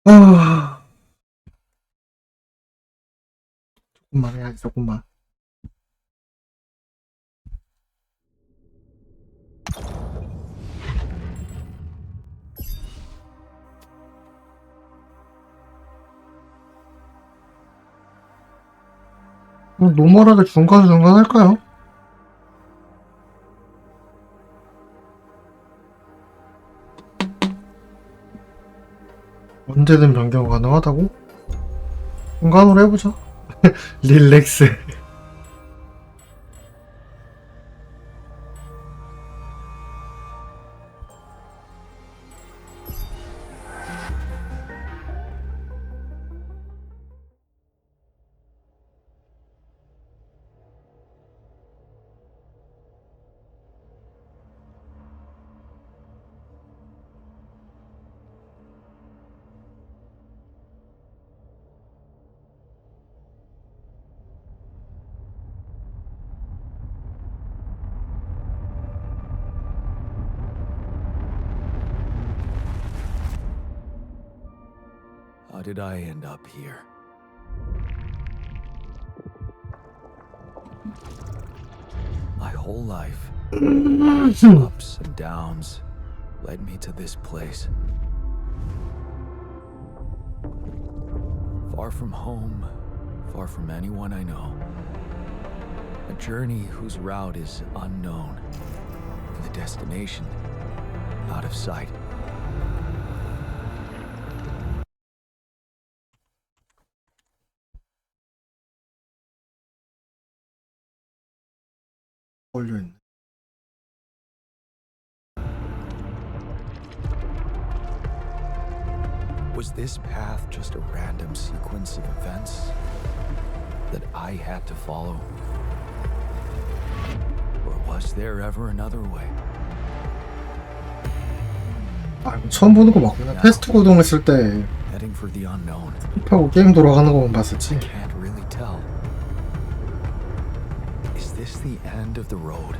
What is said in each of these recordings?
아, 조금만 해야지, 조금만. 노멀하게 중간중간 할까요? 언제든 변경 가능하다고? 중간으로 해보자. 릴렉스. How did I end up here? My whole life, ups and downs, led me to this place. Far from home, far from anyone I know. A journey whose route is unknown, and the destination out of sight. 걸려있네. Was this path just a random sequence of events that I had to follow? Or was there ever another way? 아, 이거 처음 보는 거 맞구나. 테스트 구동했을 때 Heading for the unknown. 힙하고 게임 돌아가는 거만 봤었지. Can't really tell. Is this the end of the road?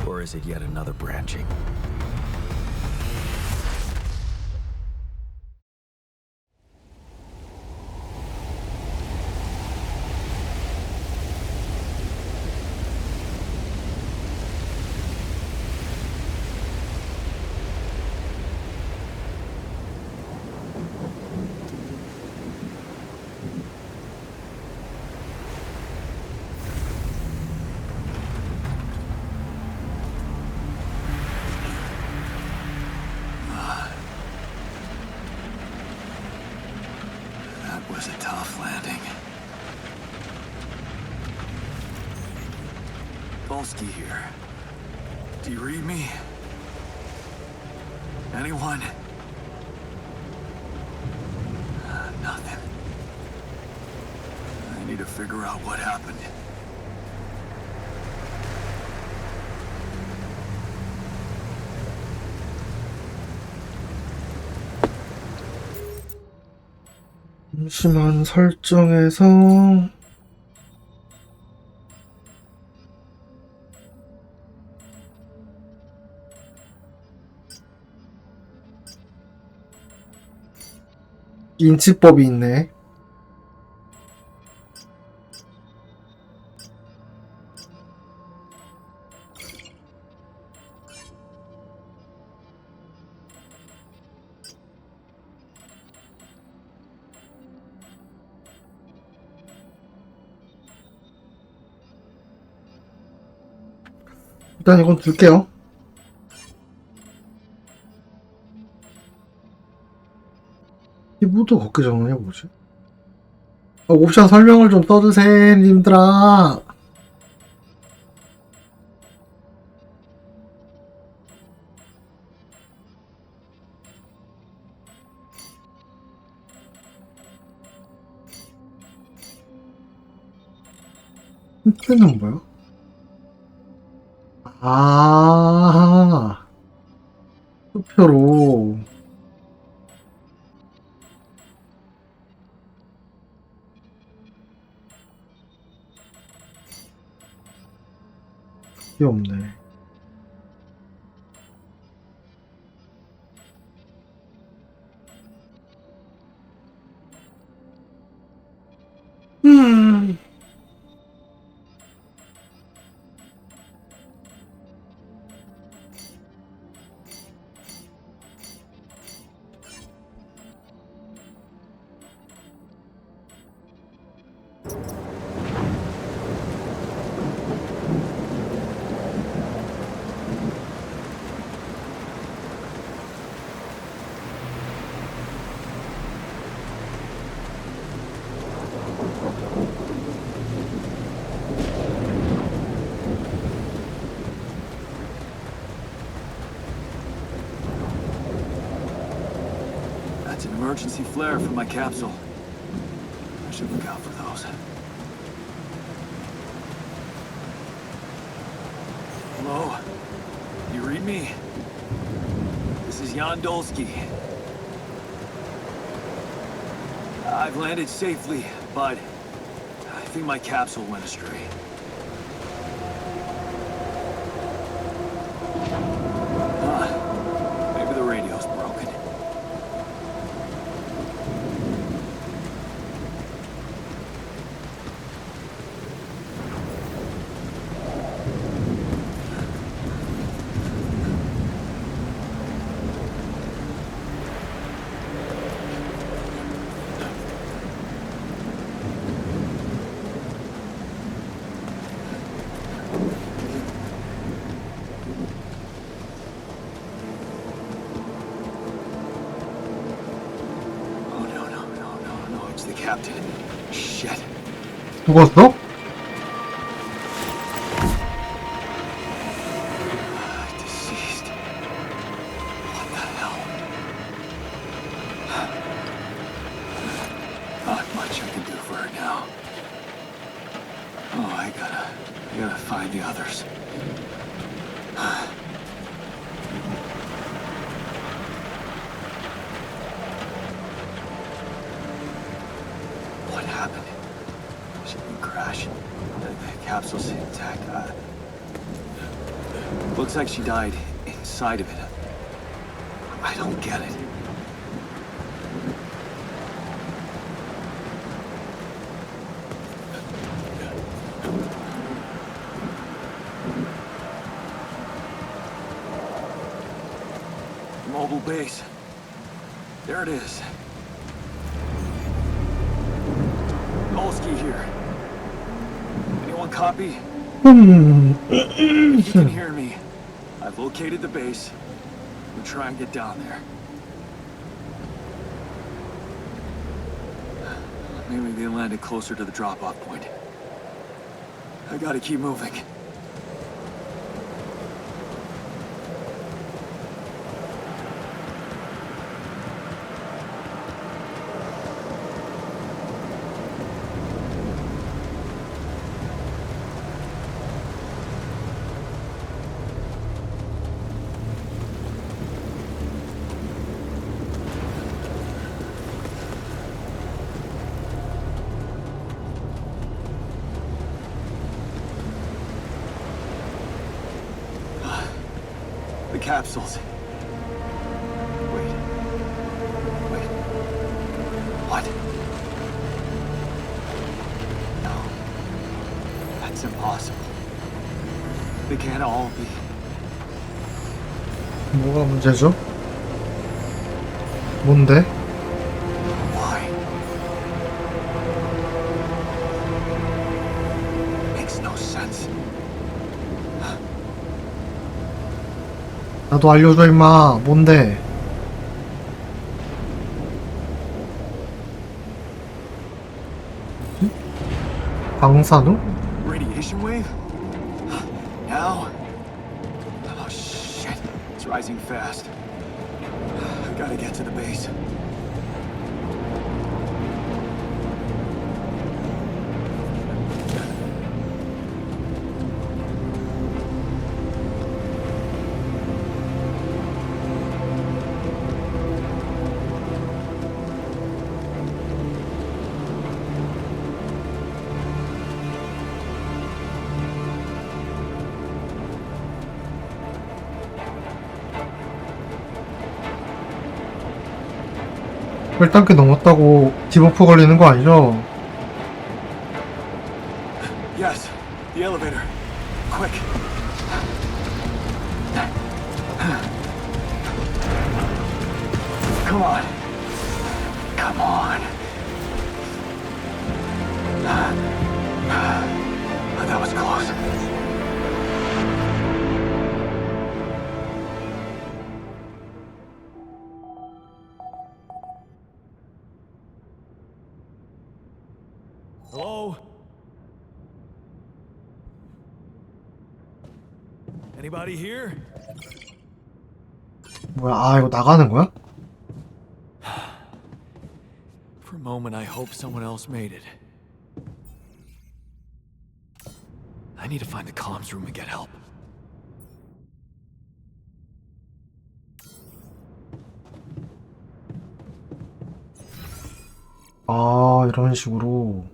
Or is it yet another branching? That was a tough landing. Polsky here. Do you read me? Anyone? Nothing. I need to figure out what happened. 잠시만 설정에서 인치법이 있네. 일단 이건 둘게요. 키보드 걷기 전에 뭐지? 옵션 설명을 좀 써주세요, 님들아. 힌트는 뭐야? 아, 투표로. 그게 없네. an emergency flare from my capsule. I should look out for those. Hello? You read me? This is Jan Dolsky. I've landed safely, but I think my capsule went astray. Maybe the radio's broken. The captain. Shit. 죽었어? Deceased. What the hell? Not much I can do for her now. Oh, I gotta find the others. What happened? She didn't crash. The capsule's intact. Looks like she died inside of it. I don't get it. Mobile base. There it is. Dolsky here. Anyone copy? If you can hear me, I've located the base. We'll try and get down there. Maybe they landed closer to the drop-off point. I gotta keep moving. The capsules. Wait. What? No. That's impossible. They can't all be. 뭐가 문제죠? 뭔데? Why? Makes no sense. 나도 알려줘 임마. 뭔데? 방사능? Radiation wave? Now? Oh shit. It's rising fast. I gotta get to the base. 혈당계 넘었다고 디버프 걸리는 거 아니죠? Yes, the elevator. Quick. Come on. Come on. That was close. Hello? Anybody here? 뭐야, 아, 이거 나가는 거야? moment I hope someone else made it. I need to find the comms room and get help. 아, 이런 식으로.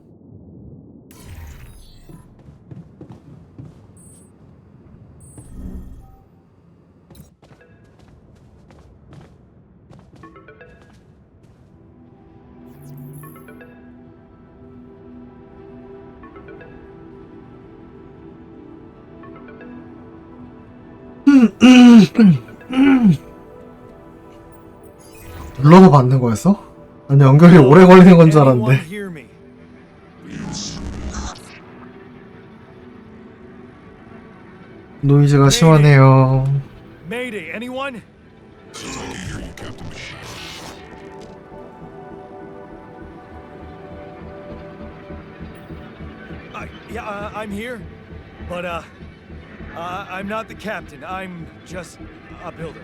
눌러서 받는 거였어? 아니, 연결이 오래 걸리는 건 줄 Anyone 알았는데. hear me? 노이즈가 심하네요. Mayday, anyone? I'm here, but I'm not the captain. I'm just a builder.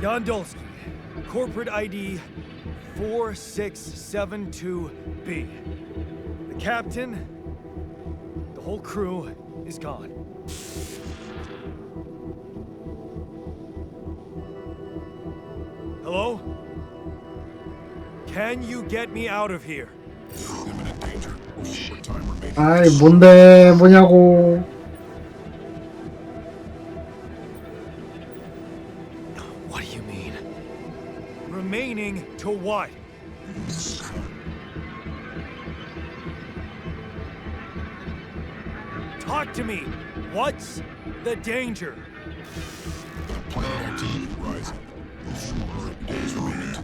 Jan Dolsky, corporate ID 4672B. The captain, the whole crew is gone. Hello? Can you get me out of here? 아이, 뭔데, 뭐냐고. What do you mean? Remaining to what? Talk to me. What's the danger? Planet activity rising. Days remaining.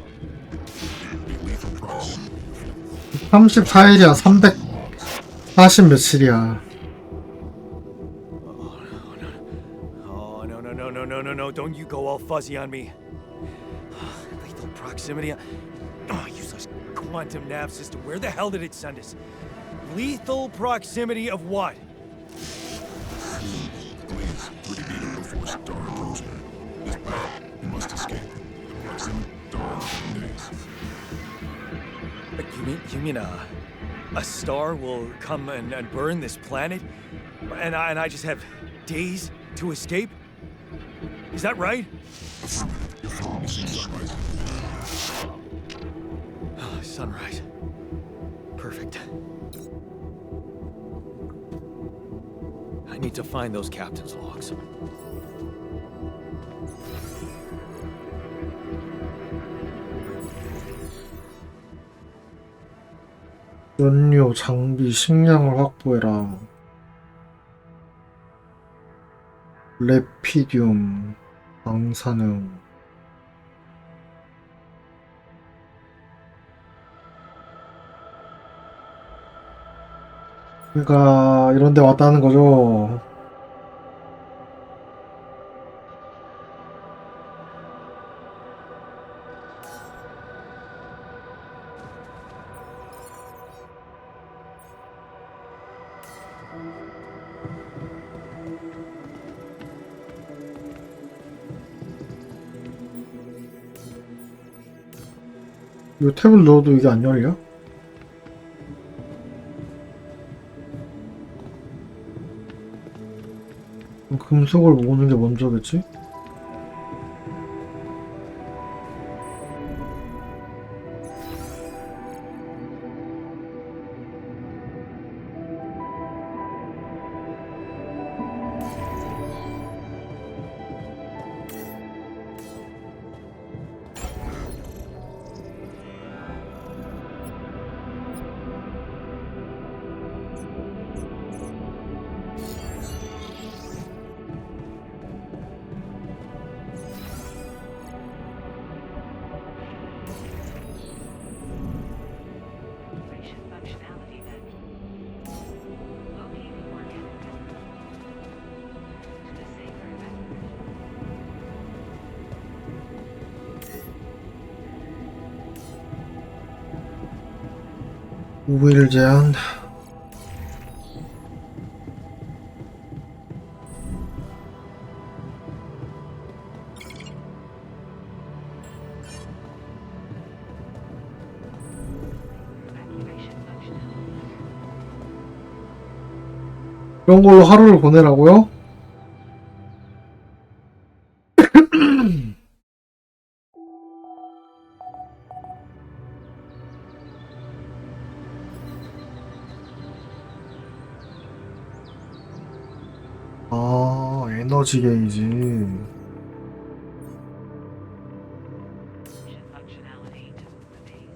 Be lethal proximity. 34일이야, 340 며칠이야. Oh, no. Don't you go all fuzzy on me. Lethal proximity. Oh, useless quantum nav system. Where the hell did it send us? Lethal proximity of what? Please, 3 beta before star approaching. This path, you must escape. Proximity star in days. You mean a star will come and burn this planet, and I just have days to escape? Is that right? You're following sunrise. Sunrise. Perfect. I need to find those captain's logs. 연료, 장비, 식량을 확보해라. 레피디움, 방사능. 그러니까 이런 데 왔다는 거죠. 이 탭을 넣어도 이게 안 열려? 금속을 모으는 게 먼저겠지? Functionality then. Locating organic to the safer evacuation. 우일 제한. 그런 걸로 하루를 보내라고요? 아, 에너지 게이지. Functionality to remain.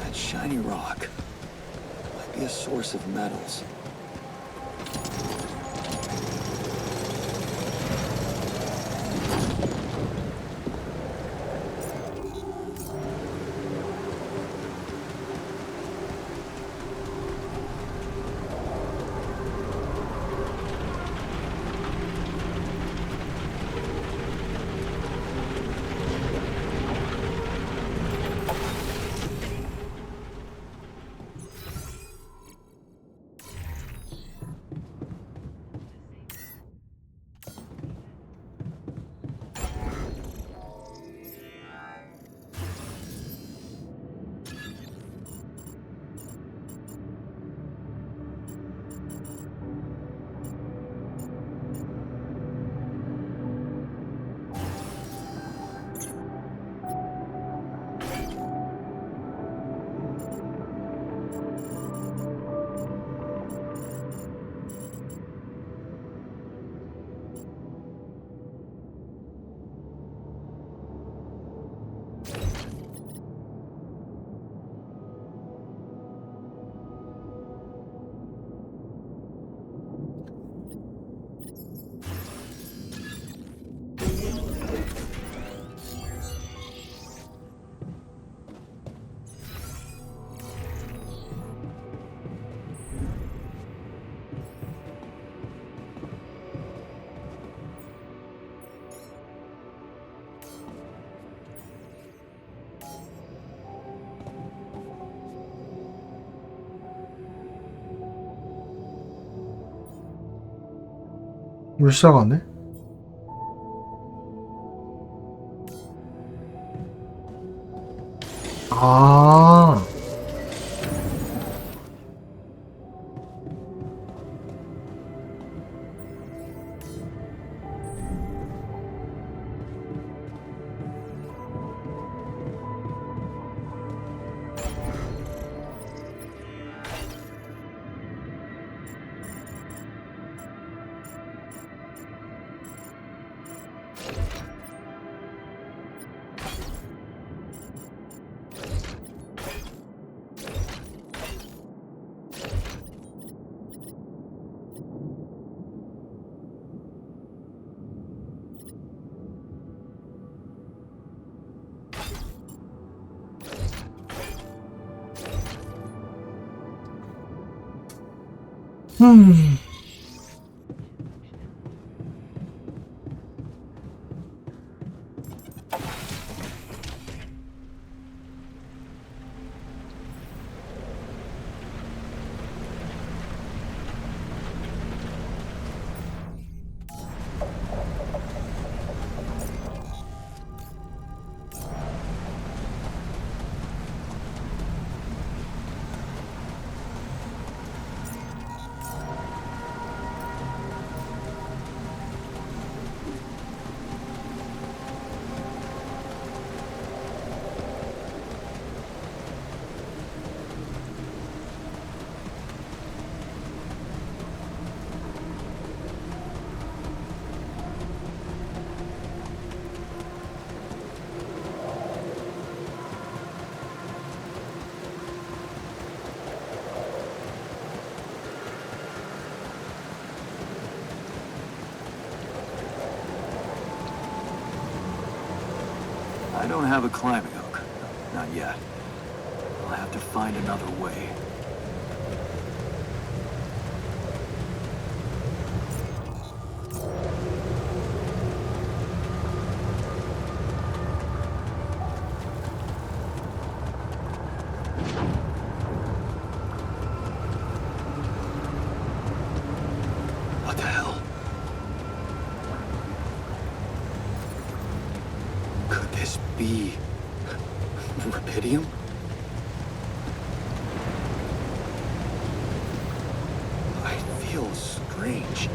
That shiny rock might be a source of metals. 왜 시작 안 해? 아, 음. I don't have a climbing hook. Not yet. I'll have to find another way. this be rubidium? I feel strange.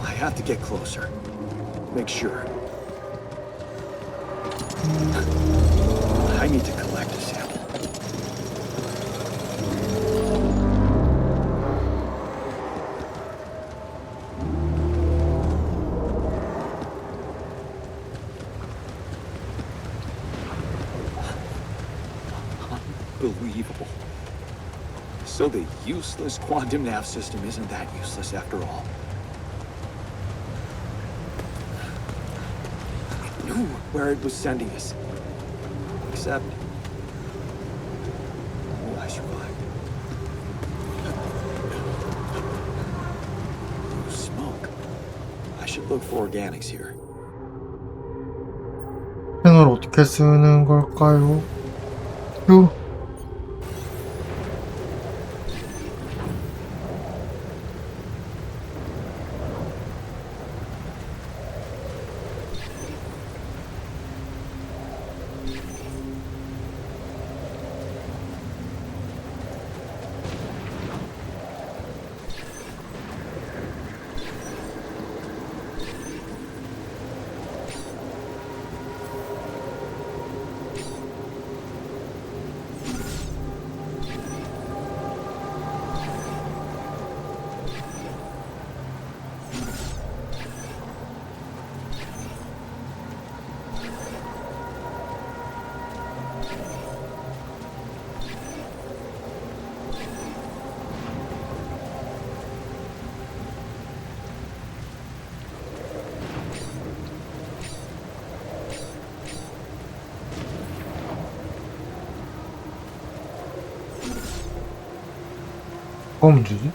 I have to get closer. Make sure. I need to collect a sample. Unbelievable. So the useless quantum nav system isn't that useless after all. It knew where it was sending us. Except... oh, I survived. Blue smoke. I should look for organics here. 스캔을 어떻게 쓰는 걸까요? 휴. 뭐가 문제지?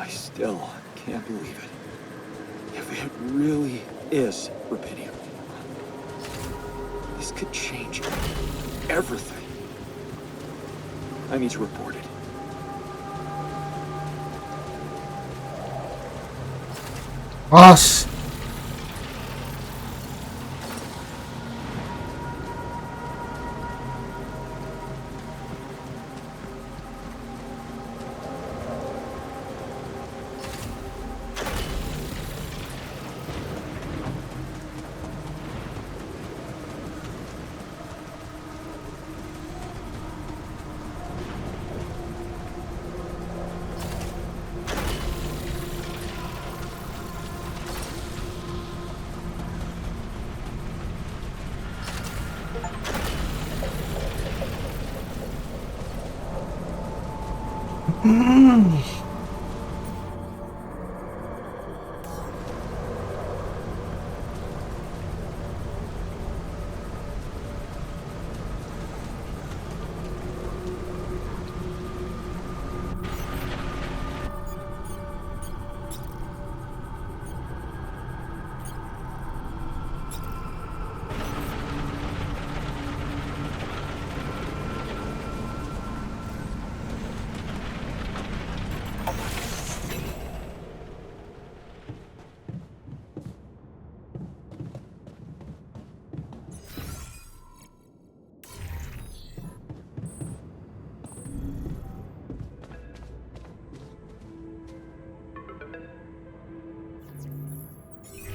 I still can't believe it. If it really is rubidium, this could change everything. I need to report it. 아씨.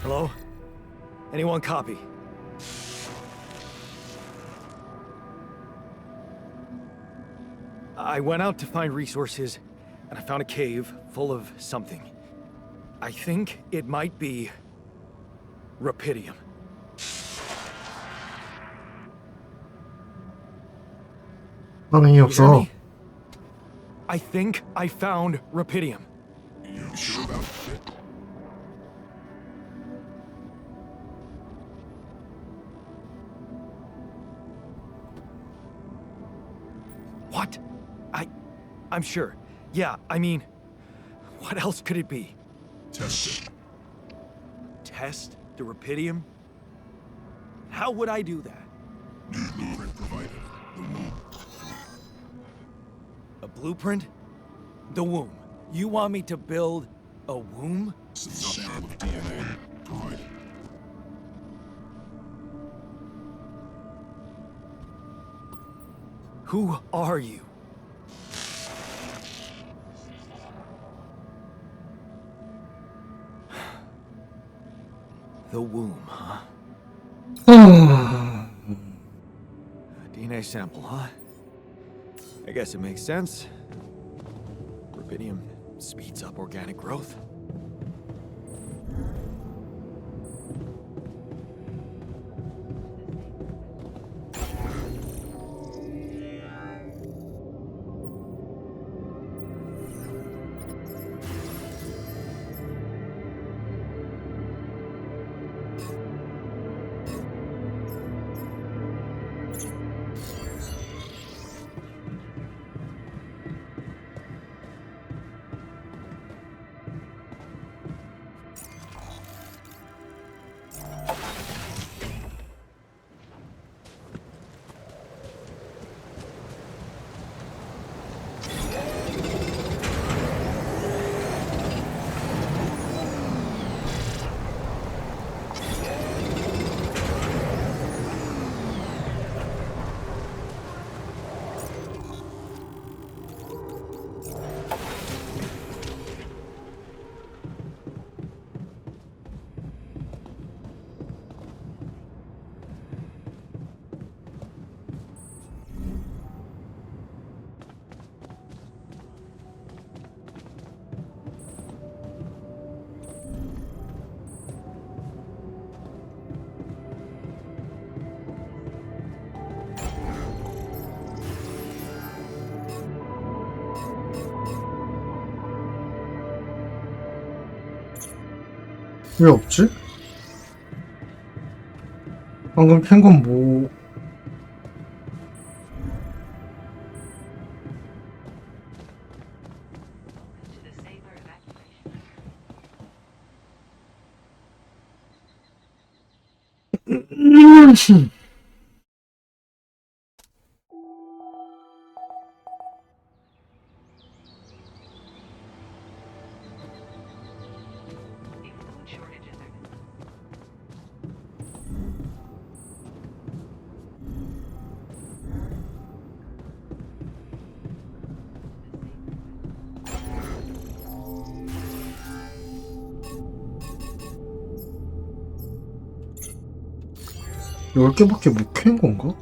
Hello? Anyone copy? I went out to find resources, and I found a cave full of something. I think it might be Rapidium. 반응이 You hear 없어. me? I think I found Rapidium. You sure about it? What? I'm sure. Yeah, I mean, what else could it be? Test it. Test the Rapidium? How would I do that? New blueprint provided. The womb. A blueprint? The womb. You want me to build a womb? Sample of DNA provided. Who are you? The womb, huh? A DNA sample, huh? I guess it makes sense. Rubidium speeds up organic growth. 왜 없지? 방금 캔 건 뭐? To the safer evacuation. A food shortages are 열 개밖에 못 캔 건가?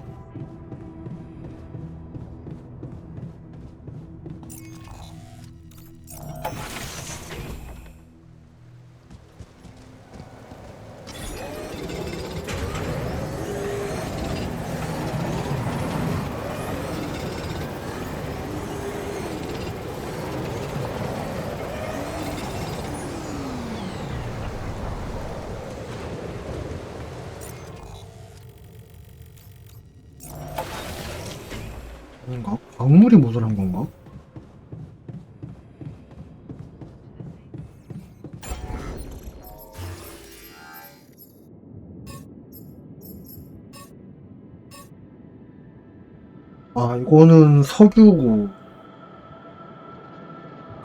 광물이 모자란 건가? 아, 이거는 석유고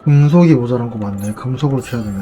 금속이 모자란 거 맞네. 금속을 캐야 되네.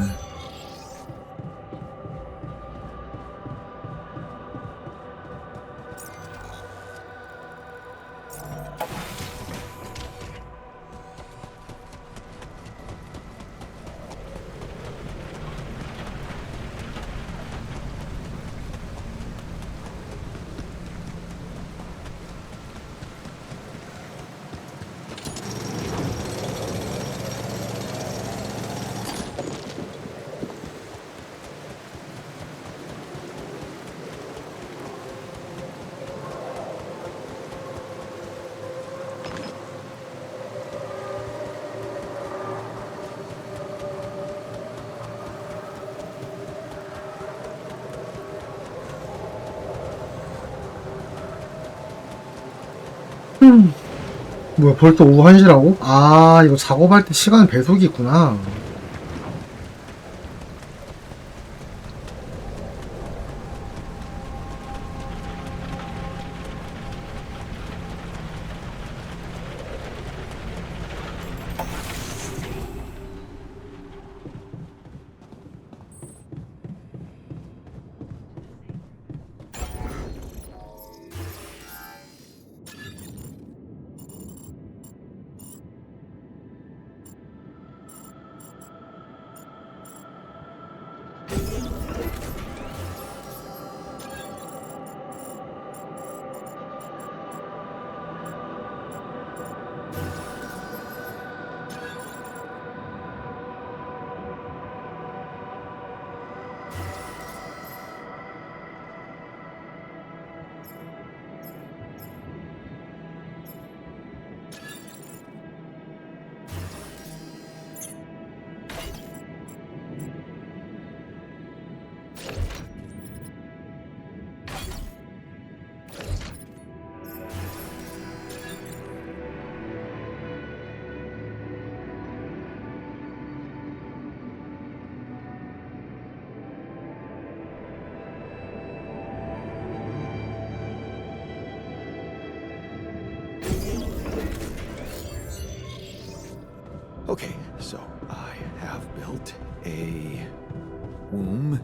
뭐야, 벌써 오후 1시라고? 아, 이거 작업할 때 시간 배속이 있구나. Okay, so I have built a womb.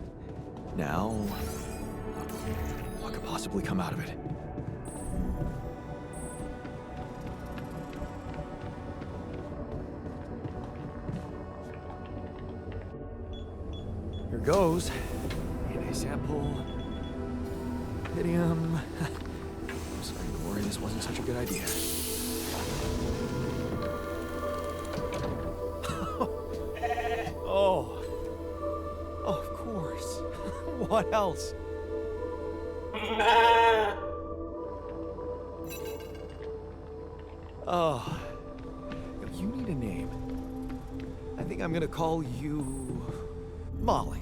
Now, what could possibly come out of it? Here goes. DNA sample. Pyridium. I'm starting to worry this wasn't such a good idea. Oh, of course. What else? Oh, you need a name. I think I'm gonna call you Molly.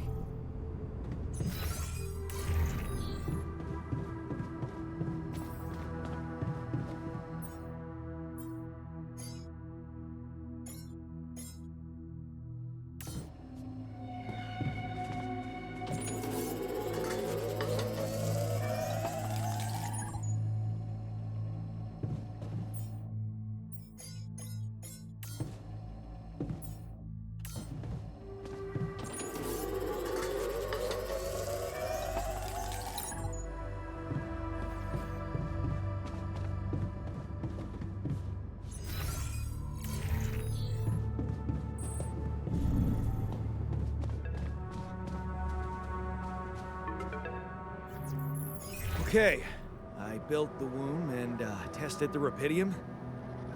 Okay, I built the womb and tested the rapidium.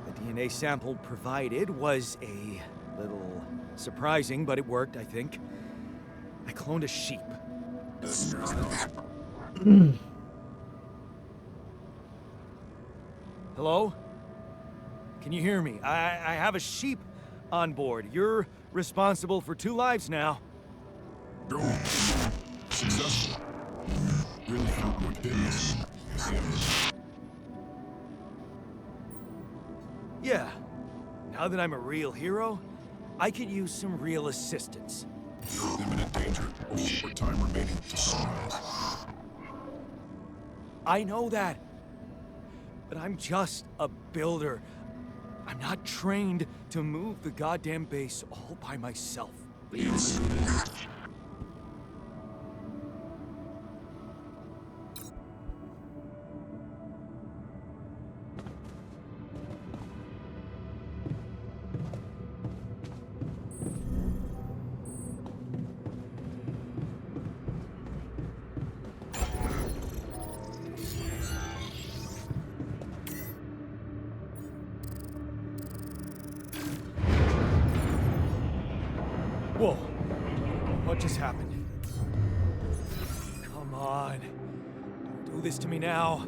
The DNA sample provided was a little surprising, but it worked, I think. I cloned a sheep. Hello? Can you hear me? I have a sheep on board. You're responsible for 2 lives now. Go. Successful. Really found what did this. Yeah, Now that I'm a real hero, I could use some real assistance. You're in imminent danger with short time remaining to sunrise. I know that. But I'm just a builder. I'm not trained to move the goddamn base all by myself. Whoa. What just happened? Come on. Don't do this to me now.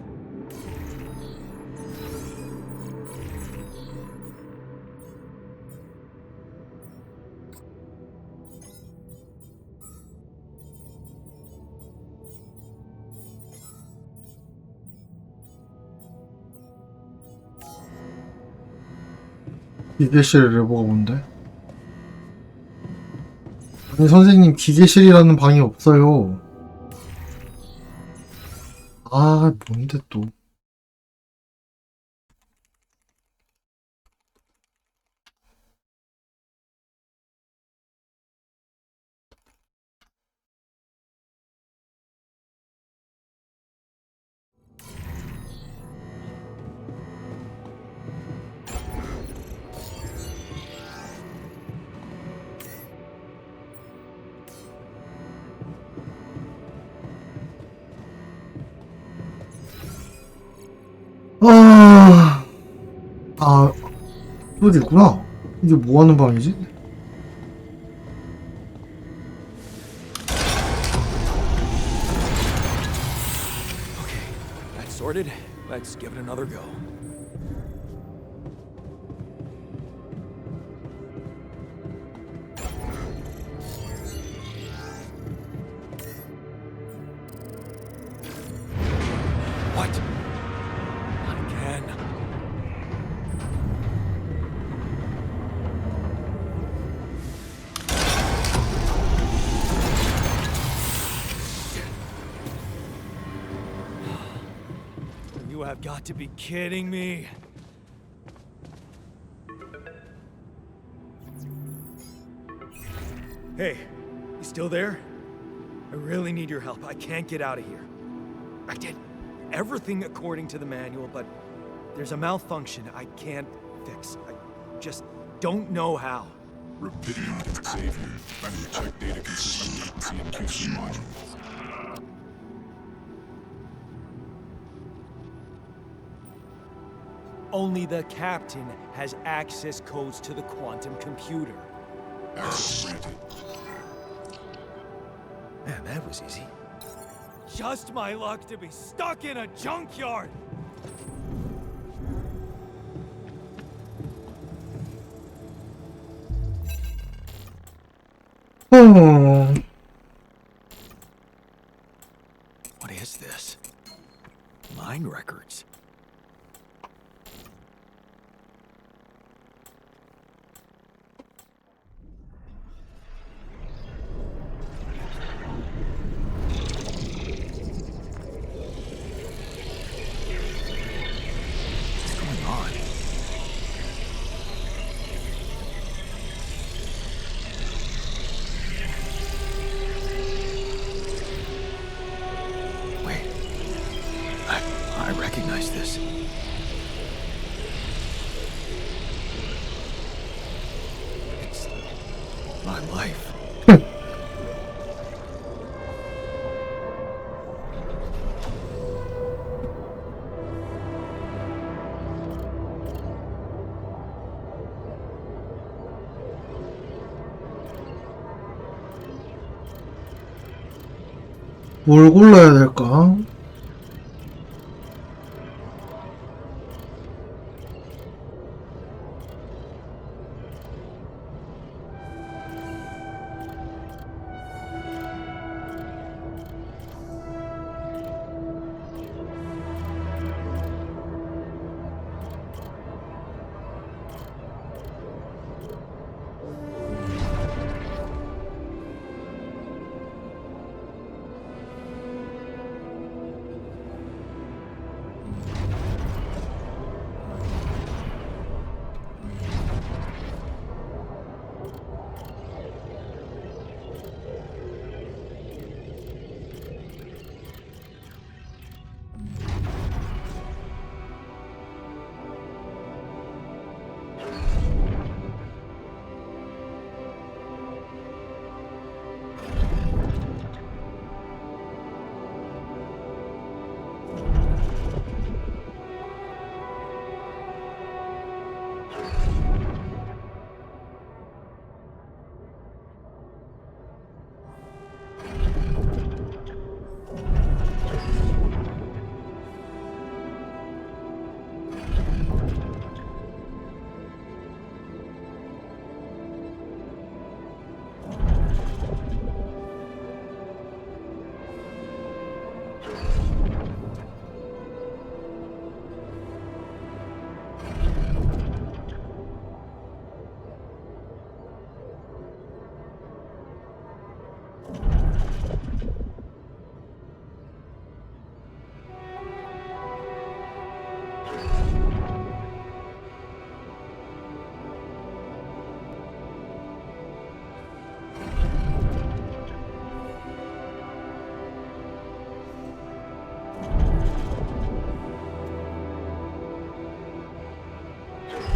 기계실 레버가 뭔데? 아니 선생님 기계실이라는 방이 없어요. 아 뭔데 또. 여기 있구나. 이게 뭐 하는 방이지? Okay, that's sorted. Let's give it another go. What? Not again. You have got to be kidding me. Hey, you still there? I really need your help. I can't get out of here. I did everything according to the manual, but there's a malfunction I can't fix. I just don't know how. Rapidium can save you. Find the check data consistency and QC module. Only the captain has access codes to the quantum computer. Access granted. Man, that was easy. Just my luck to be stuck in a junkyard! What is this? Mine records. What's going on? Wait. I recognize this. It's my life. 뭘 골라야 될까?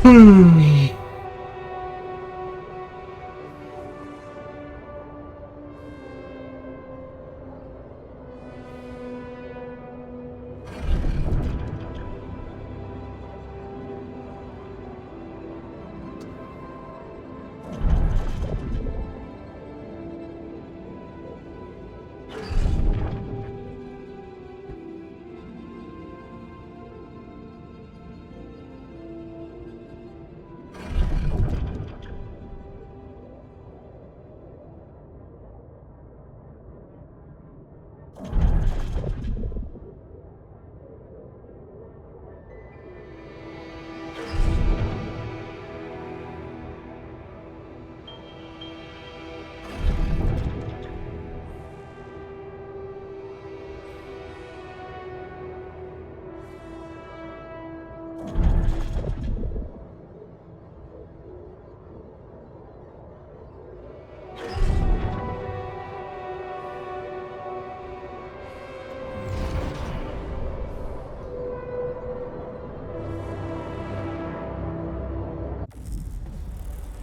음.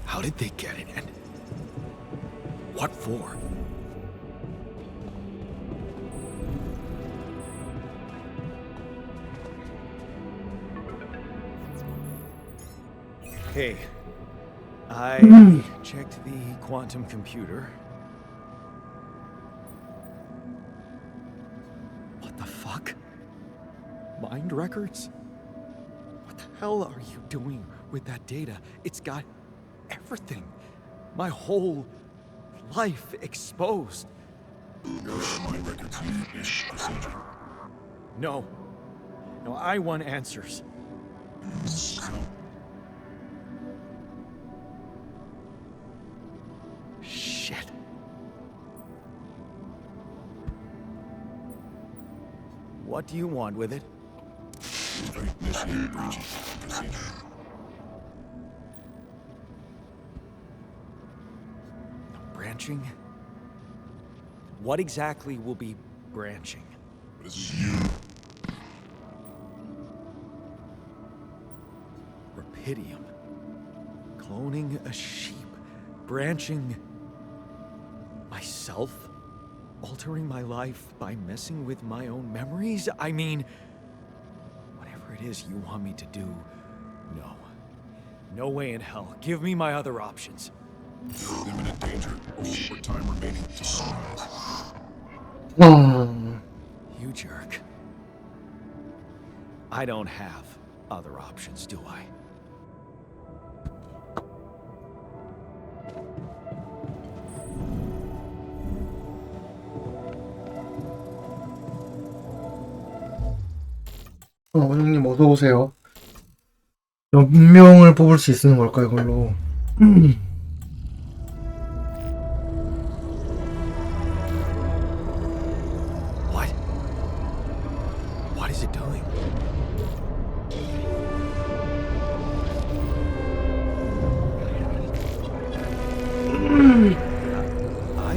How did they get it, and what for? Hey, I checked the quantum computer. What the fuck? Mind records? What the hell are you doing with that data? It's got everything. My whole life exposed. My records need this procedure. No. No, I want answers. Shit. What do you want with it? Initiate breaching procedure. Branching? What exactly will be branching? This is you. Rapidium. Cloning a sheep. Branching myself? Altering my life by messing with my own memories? I mean, whatever it is you want me to do, no. No way in hell. Give me my other options. You're in imminent danger. Short time remaining to sunrise. You jerk. I don't have other options, do I? 원영님 어서 오세요. 몇 명을 뽑을 수 있는 걸까 이걸로? What? What is it doing? I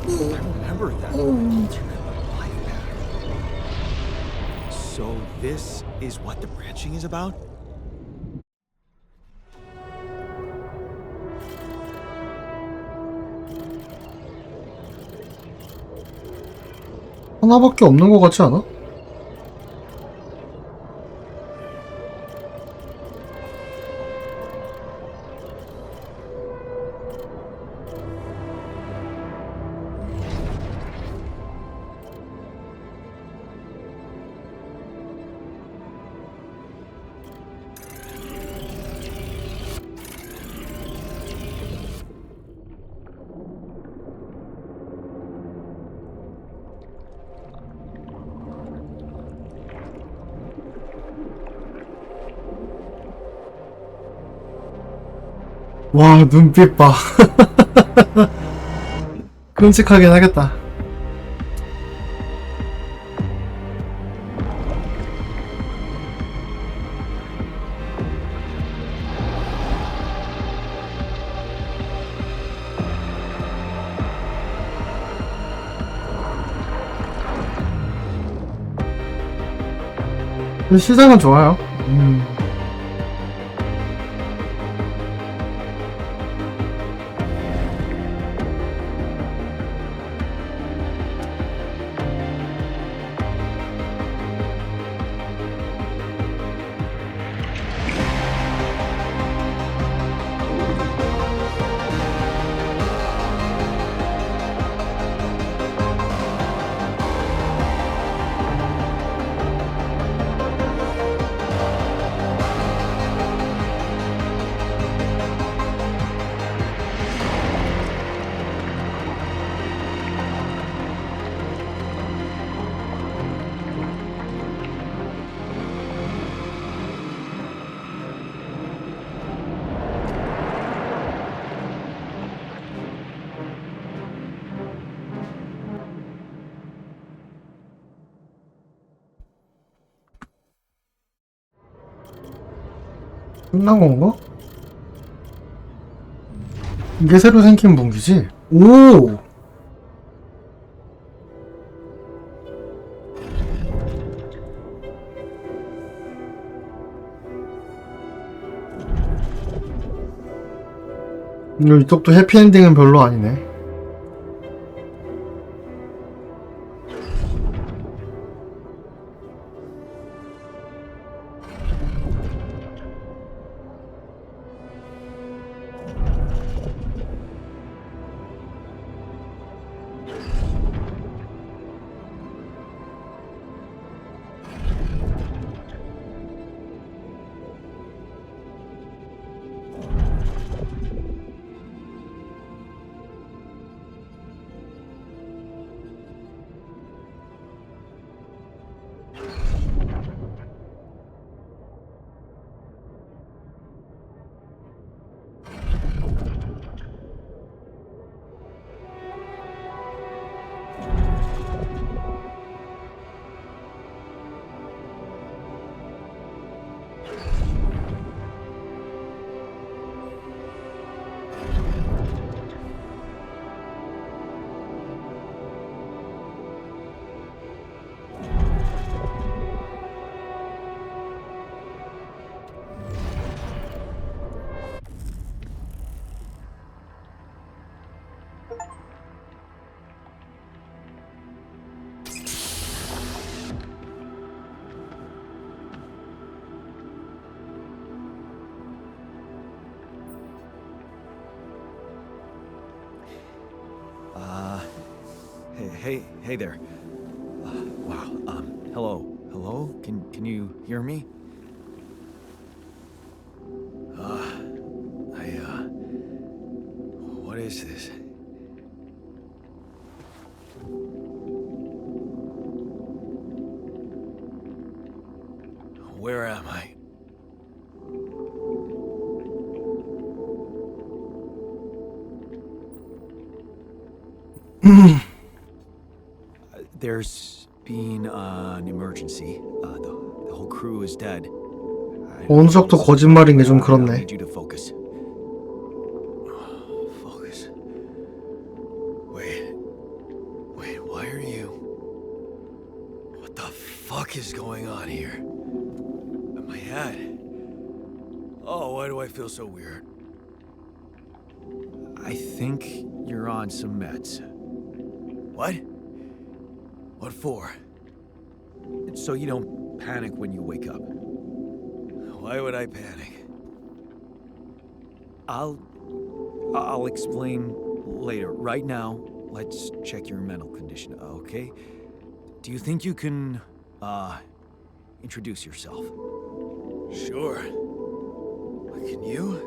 remember that alternate life pattern. So this is what the branching is about? 하나밖에 없는 것 같지 않아? 와, 눈빛 봐. 끔찍하긴 하겠다. 시장은 좋아요. 끝난 건가? 이게 새로 생긴 무기지? 오! 이쪽도 해피엔딩은 별로 아니네. Hey there. Wow. Hello. Can you hear me? What is this? Where am I? There's been an emergency. The whole crew is dead. 어느 정도 거짓말인 게 좀 I 그렇네. need you to focus. Focus. Wait, why are you? What the fuck is going on here? My head. Oh, why do I feel so weird? I think you're on some meds. What? What for? So you don't panic when you wake up. Why would I panic? I'll explain later. Right now, let's check your mental condition, okay? Do you think you can, introduce yourself? Sure. Can you?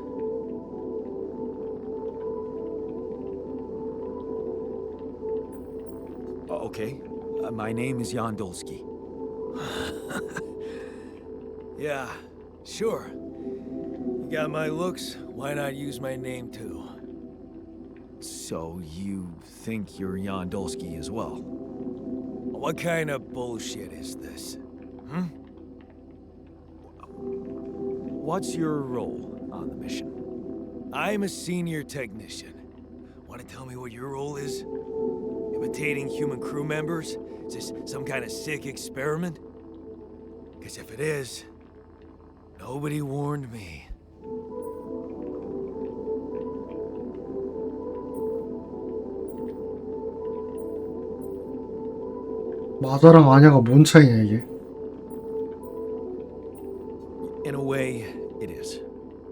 Okay. My name is Jan Dolsky. Yeah, sure. You got my looks, why not use my name too? So you think you're Jan Dolsky as well? What kind of bullshit is this? What's your role on the mission? I'm a senior technician. Want to tell me what your role is? Imitating human crew members? Is this some kind of sick experiment? Because if it is, nobody warned me. 마자랑 아냐가 뭔 차이냐 이게. In a way, it is.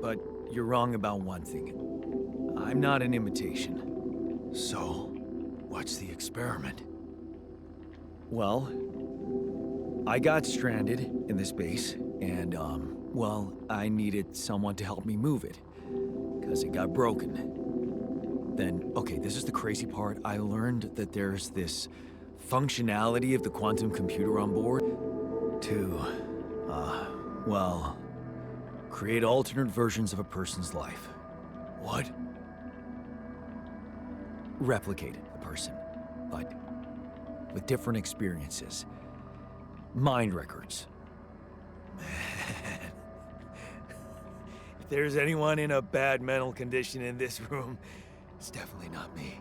But you're wrong about one thing. I'm not an imitation. So, what's the experiment? Well, I got stranded in this base, and, well, I needed someone to help me move it. Because it got broken. Then, okay, this is the crazy part. I learned that there's this functionality of the quantum computer on board to, well, create alternate versions of a person's life. What? Replicate a person, but with different experiences. Mind records. Man. If there's anyone in a bad mental condition in this room, it's definitely not me.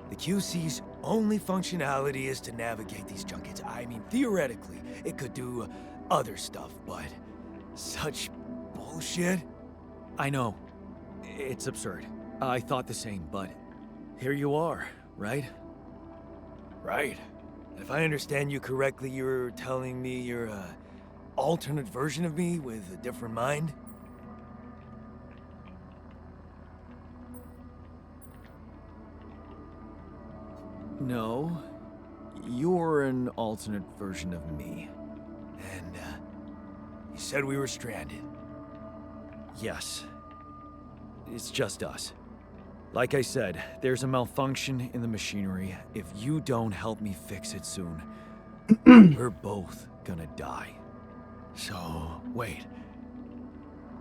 The QC's only functionality is to navigate these junkets. I mean, theoretically, it could do other stuff, but such bullshit? I know. It's absurd. I thought the same, but here you are, right? Right. If I understand you correctly, you're telling me you're a alternate version of me with a different mind? No. You're an alternate version of me. And, you said we were stranded. Yes. It's just us. Like I said, there's a malfunction in the machinery. If you don't help me fix it soon, we're both gonna die. So, wait.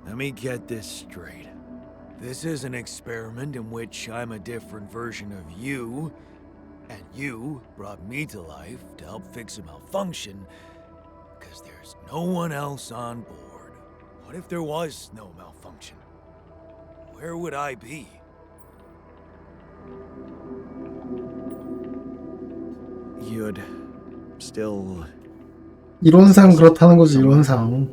Let me get this straight. This is an experiment in which I'm a different version of you, and you brought me to life to help fix a malfunction, because there's no one else on board. What if there was no malfunction? Where would I be? You'd still... 이론상 그렇다는 거지, 이론상.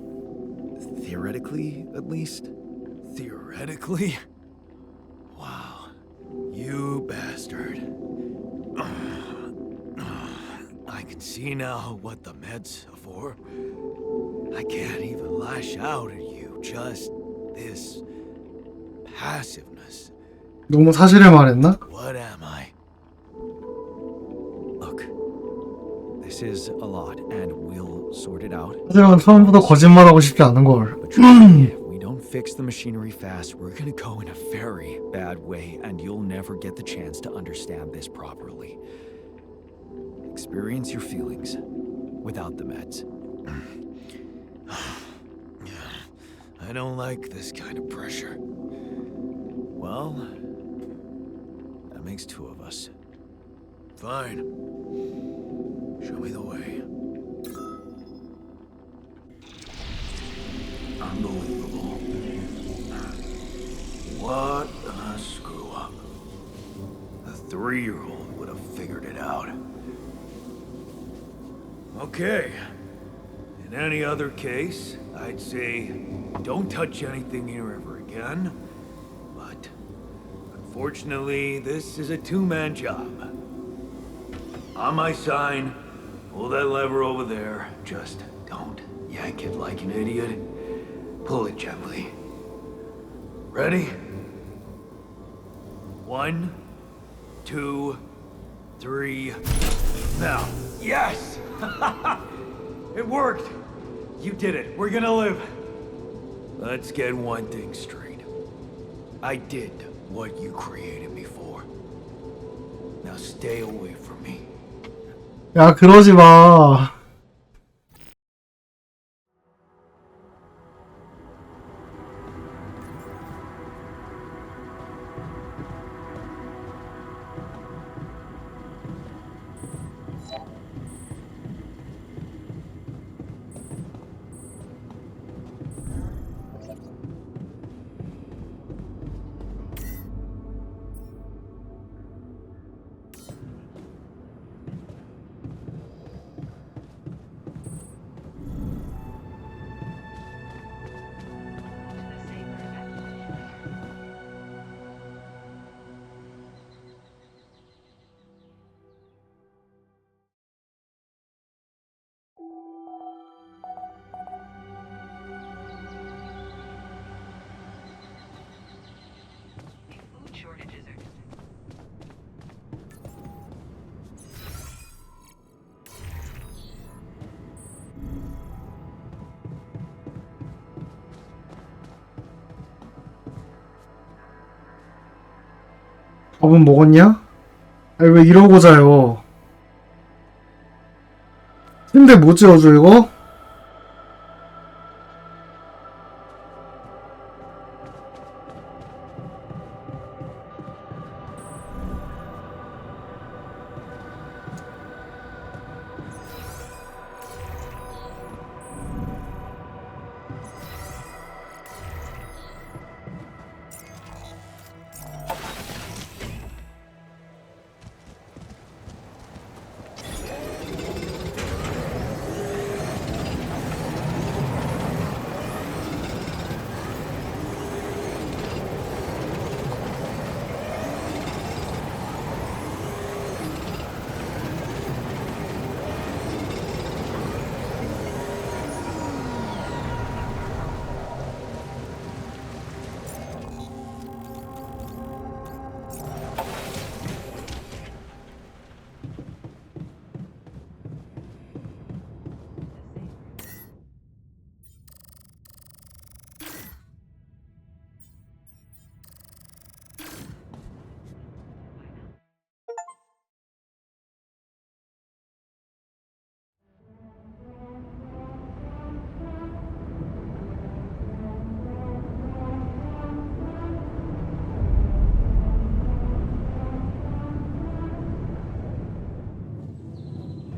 Theoretically, at least? Theoretically? Wow. You bastard. I can see now what the meds are for. I can't even lash out at you. Just this passiveness. 너무 사실을 말했나? What am I? Look, this is a lot, and we'll sort it out. 하지만 처음부터 거짓말하고 싶지 않은 걸. But trust me, if we don't fix the machinery fast, we're gonna go in a very bad way, and you'll never get the chance to understand this properly. Experience your feelings without the meds. I don't like this kind of pressure. Well, that makes two of us. Fine. Show me the way. Unbelievable. What a screw up. A 3-year-old would have figured it out. Okay. In any other case, I'd say don't touch anything here ever again. But unfortunately, this is a two-man job. On my sign, pull that lever over there. Just don't yank it like an idiot. Pull it gently. Ready? 1, 2, 3. Now. Yes! It worked! You did it. We're gonna live. Let's get one thing straight. I did what you created me for. Now stay away from me. 야, 그러지 마. To the safer evacuation. The food shortages are 밥은 먹었냐? 아니, 왜 이러고 자요? 침대 못 지어줘, 이거?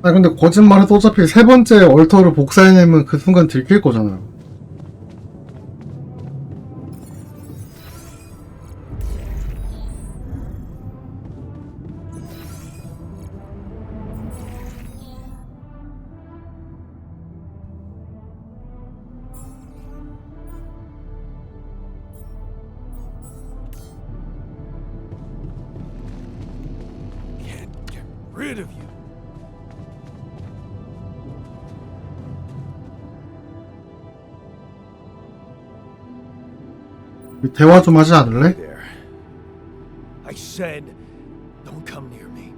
아 근데 거짓말해도 어차피 세 번째 얼터를 복사해내면 그 순간 들킬 거잖아요. Can't get rid of you. 대화 좀 하지 않을래? There. I said, don't come near me.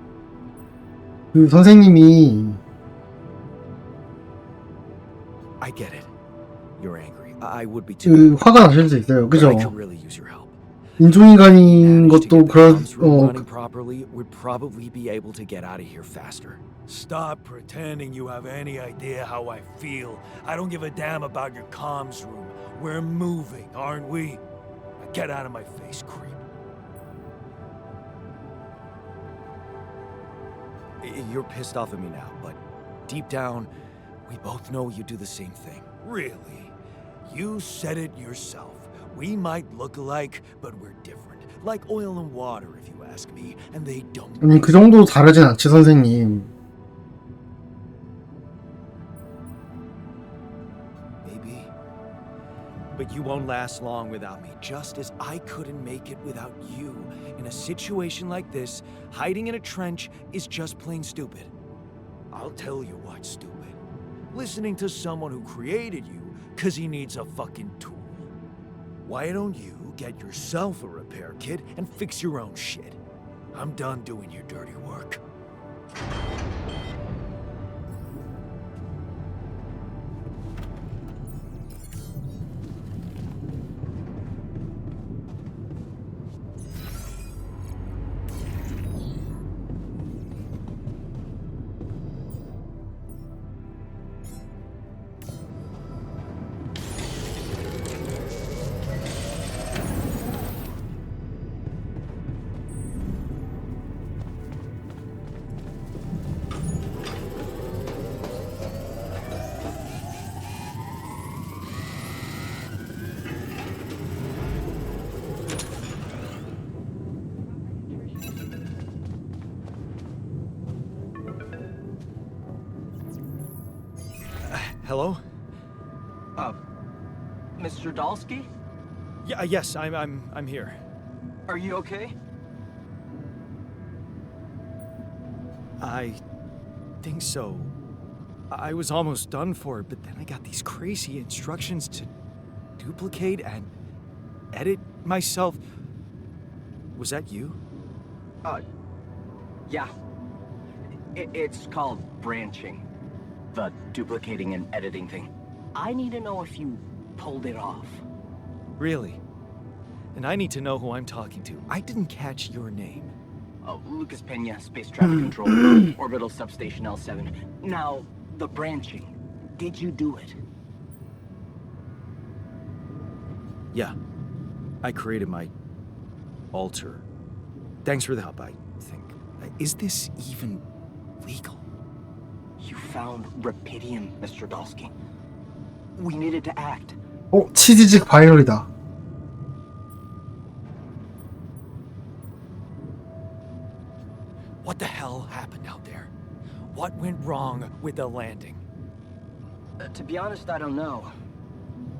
그 선생님이 I get it. You're angry. I would be too. 그 화가 나실 수 있어요. But 그죠? I could really use your help. 인종인간인 Manage to 것도 get the 그런 comms room running properly, we'd probably be able to get out of here faster. Stop pretending you have any idea how I feel. I don't give a damn about your comms room. We're moving, aren't we? Now get out of my face, creep. You're pissed off at me now, but deep down, we both know you do the same thing. Really? You said it yourself. We might look alike, but we're different. Like oil and water, if you ask me, and they don't. 아니 그 정도 다르진 않지 선생님. Maybe. But you won't last long without me, just as I couldn't make it without you. In a situation like this, hiding in a trench is just plain stupid. I'll tell you what's stupid. Listening to someone who created you because he needs a fucking tool. Why don't you get yourself a repair kit and fix your own shit? I'm done doing your dirty work. Hello? Mr. Dalsky? Yeah, yes, I'm here. Are you okay? I think so. I was almost done for it, but then I got these crazy instructions to duplicate and edit myself. Was that you? Yeah. It's called branching. The duplicating and editing thing. I need to know if you pulled it off. Really? And I need to know who I'm talking to. I didn't catch your name. Lucas Pena, Space Traffic Control, Orbital Substation L7. Now, the branching. Did you do it? Yeah. I created my alter. Thanks for the help, I think. Is this even legal? You found Rapidium, Mr. Dalsky. We needed to act. 치즈직 바이럴이다. What the hell happened out there? What went wrong with the landing? To be honest, I don't know.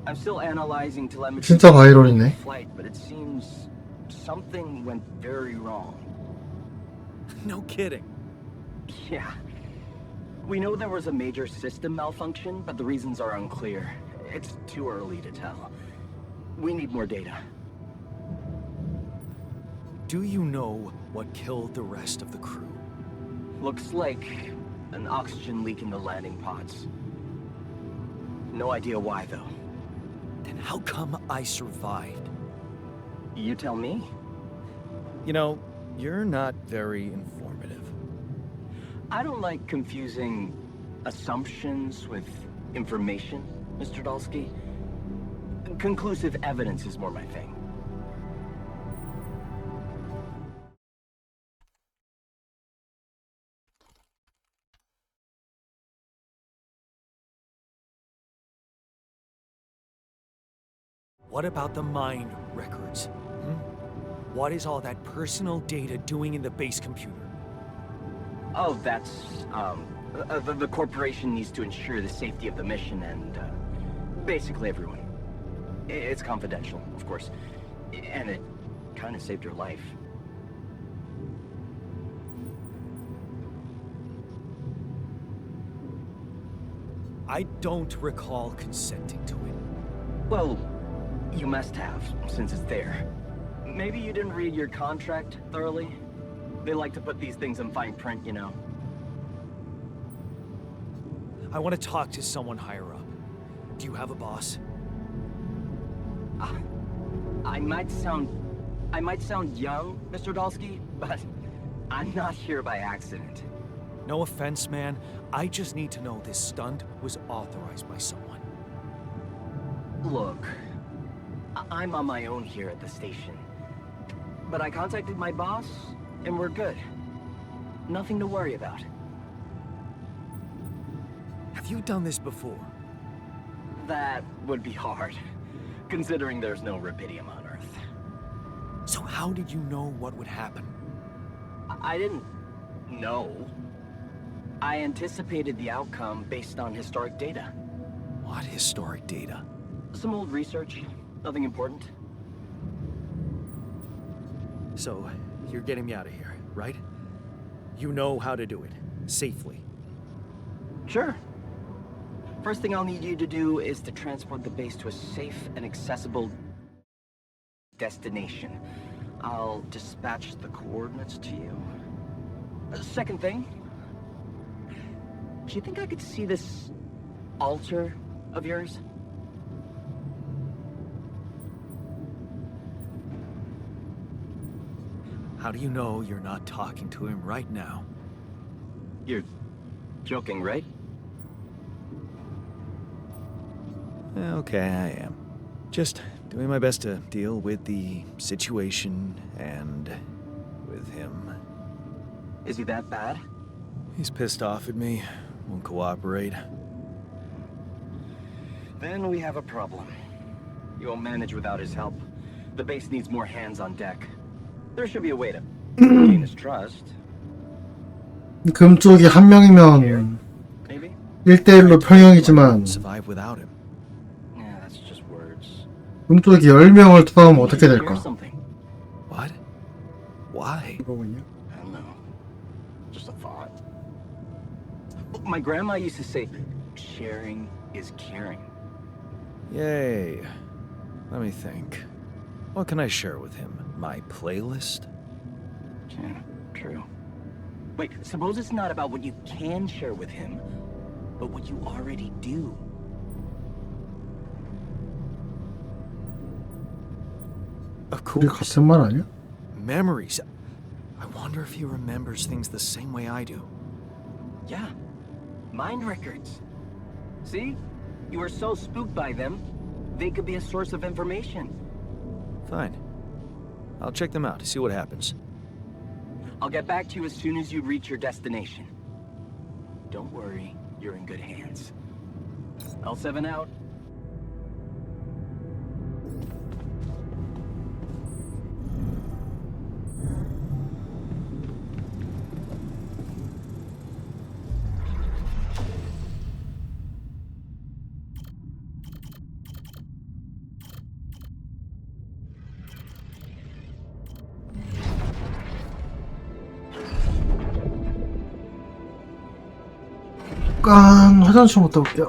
I'm still analyzing telemetry 진짜 바이럴이네. flight, but it seems something went very wrong. No kidding. Yeah. We know there was a major system malfunction, but the reasons are unclear. It's too early to tell. We need more data. Do you know what killed the rest of the crew? Looks like an oxygen leak in the landing pods. No idea why, though. Then how come I survived? You tell me. You know, you're not very informative. I don't like confusing assumptions with information, Mr. Dalsky. Conclusive evidence is more my thing. What about the mind records? What is all that personal data doing in the base computer? Oh, that's, the corporation needs to ensure the safety of the mission and, basically everyone. It's confidential, of course. And it kind of saved your life. I don't recall consenting to it. Well, you must have, since it's there. Maybe you didn't read your contract thoroughly? They like to put these things in fine print, you know. I want to talk to someone higher up. Do you have a boss? I might sound young, Mr. Dalsky, but I'm not here by accident. No offense, man. I just need to know this stunt was authorized by someone. Look, I'm on my own here at the station. But I contacted my boss, and we're good. Nothing to worry about. Have you done this before? That would be hard, considering there's no rubidium on Earth. So how did you know what would happen? I didn't know. I anticipated the outcome based on historic data. What historic data? Some old research, nothing important. So, you're getting me out of here, right? You know how to do it, safely. Sure. First thing I'll need you to do is to transport the base to a safe and accessible destination. I'll dispatch the coordinates to you. Second thing, do you think I could see this altar of yours? How do you know you're not talking to him right now? You're joking, right? Okay, I am. Just doing my best to deal with the situation and with him. Is he that bad? He's pissed off at me, won't cooperate. Then we have a problem. You won't manage without his help. The base needs more hands on deck. There should be a way to gain his trust, 금쪽이 한 명이면 maybe? 1대1로 평형이지만 Survive without him. Yeah, that's just words. 금쪽이 10명을 투하하면 어떻게 Hear 될까? something? What? Why? 이거군요. I don't know. Just a thought. My grandma used to say, sharing is caring. Yay. Let me think. What can I share with him? My playlist? Yeah, true. Wait, suppose it's not about what you can share with him, but what you already do. Of 우리 course. 같은 말 아니야? Memories. I wonder if he remembers things the same way I do. Yeah, mind records. See? You were so spooked by them, they could be a source of information. Fine. I'll check them out, see what happens. I'll get back to you as soon as you reach your destination. Don't worry, you're in good hands. L7 out. 잠깐 화장실 좀 갔다 올게요.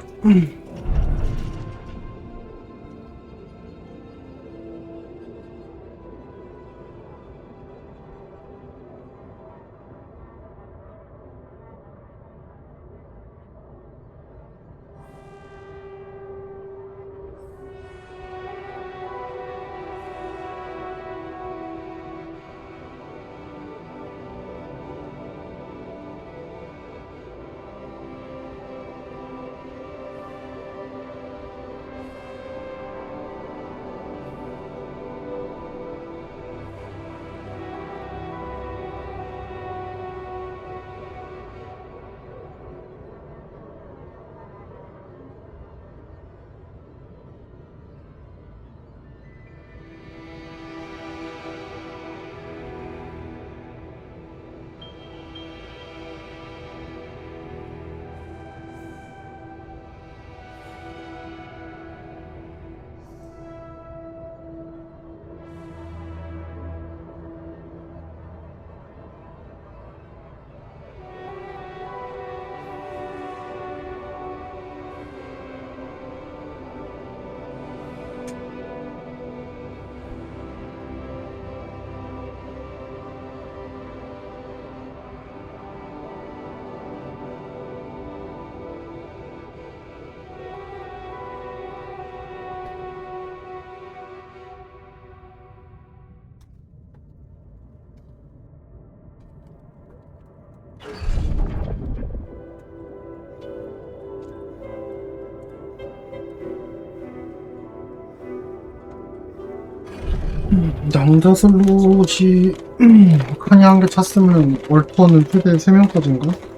양자슬로지 칸이 한 개 찼으면 월터는 최대 3명까지인가?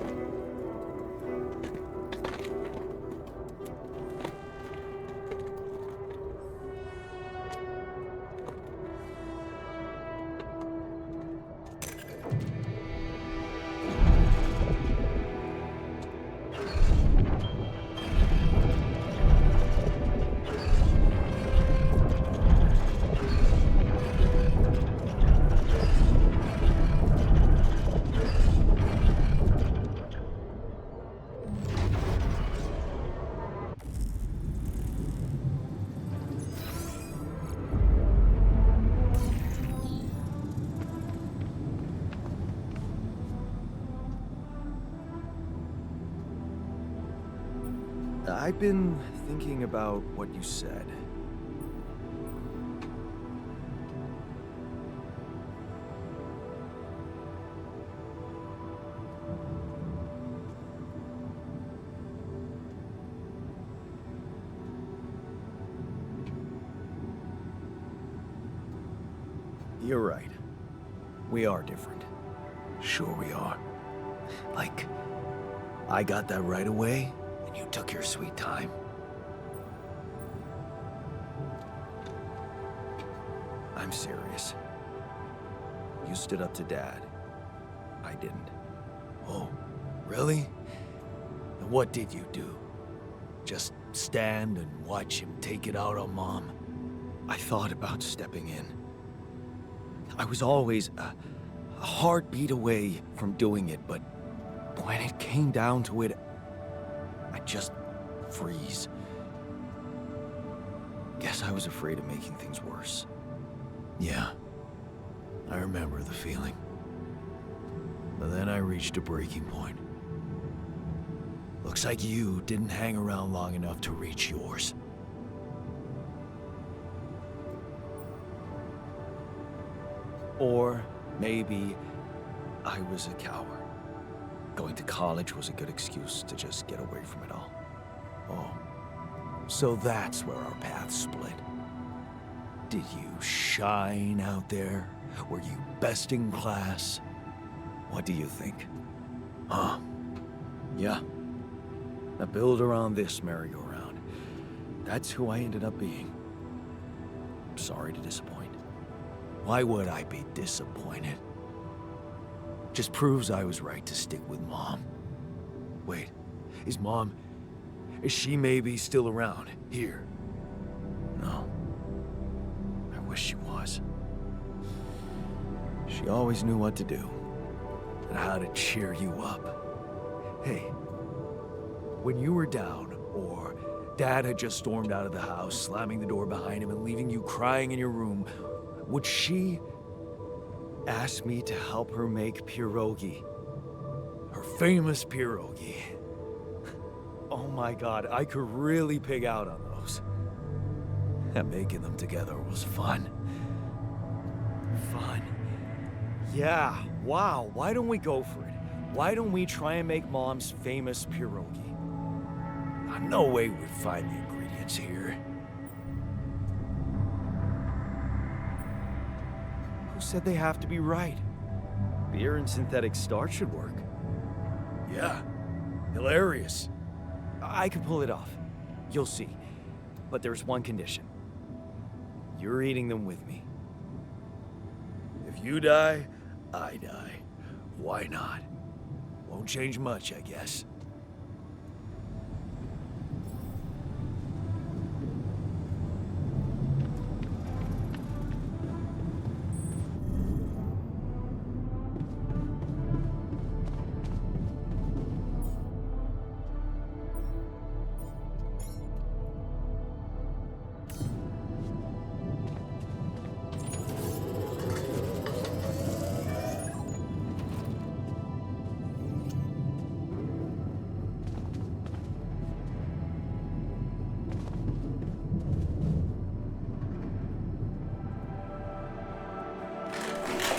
I've been thinking about what you said. You're right. We are different. Sure we are. Like, I got that right away, and you took your sweet time. I'm serious. You stood up to Dad. I didn't. Oh, really? And what did you do? Just stand and watch him take it out on Mom? I thought about stepping in. I was always a heartbeat away from doing it, but when it came down to it, I just freeze. Guess I was afraid of making things worse. Yeah, I remember the feeling. But then I reached a breaking point. Looks like you didn't hang around long enough to reach yours. Or maybe I was a coward. Going to college was a good excuse to just get away from it all. Oh, so that's where our paths split. Did you shine out there? Were you best in class? What do you think? Huh? Yeah. I build around this merry-go-round. That's who I ended up being. Sorry to disappoint. Why would I be disappointed? Just proves I was right to stick with Mom. Wait, is she maybe still around here? No. I wish she was. She always knew what to do and how to cheer you up. Hey, when you were down or Dad had just stormed out of the house, slamming the door behind him and leaving you crying in your room, would she ask me to help her make pierogi? Her famous pierogi. Oh my God, I could really pig out on those. And making them together was fun. Fun. Yeah, wow, why don't we go for it? Why don't we try and make Mom's famous pierogi? No way we'd find the ingredients here. Who said they have to be right? Beer and synthetic starch should work. Yeah, hilarious. I could pull it off. You'll see. But there's one condition. You're eating them with me. If you die, I die. Why not? Won't change much, I guess.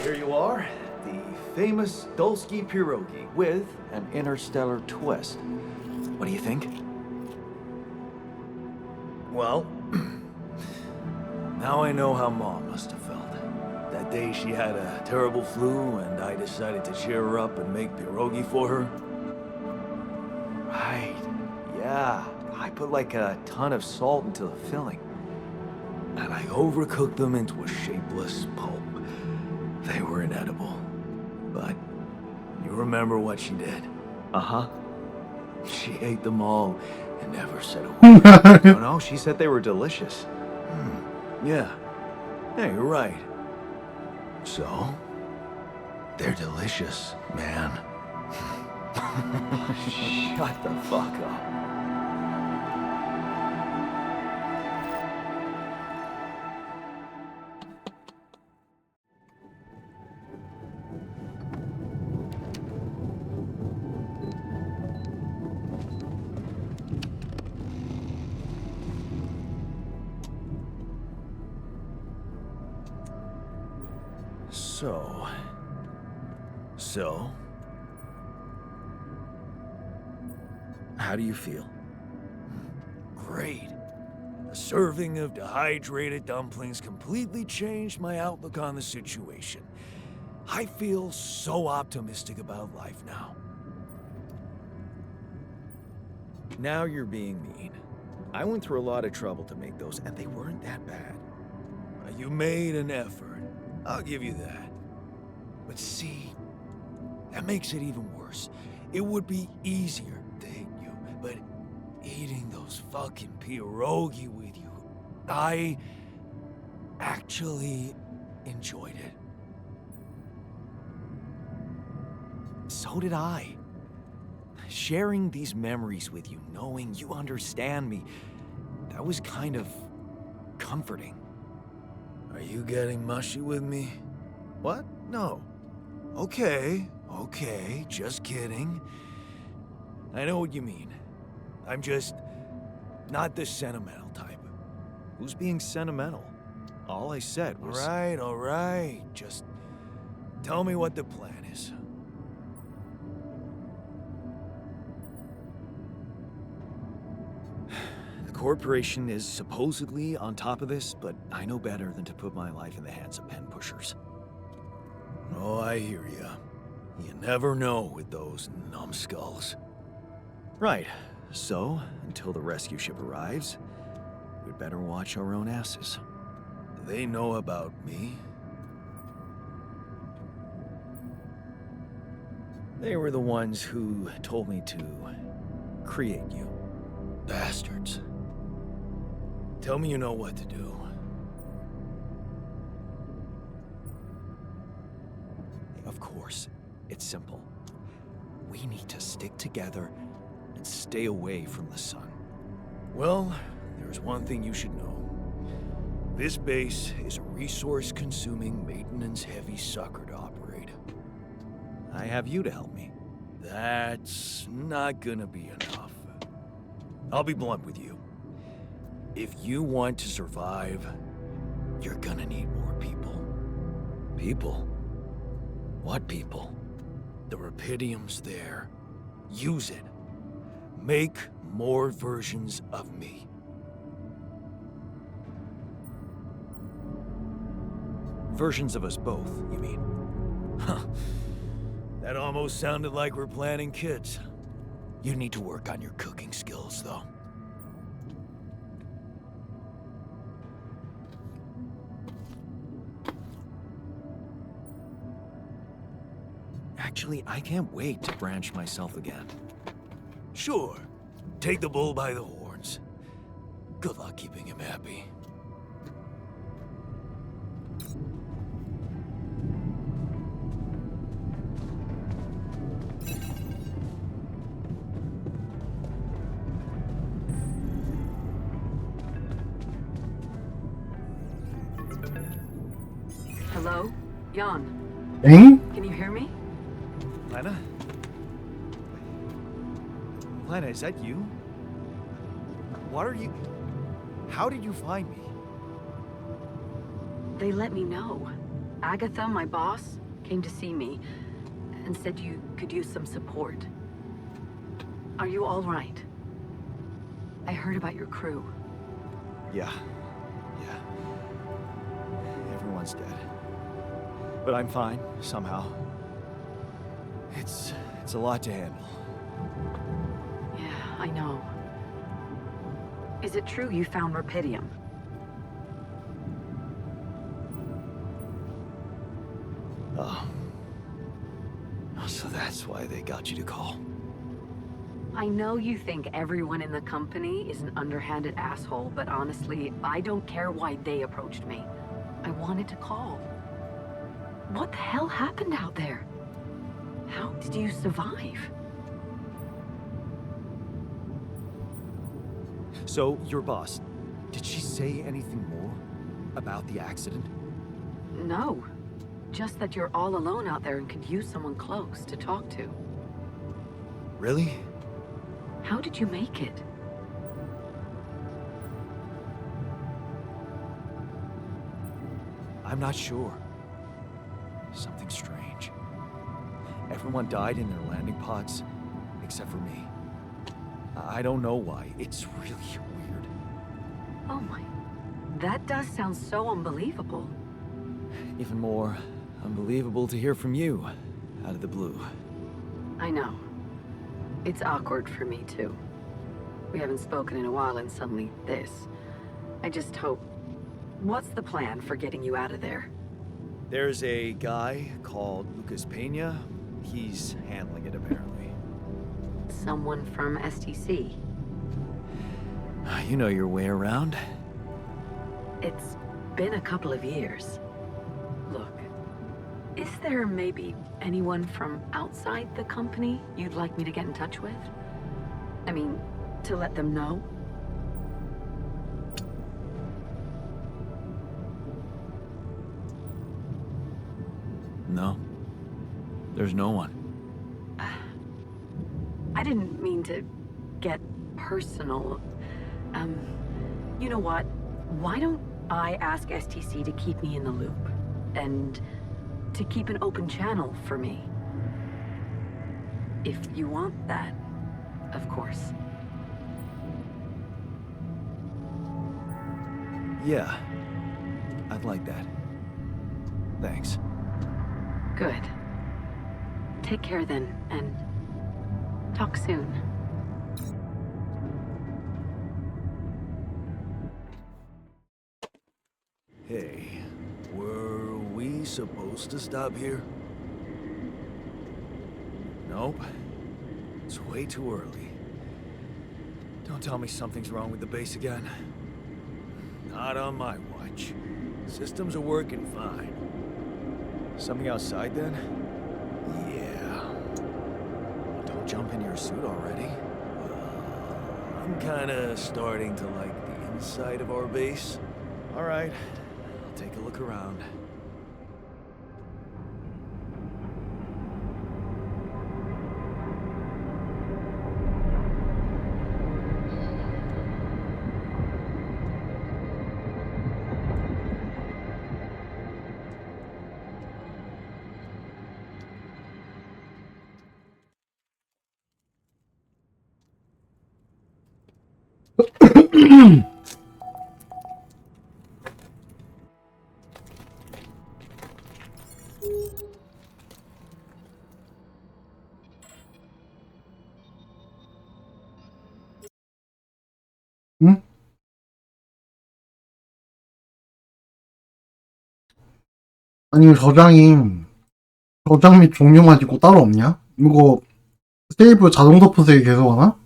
Here you are, the famous Dulski pierogi with an interstellar twist. What do you think? Well, now I know how Mom must have felt. that day she had a terrible flu and I decided to cheer her up and make pierogi for her? Right. Yeah. I put like a ton of salt into the filling. And I overcooked them into a shapeless pulp. They were inedible. But you remember what she did? Uh-huh. She ate them all and never said a word. No, she said they were delicious. Yeah. Yeah, you're right. So, they're delicious, man. Shut the fuck up. So, how do you feel? Great. A serving of dehydrated dumplings completely changed my outlook on the situation. I feel so optimistic about life now. Now you're being mean. I went through a lot of trouble to make those, and they weren't that bad. You made an effort. I'll give you that. But see, that makes it even worse. It would be easier to hate you, but eating those fucking pierogi with you, I actually enjoyed it. So did I. Sharing these memories with you, knowing you understand me, that was kind of comforting. Are you getting mushy with me? What? No. Okay, just kidding. I know what you mean. I'm just not the sentimental type. Who's being sentimental? All I said was... All right. Just tell me what the plan is. The corporation is supposedly on top of this, but I know better than to put my life in the hands of pen pushers. Oh, I hear ya. You never know with those numbskulls. Right. So, until the rescue ship arrives, we'd better watch our own asses. They know about me. They were the ones who told me to create you. Bastards. Tell me you know what to do. Of course, it's simple. We need to stick together and stay away from the sun. Well, there's one thing you should know. This base is a resource-consuming, maintenance-heavy sucker to operate. I have you to help me. That's not gonna be enough. I'll be blunt with you. If you want to survive, you're gonna need more people. People? What people? The Rapidium's there. Use it. Make more versions of me. Versions of us both, you mean? Huh. That almost sounded like we're planning kids. You need to work on your cooking skills, though. Actually, I can't wait to branch myself again. Sure. Take the bull by the horns. Good luck keeping him happy. Hello? Jan, 엥? can you hear me? Lena? Lena, is that you? What are you... How did you find me? They let me know. Agatha, my boss, came to see me and said you could use some support. Are you all right? I heard about your crew. Yeah. Everyone's dead. but I'm fine, somehow. It's a lot to handle. Yeah, I know. Is it true you found Rapidium? Oh. So that's why they got you to call. I know you think everyone in the company is an underhanded asshole, but honestly, I don't care why they approached me. I wanted to call. What the hell happened out there? How did you survive? So, your boss, did she say anything more about the accident? No. Just that you're all alone out there and could use someone close to talk to. Really? How did you make it? I'm not sure. Something strange. Everyone died in their landing pods, except for me. I don't know why. It's really weird. Oh my... That does sound so unbelievable. Even more unbelievable to hear from you, out of the blue. I know. It's awkward for me, too. We haven't spoken in a while and suddenly this. I just hope... What's the plan for getting you out of there? There's a guy called Lucas Pena. He's handling it, apparently. Someone from STC. You know your way around. It's been a couple of years. Look, is there maybe anyone from outside the company you'd like me to get in touch with? I mean, to let them know? No. There's no one. I didn't mean to get personal. You know what? Why don't I ask STC to keep me in the loop? And to keep an open channel for me? If you want that, of course. Yeah. I'd like that. Thanks. Good. Take care then, and talk soon. Hey, were we supposed to stop here? Nope. It's way too early. Don't tell me something's wrong with the base again. Not on my watch. Systems are working fine. Something outside then? Yeah. Don't jump in your suit already. I'm kinda starting to like the inside of our base. All right. I'll take a look around. 응? 아니 저장 및 종료만 있고 따로 없냐? 이거 세이브 자동 덮으세요 계속 하나?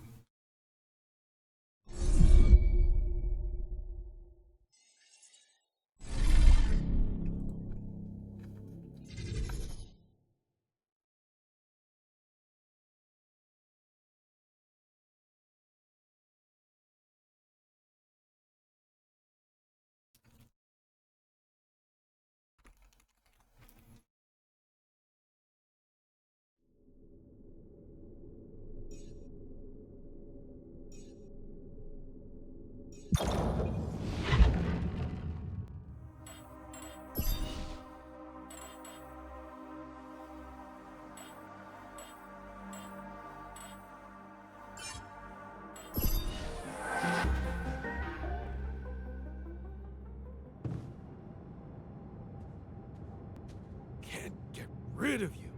rid of you.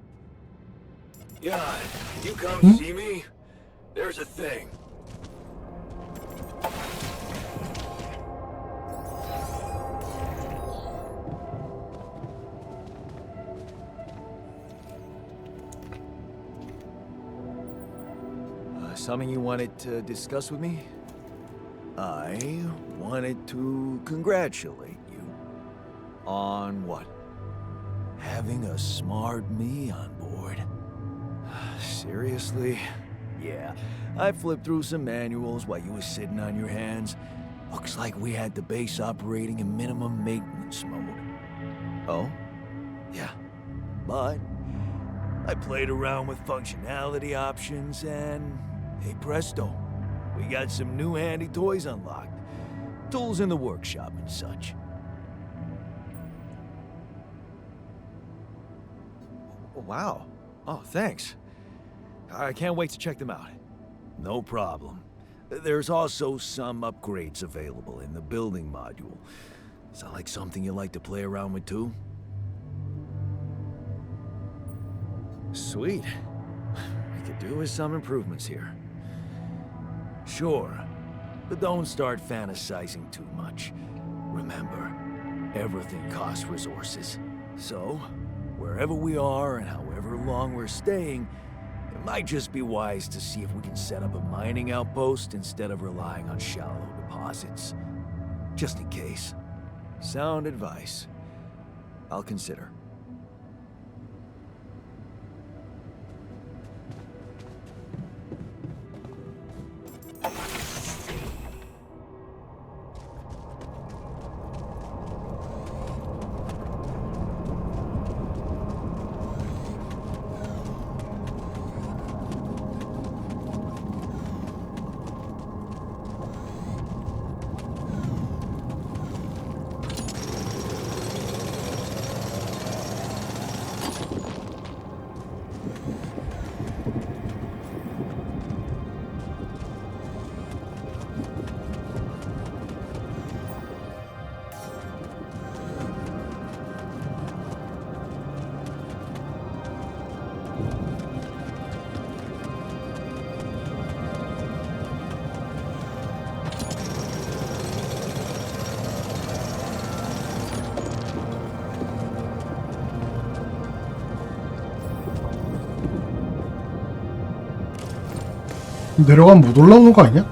Yeah, you come see me? There's a thing. Something you wanted to discuss with me? I wanted to congratulate you. On what? Having a smart me on board. Seriously? Yeah, I flipped through some manuals while you were sitting on your hands. Looks like we had the base operating in minimum maintenance mode. Oh? Yeah. But I played around with functionality options and hey presto, we got some new handy toys unlocked. Tools in the workshop and such. Wow. Oh, thanks. I can't wait to check them out. No problem. There's also some upgrades available in the building module. Sound like something you like to play around with too? Sweet. We could do with some improvements here. Sure, but don't start fantasizing too much. Remember, everything costs resources. So, wherever we are and however long we're staying, it might just be wise to see if we can set up a mining outpost instead of relying on shallow deposits. Just in case. Sound advice. I'll consider. 내려가면 못 올라오는 거 아니야?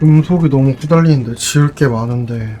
음속이 너무 후달리는데 지을 게 많은데.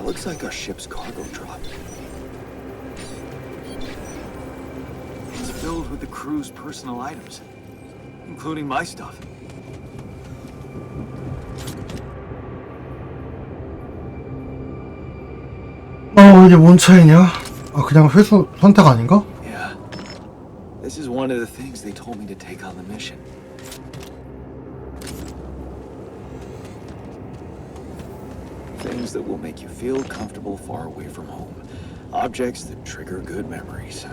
That looks like our ship's cargo drop. It's filled with the crew's personal items, including my stuff. 이게 뭔 차이냐? 아, 그냥 회수 선택 아닌가? Yeah. This is one of the things they told me to take on the mission. Things that will make you feel comfortable far away from home. Objects that trigger good memories.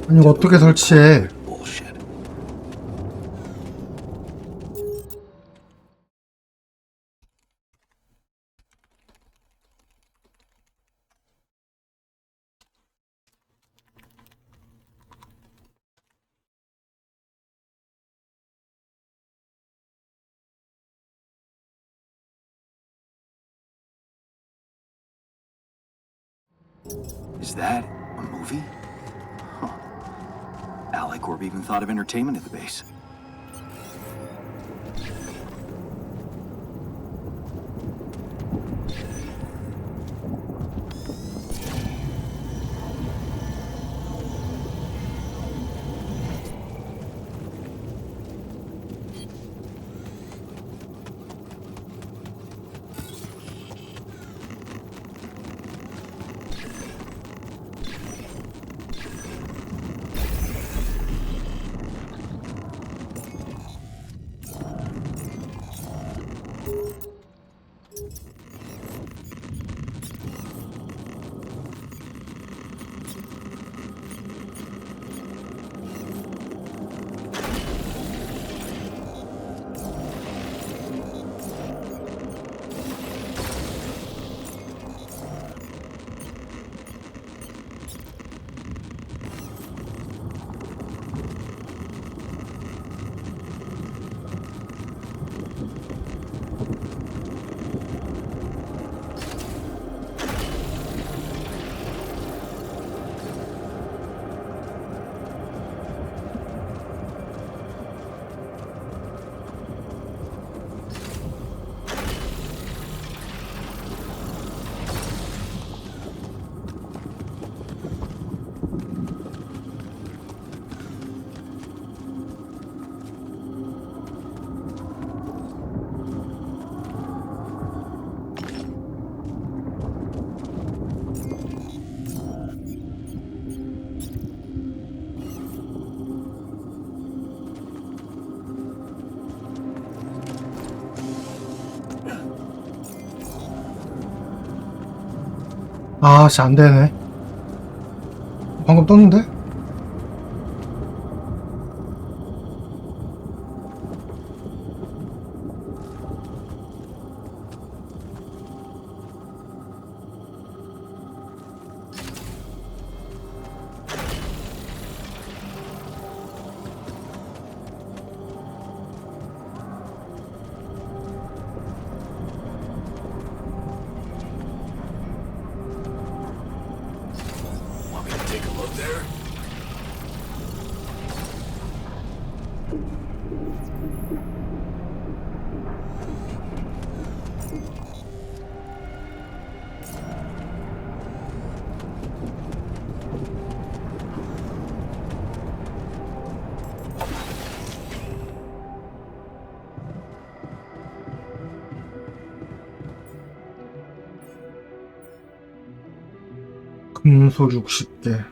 아니, 이거 어떻게 설치해? Bullshit. Is that a movie? Huh. AliCorp even thought of entertainment at the base. 아, 씨, 안 되네. 방금 떴는데? Want me to take a look there? 금소 60개.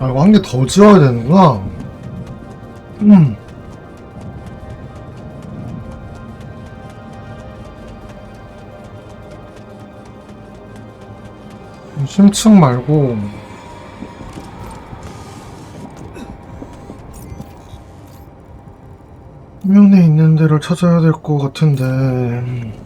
아, 이거 한 개 더 지어야 되는구나. 음. 심층 말고 화면에 있는 데를 찾아야 될 것 같은데.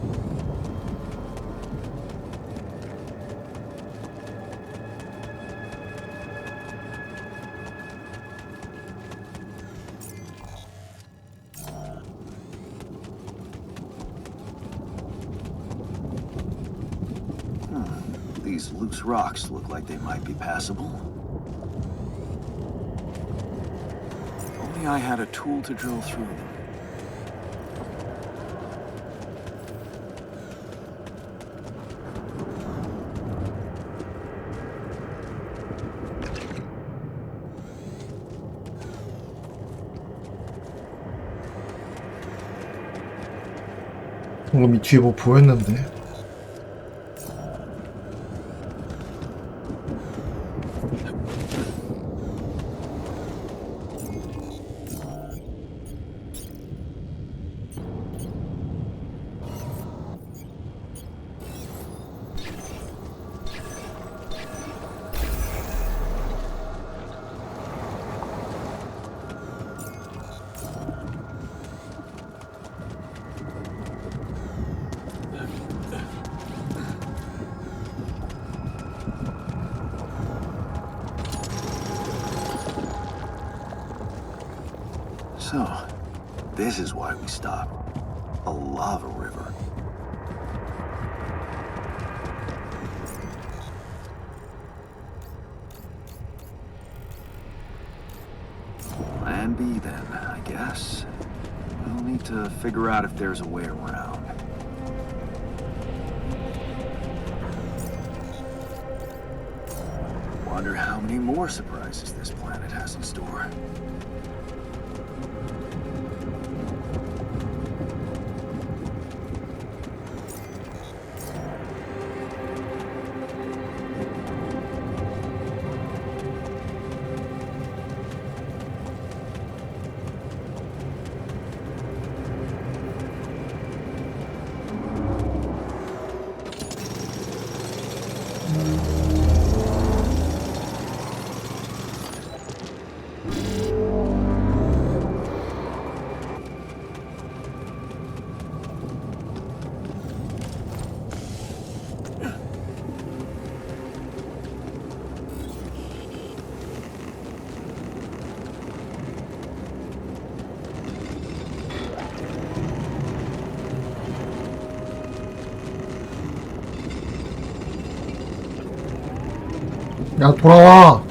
These loose rocks look like they might be passable. If only I had a tool to drill through them. 방금 이 뒤에 뭐 보였는데. So, this is why we stopped. A lava river. Plan B then, I guess. We'll need to figure out if there's a way around. Wonder how many more surprises this planet has in store. 야, 돌아와.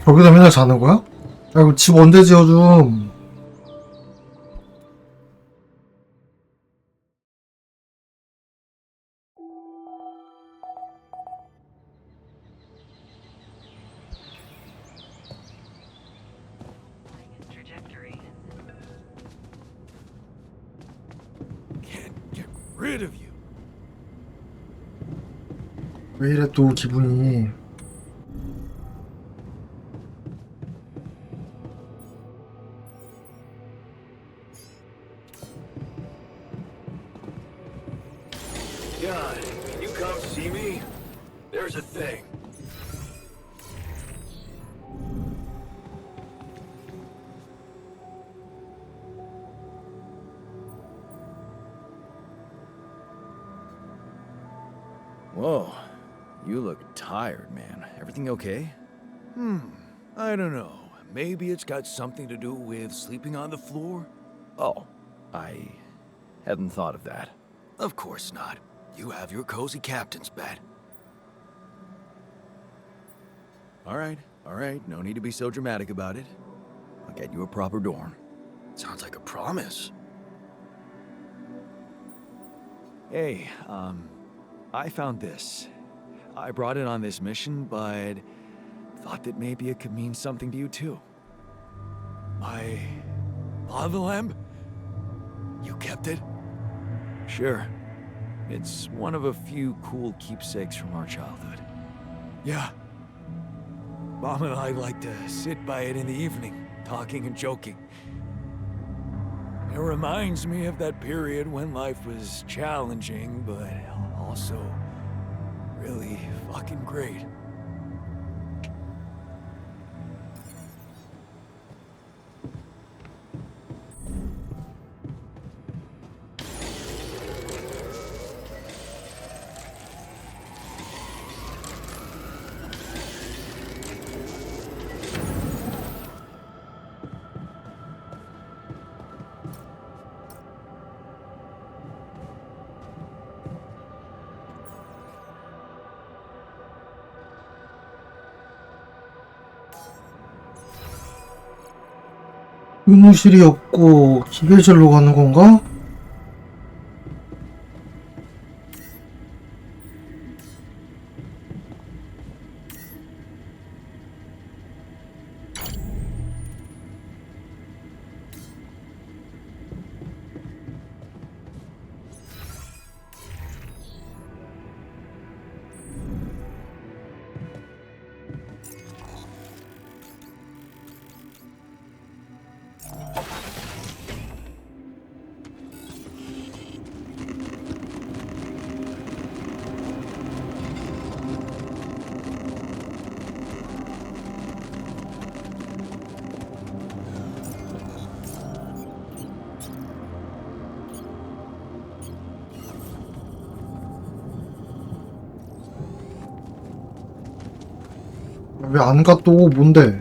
저기서 맨날 자는 거야? 야, 이거 집 언제 지어줌? Can't get rid of you. 왜 이래 또 기분이. God, can you come see me? There's a thing. Whoa, you look tired, man. Everything okay? I don't know. Maybe it's got something to do with sleeping on the floor? Oh, I hadn't thought of that. Of course not. You have your cozy captain's bed. All right. No need to be so dramatic about it. I'll get you a proper dorm. Sounds like a promise. Hey, I found this. I brought it on this mission, but thought that maybe it could mean something to you too. My lava lamp? You kept it? Sure. It's one of a few cool keepsakes from our childhood. Yeah. Mom and I like to sit by it in the evening, talking and joking. It reminds me of that period when life was challenging, but also really fucking great. 의무실이 없고 기계실로 가는 건가? 왜 안 가 또? 뭔데?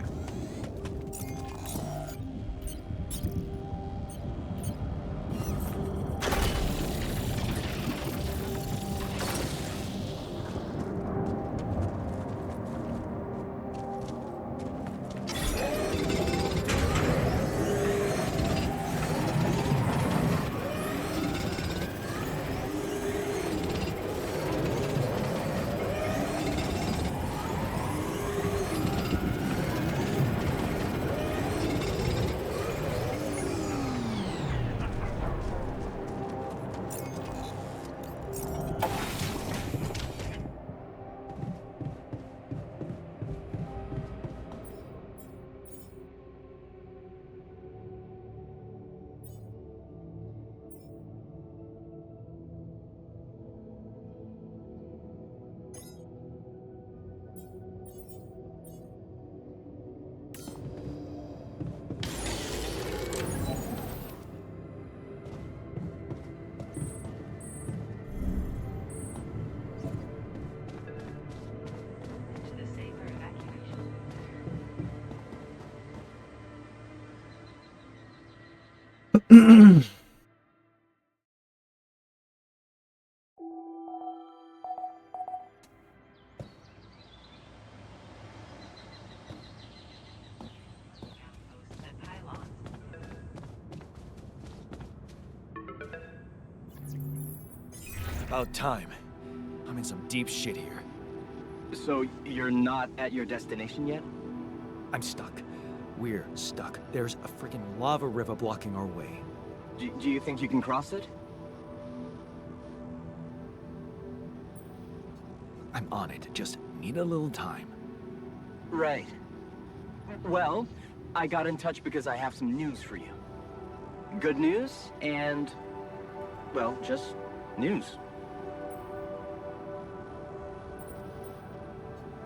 About time. I'm in some deep shit here. So, you're not at your destination yet? I'm stuck. We're stuck. There's a freaking lava river blocking our way. Do you think you can cross it? I'm on it. Just need a little time. Right. Well, I got in touch because I have some news for you. Good news and, well, just news.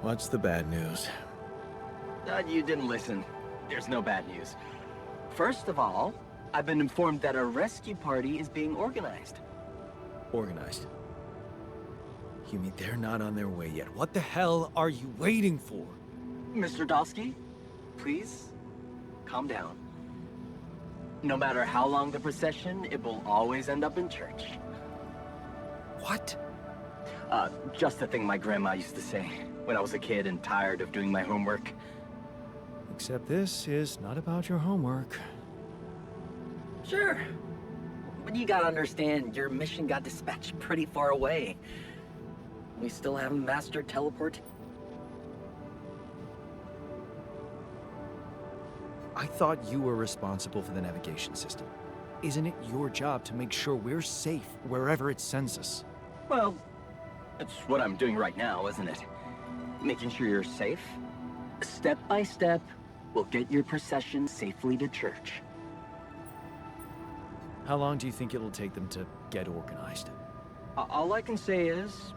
What's the bad news? You didn't listen. There's no bad news. First of all, I've been informed that a rescue party is being organized. Organized. You mean they're not on their way yet? What the hell are you waiting for? Mr. Dosky, please, calm down. No matter how long the procession, it will always end up in church. What? Just the thing my grandma used to say when I was a kid and tired of doing my homework. Except this is not about your homework. Sure. But you gotta understand, your mission got dispatched pretty far away. We still haven't mastered teleport. I thought you were responsible for the navigation system. Isn't it your job to make sure we're safe wherever it sends us? Well, it's what I'm doing right now, isn't it? Making sure you're safe. Step by step, we'll get your procession safely to church. How long do you think it'll take them to get organized? All I can say is,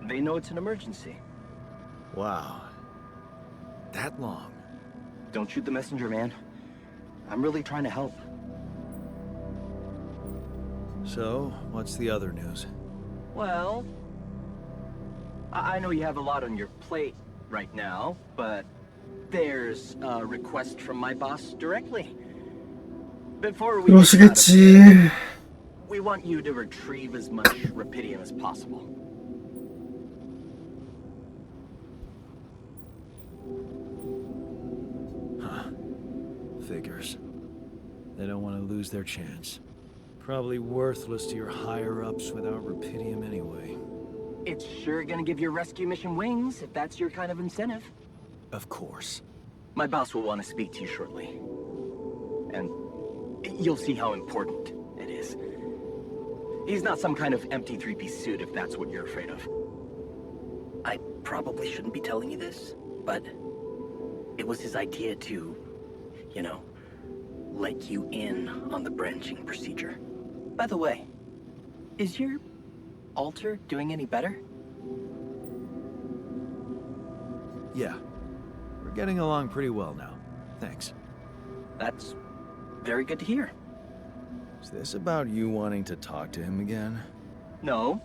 they know it's an emergency. Wow. That long? Don't shoot the messenger, man. I'm really trying to help. So, what's the other news? Well, I know you have a lot on your plate right now, but there's a request from my boss directly. Before we get out of 그러시겠지. here, we want you to retrieve as much Rapidium as possible. Figures. They don't want to lose their chance. Probably worthless to your higher-ups without Rapidium anyway. It's sure gonna give your rescue mission wings, if that's your kind of incentive. Of course. My boss will want to speak to you shortly. And you'll see how important it is. He's not some kind of empty three-piece suit, if that's what you're afraid of. I probably shouldn't be telling you this, but it was his idea to, you know, let you in on the branching procedure. By the way, is your altar doing any better? Yeah. We're getting along pretty well now. Thanks. That's very good to hear. Is this about you wanting to talk to him again? No.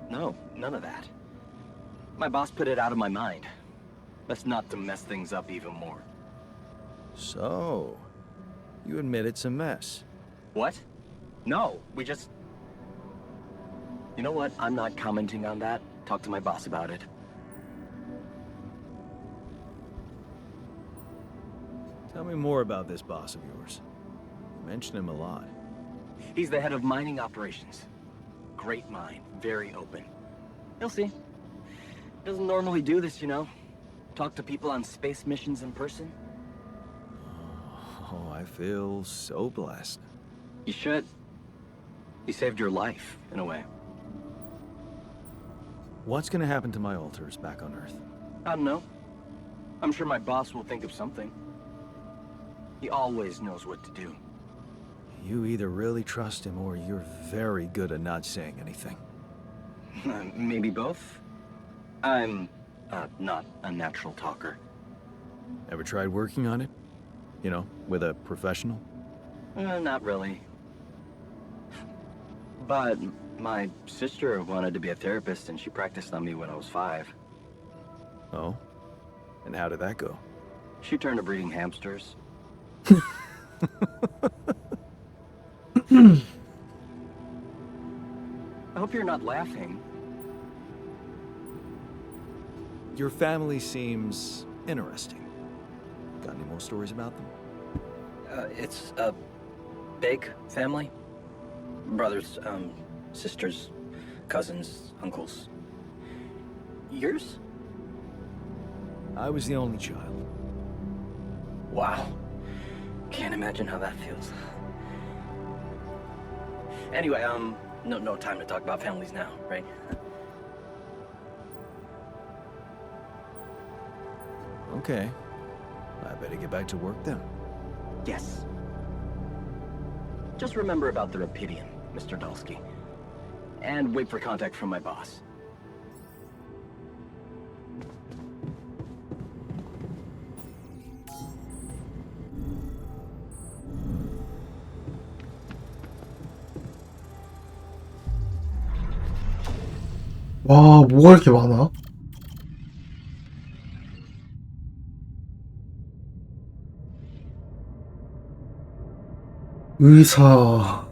No, none of that. My boss put it out of my mind. Best not to mess things up even more. So, you admit it's a mess. What? No, we just... You know what? I'm not commenting on that. Talk to my boss about it. Tell me more about this boss of yours. You mention him a lot. He's the head of mining operations. Great mind, very open. You'll see. Doesn't normally do this, you know. Talk to people on space missions in person. Oh, I feel so blessed. You should. He saved your life, in a way. What's gonna happen to my altars back on Earth? I don't know. I'm sure my boss will think of something. He always knows what to do. You either really trust him or you're very good at not saying anything. Maybe both. I'm not a natural talker. Ever tried working on it? You know, with a professional? Not really. But my sister wanted to be a therapist and she practiced on me when I was 5. Oh? And how did that go? She turned to breeding hamsters. I hope you're not laughing. Your family seems interesting. Got any more stories about them? It's a big family. Brothers, sisters, cousins, uncles. Yours? I was the only child. Wow. Can't imagine how that feels. Anyway, no time to talk about families now, right? Okay. I better get back to work then. Yes. Just remember about the Rapidium, Mr. Dulski. And wait for contact from my boss. 와, 뭐가 이렇게 많아? 의사.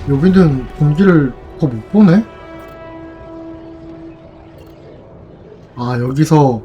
여기는 공기를 더 못 보네? 아, 여기서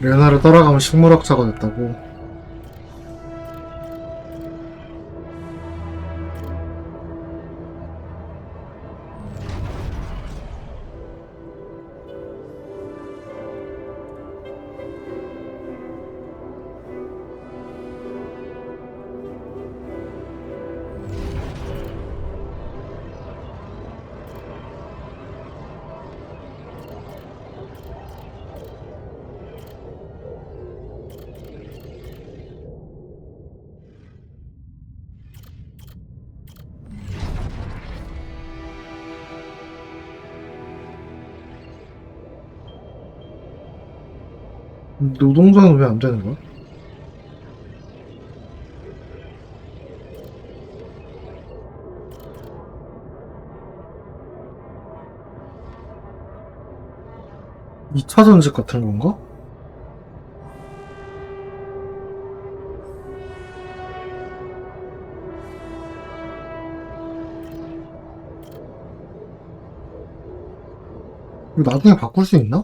레나를 따라가면 식물학자가 됐다고. 노동자는 왜 안 되는 거야? 이차 전직 같은 건가? 이거 나중에 바꿀 수 있나?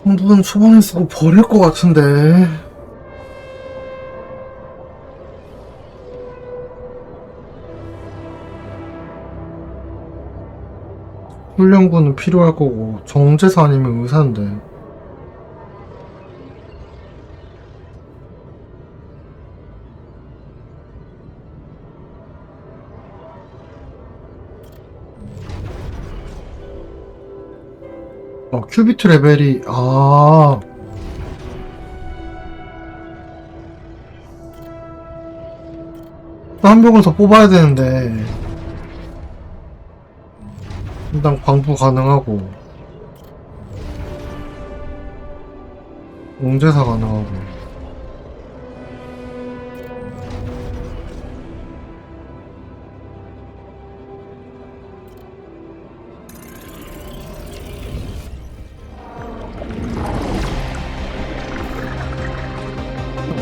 정도는 초반에 쓰고 버릴 것 같은데. 훈련군은 필요할 거고 정제사 아니면 의사인데. 큐비트 레벨이 한 병을 더 뽑아야 되는데 일단 광부 가능하고 옹제사 가능하고.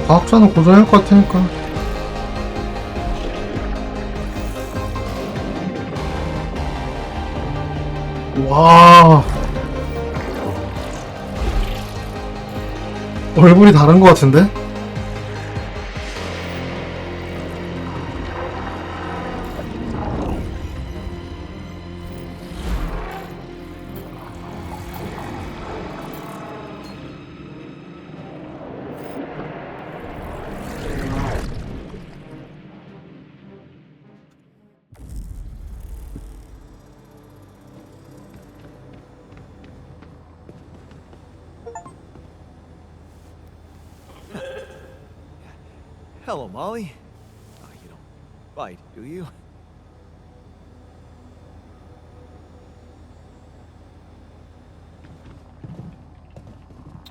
과학자는 고정할 것 같으니까. 와, 얼굴이 다른 것 같은데? Hello, Molly. Oh, you don't bite, do you?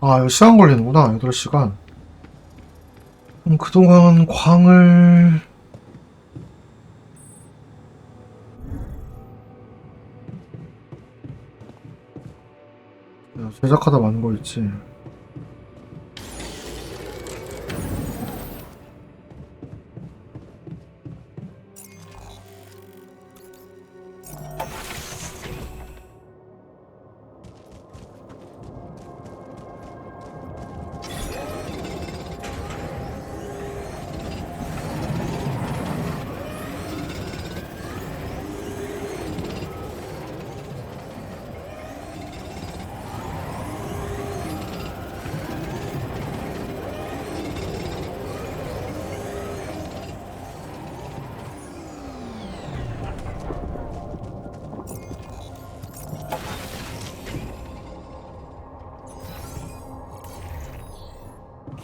이거 시간 걸리는구나. 8시간. 그동안 광을 제작하다 만든 거 있지.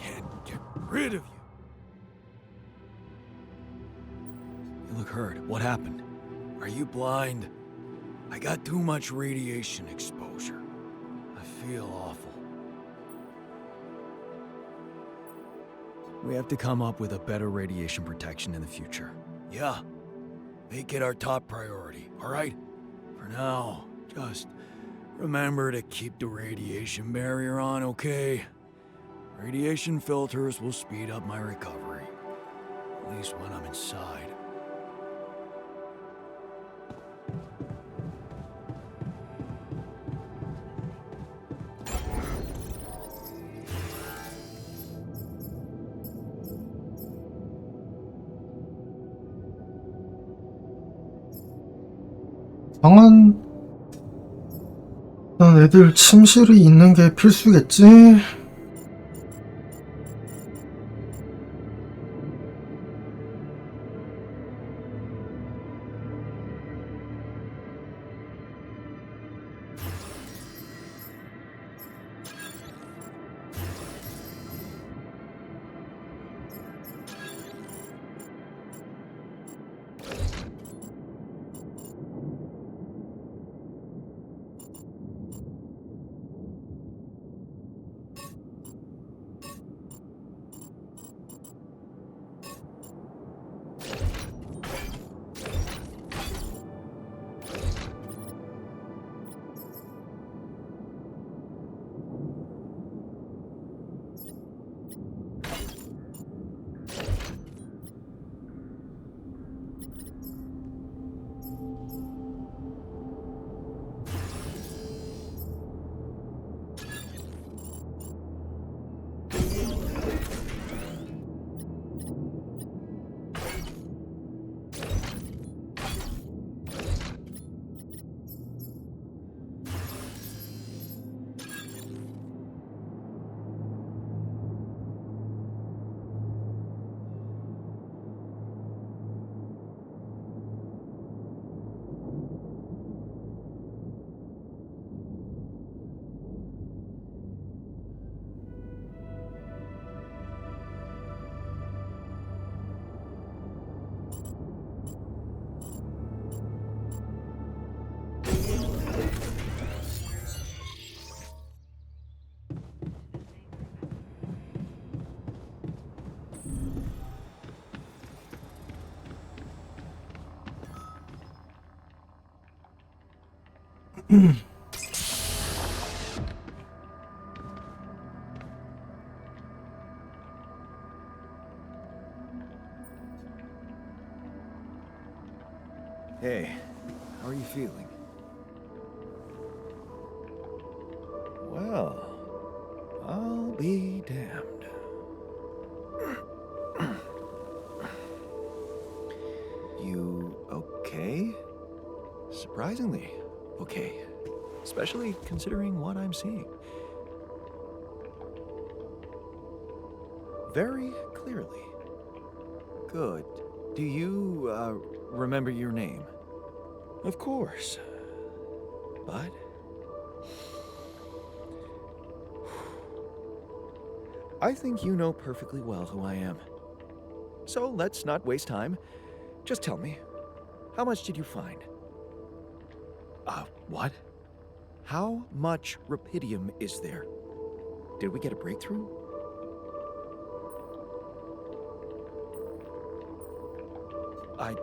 Can't get rid of you. You look hurt. What happened? Are you blind? I got too much radiation exposure. I feel awful. We have to come up with a better radiation protection in the future. Yeah. Make it our top priority, alright? For now, just remember to keep the radiation barrier on, okay? Radiation filters will speed up my recovery. At least when I'm inside. 방안, 난 애들 침실이 있는 게 필수겠지? Hey, how are you feeling? Well, I'll be damned. You okay? Surprisingly okay. Especially considering what I'm seeing. Very clearly. Good. Do you, remember your name? Of course. But... I think you know perfectly well who I am. So let's not waste time. Just tell me, how much did you find? What? How much rupidium is there? Did we get a breakthrough?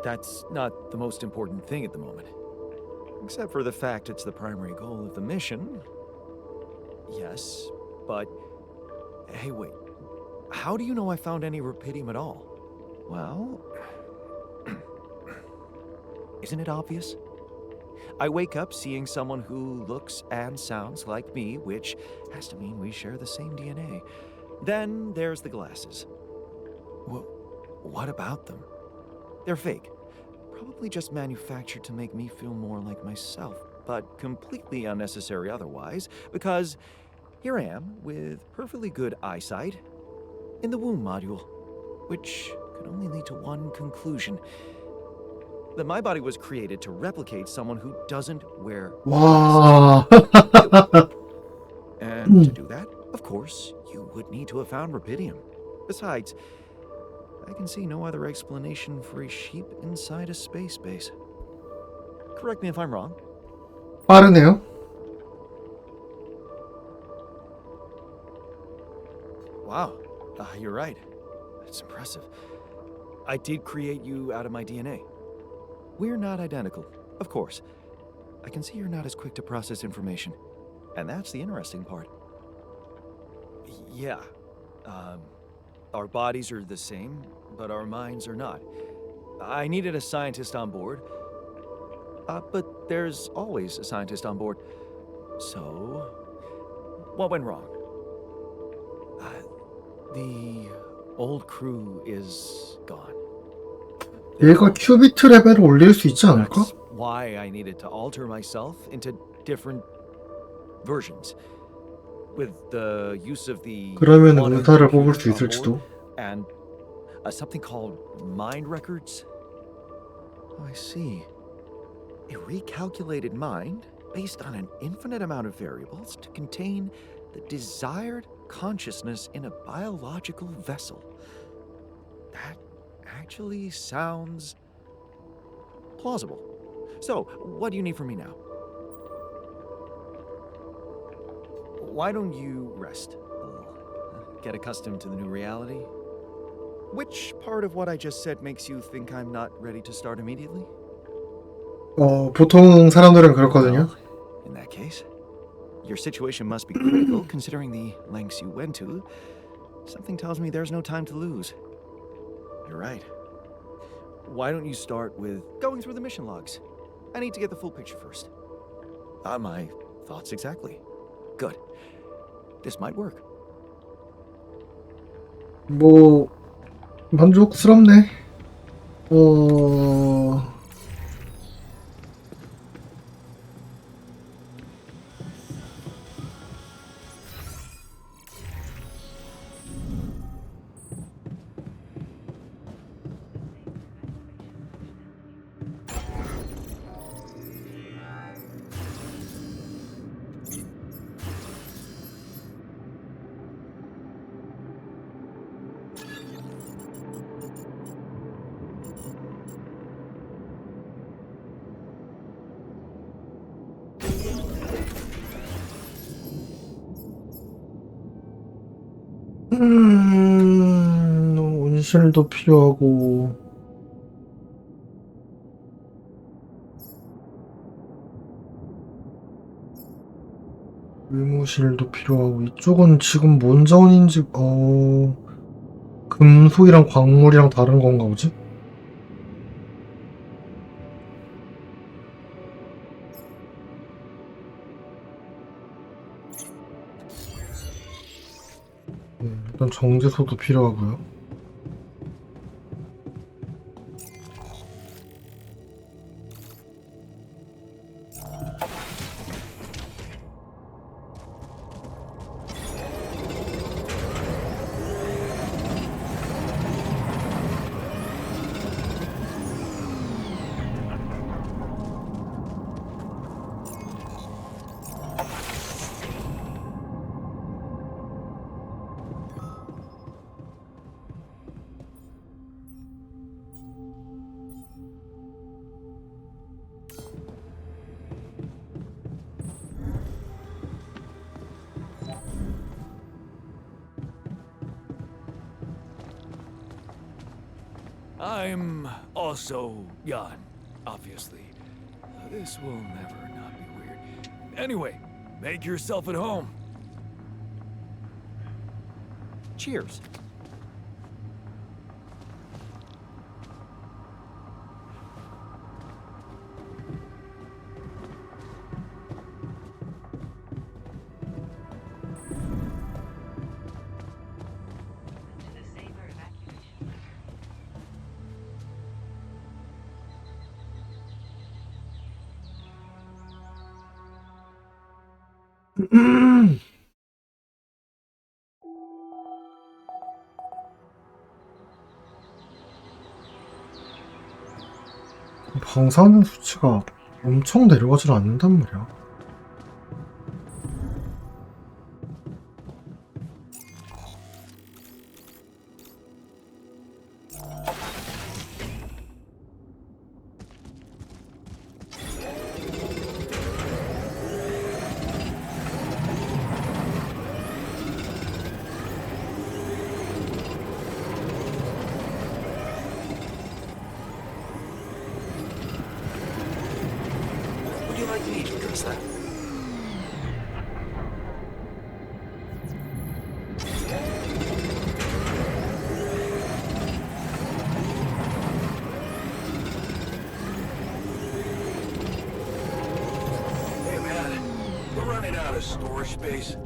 That's not the most important thing at the moment. Except for the fact it's the primary goal of the mission. Yes, but... Hey, wait. How do you know I found any rupidium at all? Well... Isn't it obvious? I wake up seeing someone who looks and sounds like me, which has to mean we share the same DNA. Then there's the glasses. What about them? They're fake. Probably just manufactured to make me feel more like myself, but completely unnecessary otherwise, because here I am with perfectly good eyesight in the womb module, which could only lead to one conclusion. That my body was created to replicate someone who doesn't wear 와. and to do that, of course, you would need to have found rupidium. Besides, I can see no other explanation for a sheep inside a space base. Correct me if I'm wrong. 빠르네요. Wow, you're right. It's impressive. I did create you out of my DNA. We're not identical, of course. I can see you're not as quick to process information. And that's the interesting part. Yeah. Our bodies are the same, but our minds are not. I needed a scientist on board. But there's always a scientist on board. So, what went wrong? The old crew is gone. 얘가 큐비트 레벨을 올릴 수 있지 않을까? That's why I needed to alter myself into different versions. With the use of the 그러면 quantum 의사를 computer 뽑을 수 on 있을지도. board and something called mind records. Oh, I see. A recalculated mind based on an infinite amount of variables to contain the desired consciousness in a biological vessel. That actually sounds plausible. So, what do you need from me now? Why don't you rest a little? Get accustomed to the new reality? Which part of what I just said makes you think I'm not ready to start immediately? 보통 사람들은 그렇거든요. Well, in that case, your situation must be critical considering the lengths you went to. Something tells me there's no time to lose. You're right. Why don't you start with going through the mission logs? I need to get the full picture first. My thoughts exactly. Good. This might work. 뭐 만족스럽네. 온실도 필요하고 의무실도 필요하고 이쪽은 지금 뭔 자원인지 금속이랑 광물이랑 다른 건가 보지? 일단 정제소도 필요하고요. I'm also Jan, obviously. This will never not be weird. Anyway, make yourself at home. Cheers. 방사능 수치가 엄청 내려가질 않는단 말이야. Would you like me to address that? Hey, man. We're running out of storage space.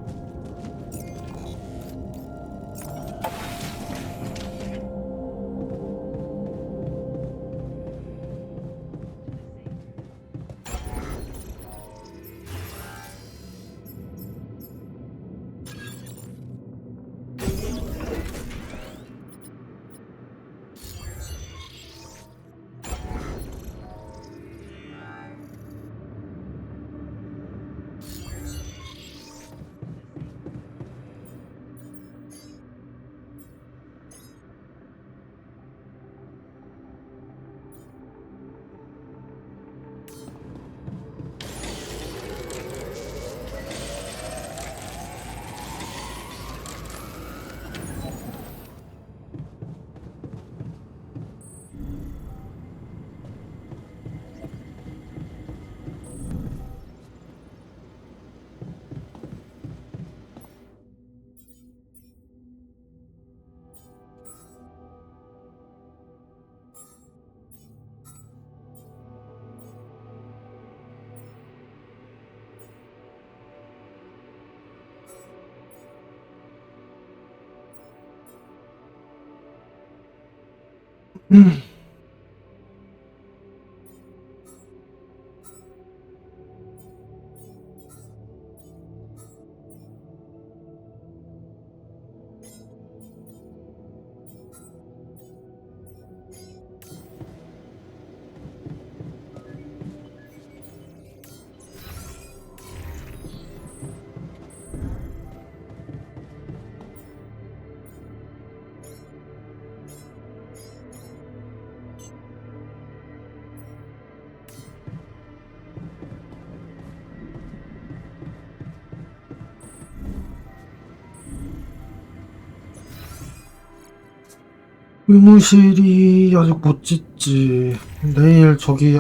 의무실이 아직 못 짓지. 내일 저기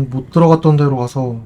못 들어갔던 데로 가서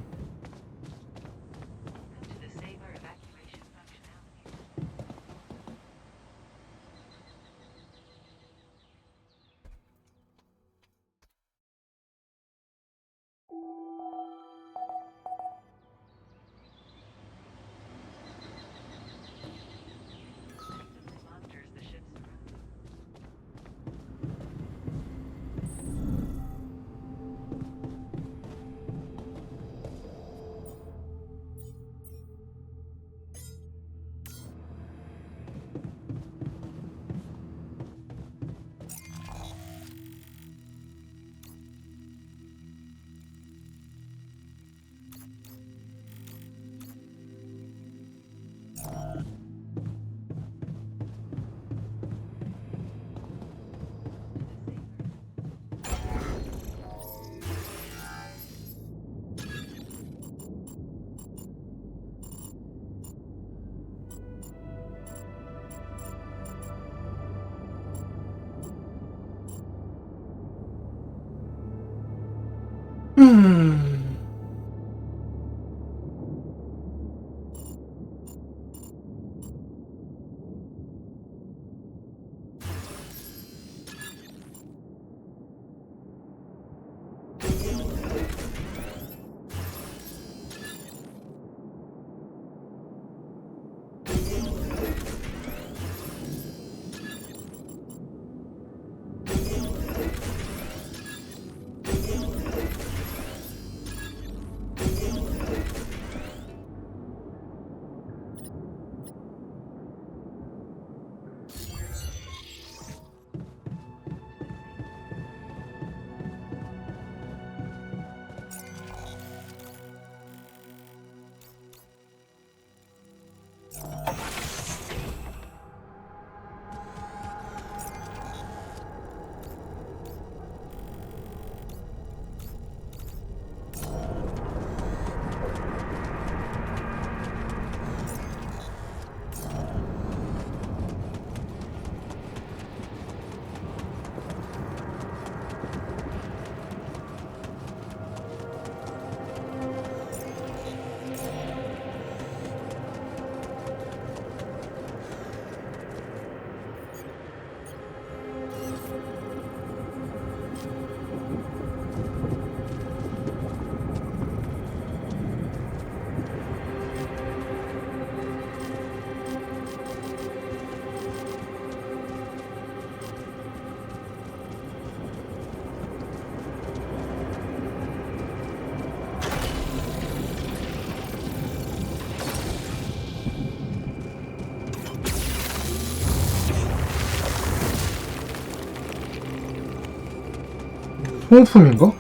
소모품인가?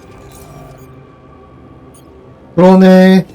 그러네.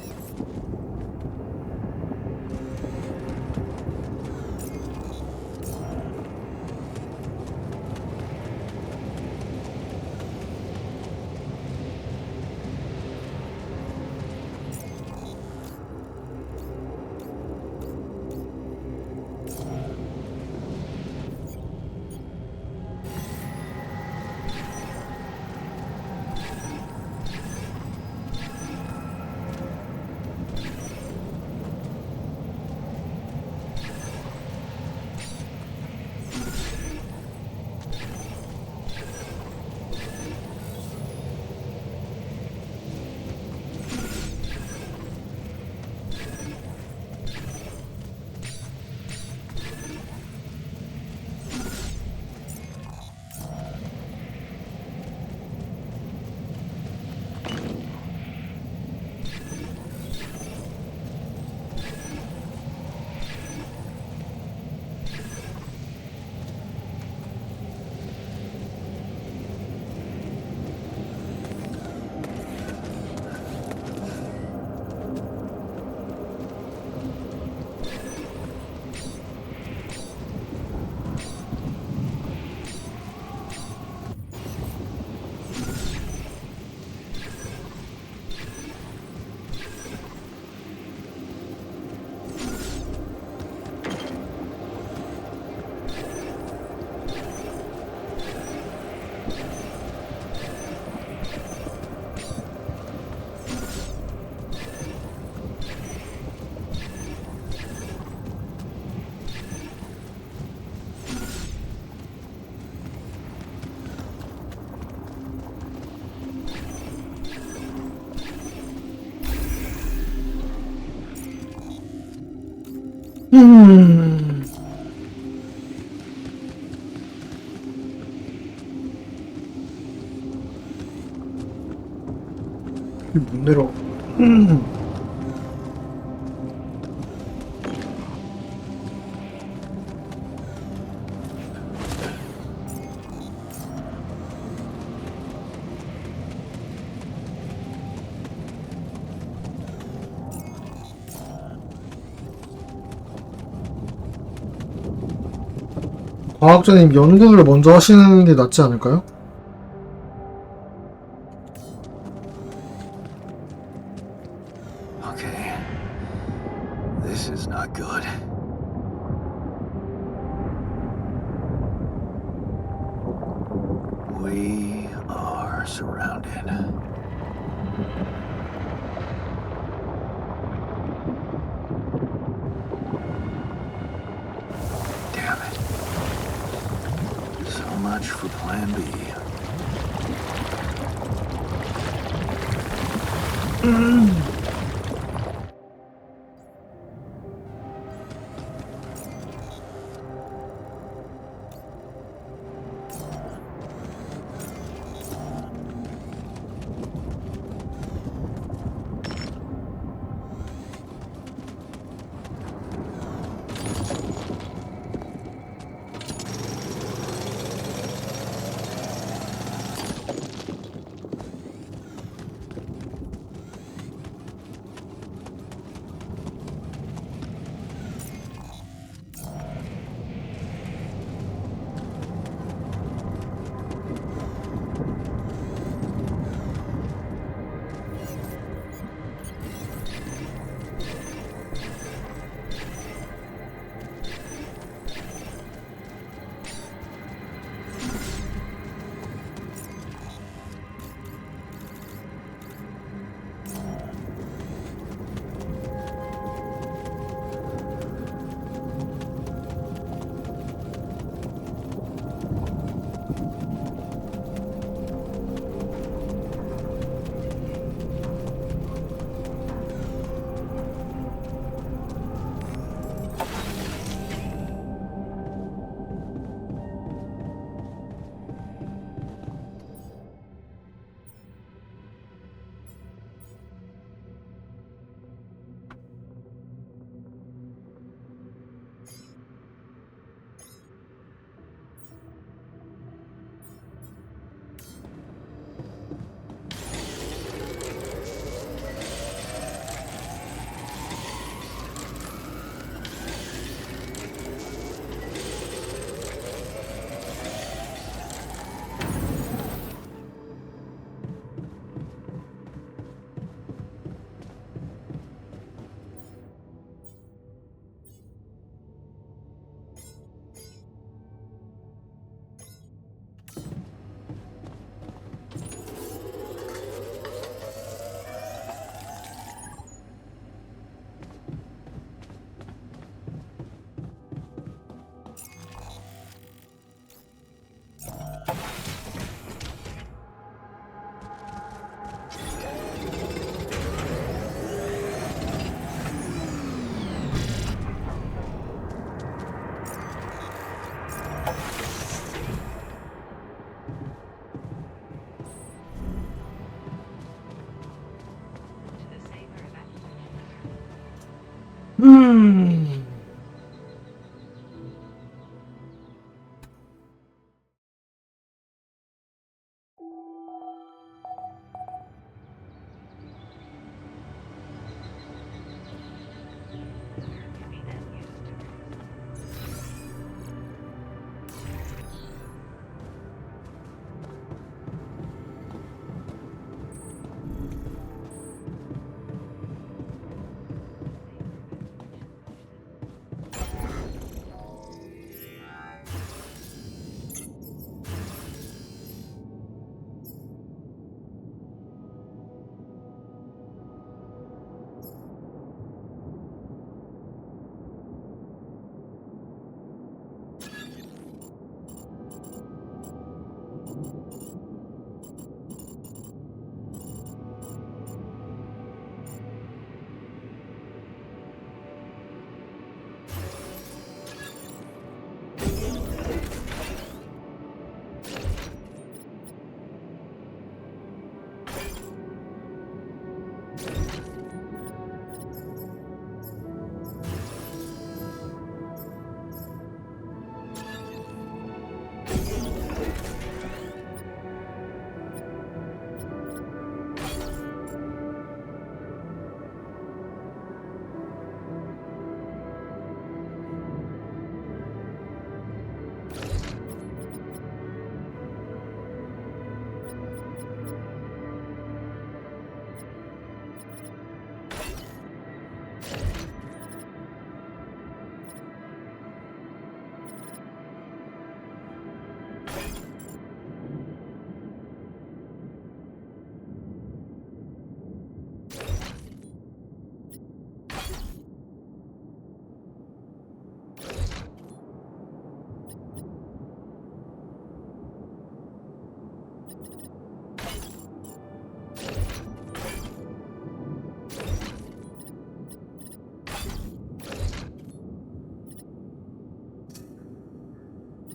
음. 못 내려. 과학자님 연구를 먼저 하시는 게 낫지 않을까요? Okay. This is not good. We are surrounded. Damn it. So much for Plan B.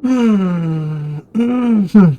음, 음, 음.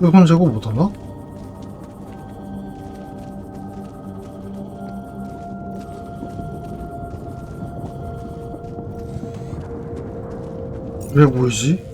이건 제거 못하나? 왜 보이지?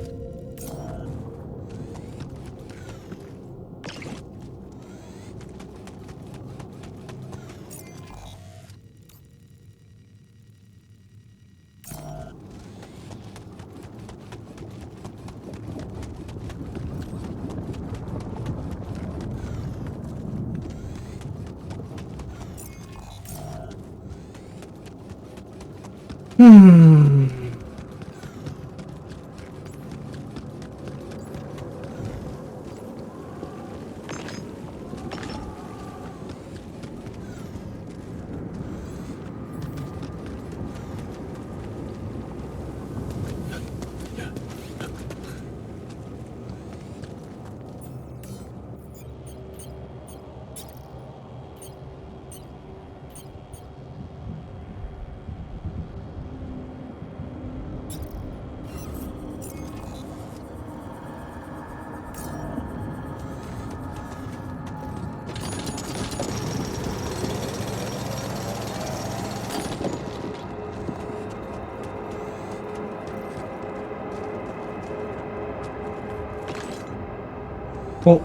음. 어?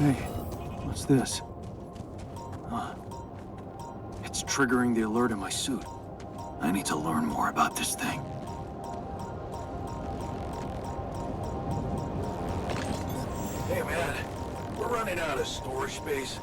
Hey, what's this? It's triggering the alert in my suit. I need to learn more about this thing. Hey man, we're running out of storage space.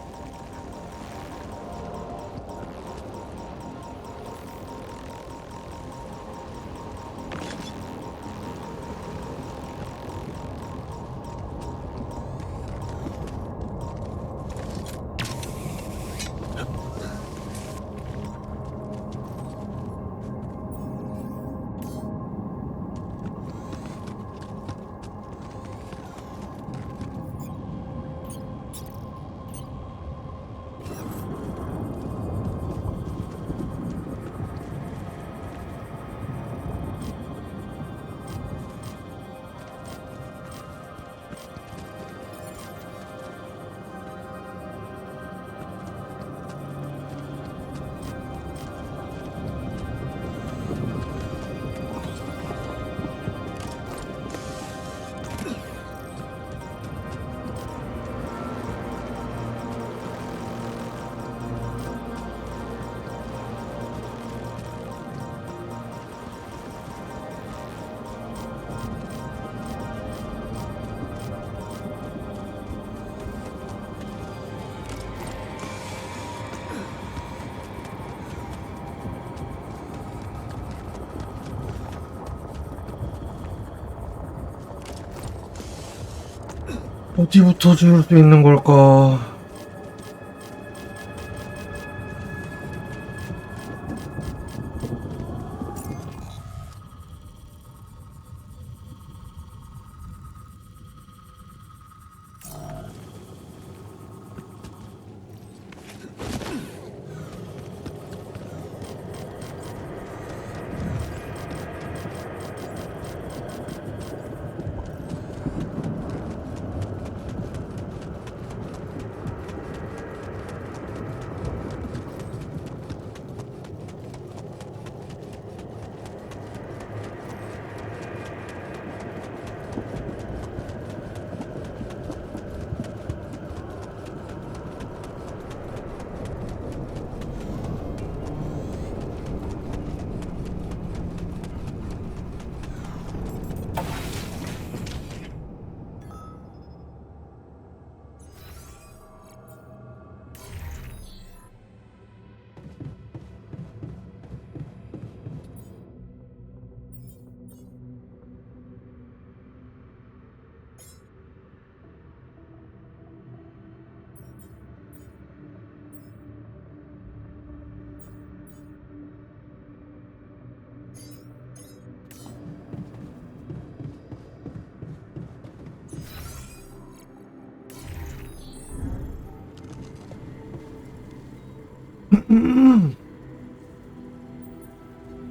어디부터 지울 수 있는 걸까?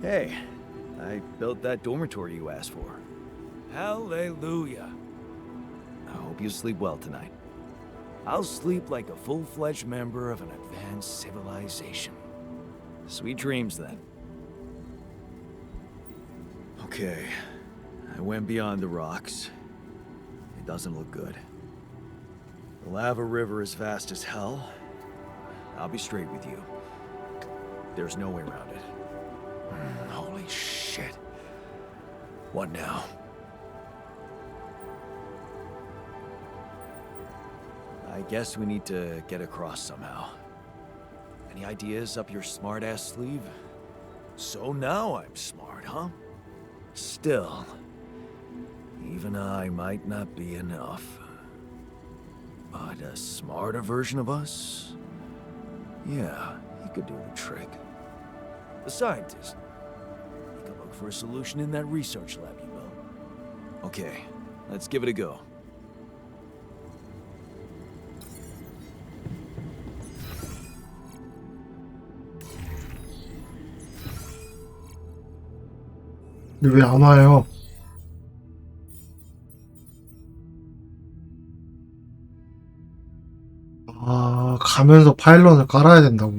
Hey, I built that dormitory you asked for. Hallelujah. I hope you sleep well tonight. I'll sleep like a full-fledged member of an advanced civilization. Sweet dreams, then. Okay, I went beyond the rocks. It doesn't look good. The lava river is vast as hell. I'll be straight with you. There's no way around it. Holy shit. What now? I guess we need to get across somehow. Any ideas up your smart-ass sleeve? So now I'm smart, huh? Still, even I might not be enough. But a smarter version of us? Yeah, he could do the trick. The scientist. You could look for a solution in that research lab you built. Okay, let's give it a go. 근데 왜 안 와요? 아, 가면서 파일런을 깔아야 된다고.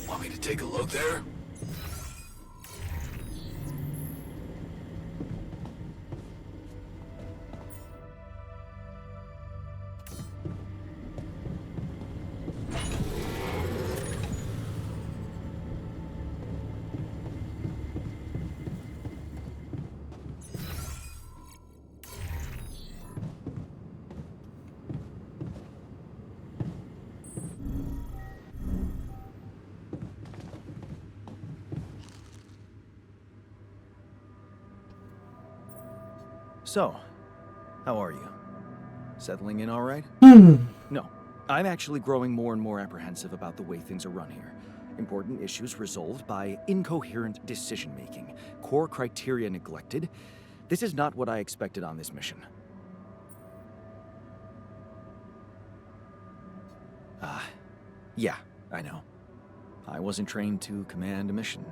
Want me to take a look there? So, how are you? Settling in all right? No, I'm actually growing more and more apprehensive about the way things are run here. Important issues resolved by incoherent decision-making, core criteria neglected. This is not what I expected on this mission. Yeah, I know. I wasn't trained to command a mission.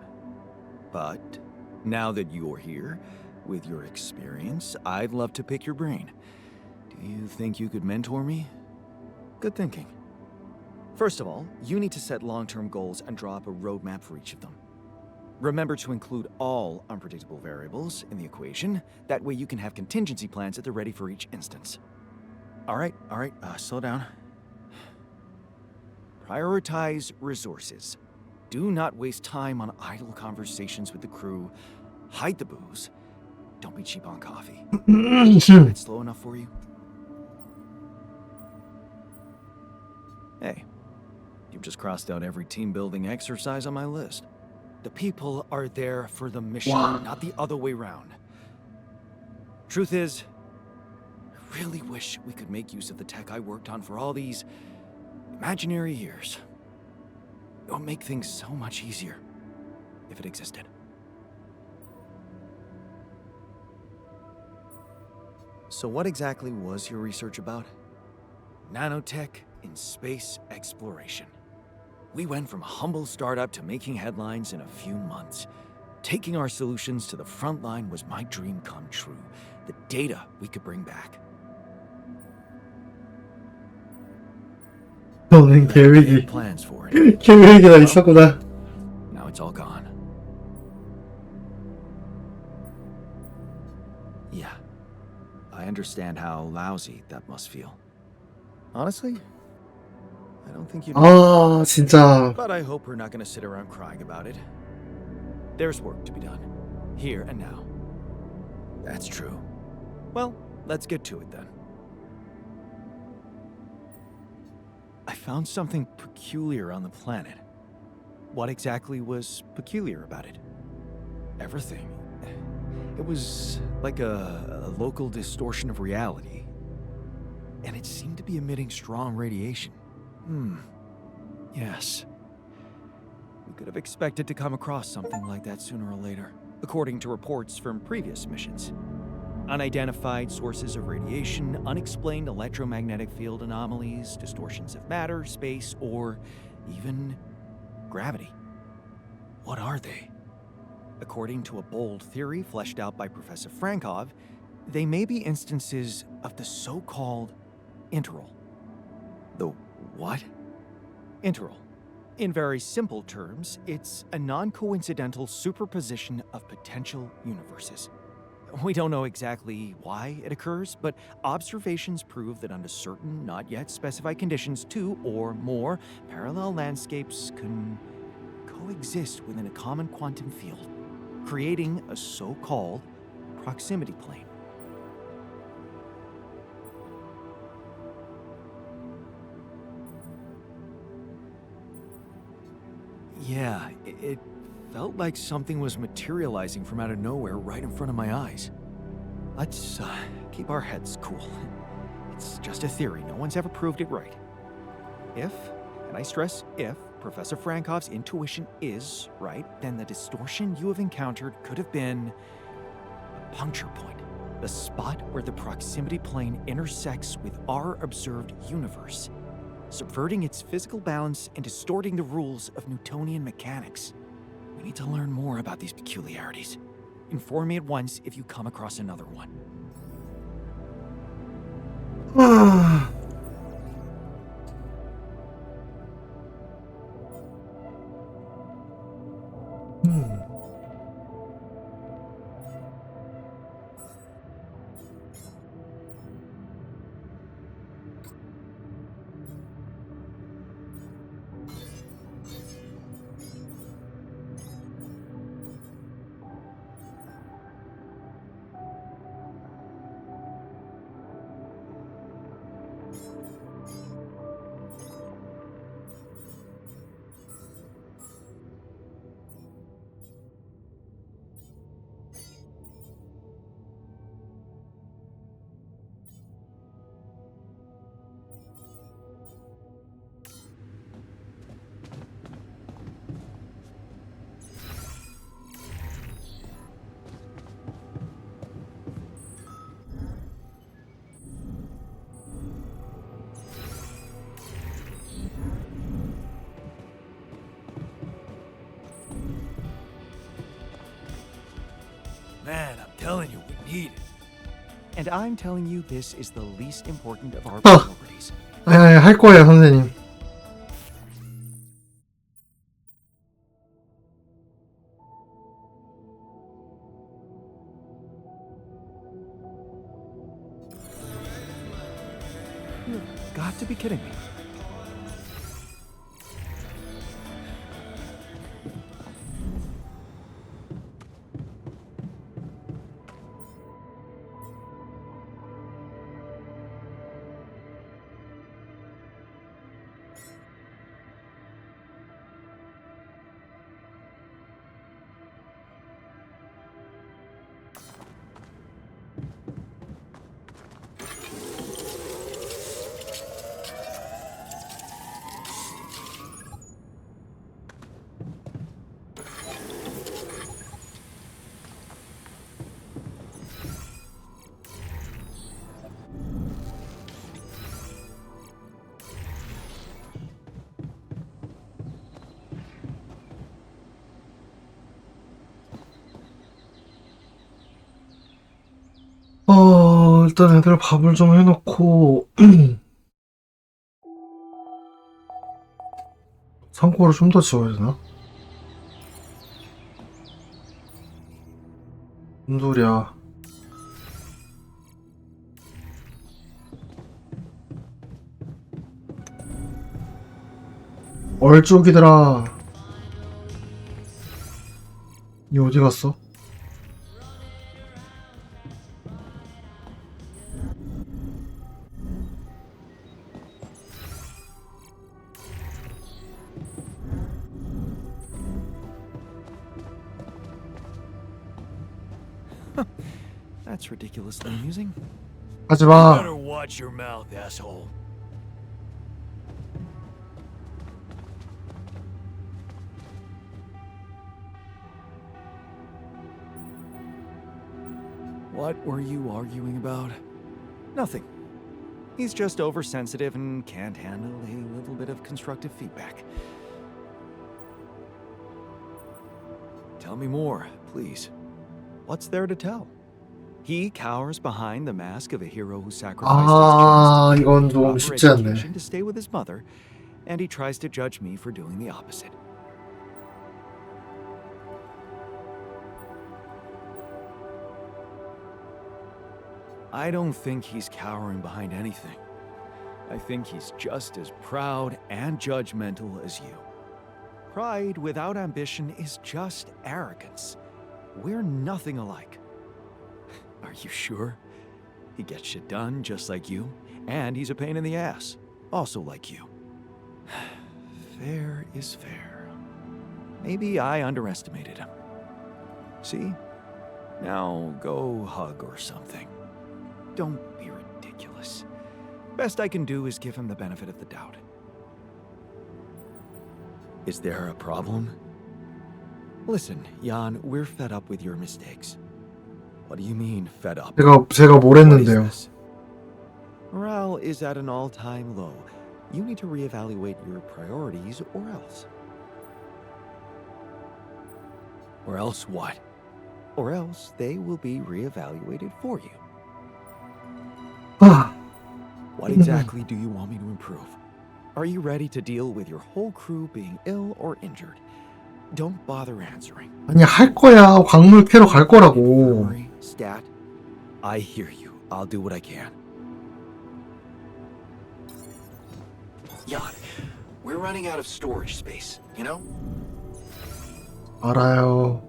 But now that you're here, with your experience, I'd love to pick your brain. Do you think you could mentor me? Good thinking. First of all, you need to set long-term goals and draw up a roadmap for each of them. Remember to include all unpredictable variables in the equation. That way you can have contingency plans at the ready for each instance. All right, slow down. Prioritize resources. Do not waste time on idle conversations with the crew. Hide the booze. Don't be cheap on coffee. That's slow enough for you? Hey, you've just crossed out every team-building exercise on my list. The people are there for the mission, not the other way around. Truth is, I really wish we could make use of the tech I worked on for all these imaginary years. It would make things so much easier if it existed. So what exactly was your research about? Nanotech in space exploration. We went from a humble startup to making headlines in a few months. Taking our solutions to the front line was my dream come true. The data we could bring back. 너는 I 계획이 had plans for it. 계획이 다 있었구나. Now it's all gone. Yeah. I understand how lousy that must feel. Honestly, I don't think you know. 아, 진짜. But I hope we're not going to sit around crying about it. There's work to be done. Here and now. That's true. Well, let's get to it then. I found something peculiar on the planet. What exactly was peculiar about it? Everything. It was like a local distortion of reality. And it seemed to be emitting strong radiation. Yes. We could have expected to come across something like that sooner or later, according to reports from previous missions. Unidentified sources of radiation, unexplained electromagnetic field anomalies, distortions of matter, space, or even gravity. What are they? According to a bold theory fleshed out by Professor Frankov, they may be instances of the so-called interral. The what? Interral. In very simple terms, it's a non-coincidental superposition of potential universes. We don't know exactly why it occurs, but observations prove that under certain, not yet specified conditions, two or more parallel landscapes can coexist within a common quantum field, creating a so-called proximity plane. Yeah, it felt like something was materializing from out of nowhere right in front of my eyes. Let's keep our heads cool. It's just a theory. No one's ever proved it right. If, and I stress if, Professor Frankov's intuition is right, then the distortion you have encountered could have been a puncture point, the spot where the proximity plane intersects with our observed universe, subverting its physical balance and distorting the rules of Newtonian mechanics. We need to learn more about these peculiarities. Inform me at once if you come across another one. Man, I'm telling you, we need it. And I'm telling you this is the least important of our Oh. priorities. 할 거예요, 선생님. You've got to be kidding me. 일단 애들 밥을 좀 해놓고 창고를 좀 더 지워야 되나? 뭔 소리야? 얼쪽이더라. 이 어디 갔어? That's ridiculously amusing. 하지마. Better watch your mouth, asshole. What were you arguing about? Nothing. He's just oversensitive and can't handle a little bit of constructive feedback. Tell me more, please. What's there to tell? He cowers behind the mask of a hero who sacrificed 아, his 이건 dreams 좀 to 쉽지 않네. education to stay with his mother, and he tries to judge me for doing the opposite. I don't think he's cowering behind anything. I think he's just as proud and judgmental as you. Pride without ambition is just arrogance. We're nothing alike. Are you sure? He gets shit done just like you, and he's a pain in the ass, also like you. Fair is fair. Maybe I underestimated him. See? Now go hug or something. Don't be ridiculous. Best I can do is give him the benefit of the doubt. Is there a problem? Listen, Jan, we're fed up with your mistakes. What do you mean, fed up? 제가 뭘 What is 했는데요? this? Morale is at an all-time low. You need to reevaluate your priorities, or else. Or else what? Or else they will be reevaluated for you. 아, What exactly do you want me to improve? Are you ready to deal with your whole crew being ill or injured? Don't bother answering. 아니 할 거야. 광물 캐러 갈 거라고. Infirmary, stat. I hear you. I'll do what I can. Jan, we're running out of storage space, you know? 알아요.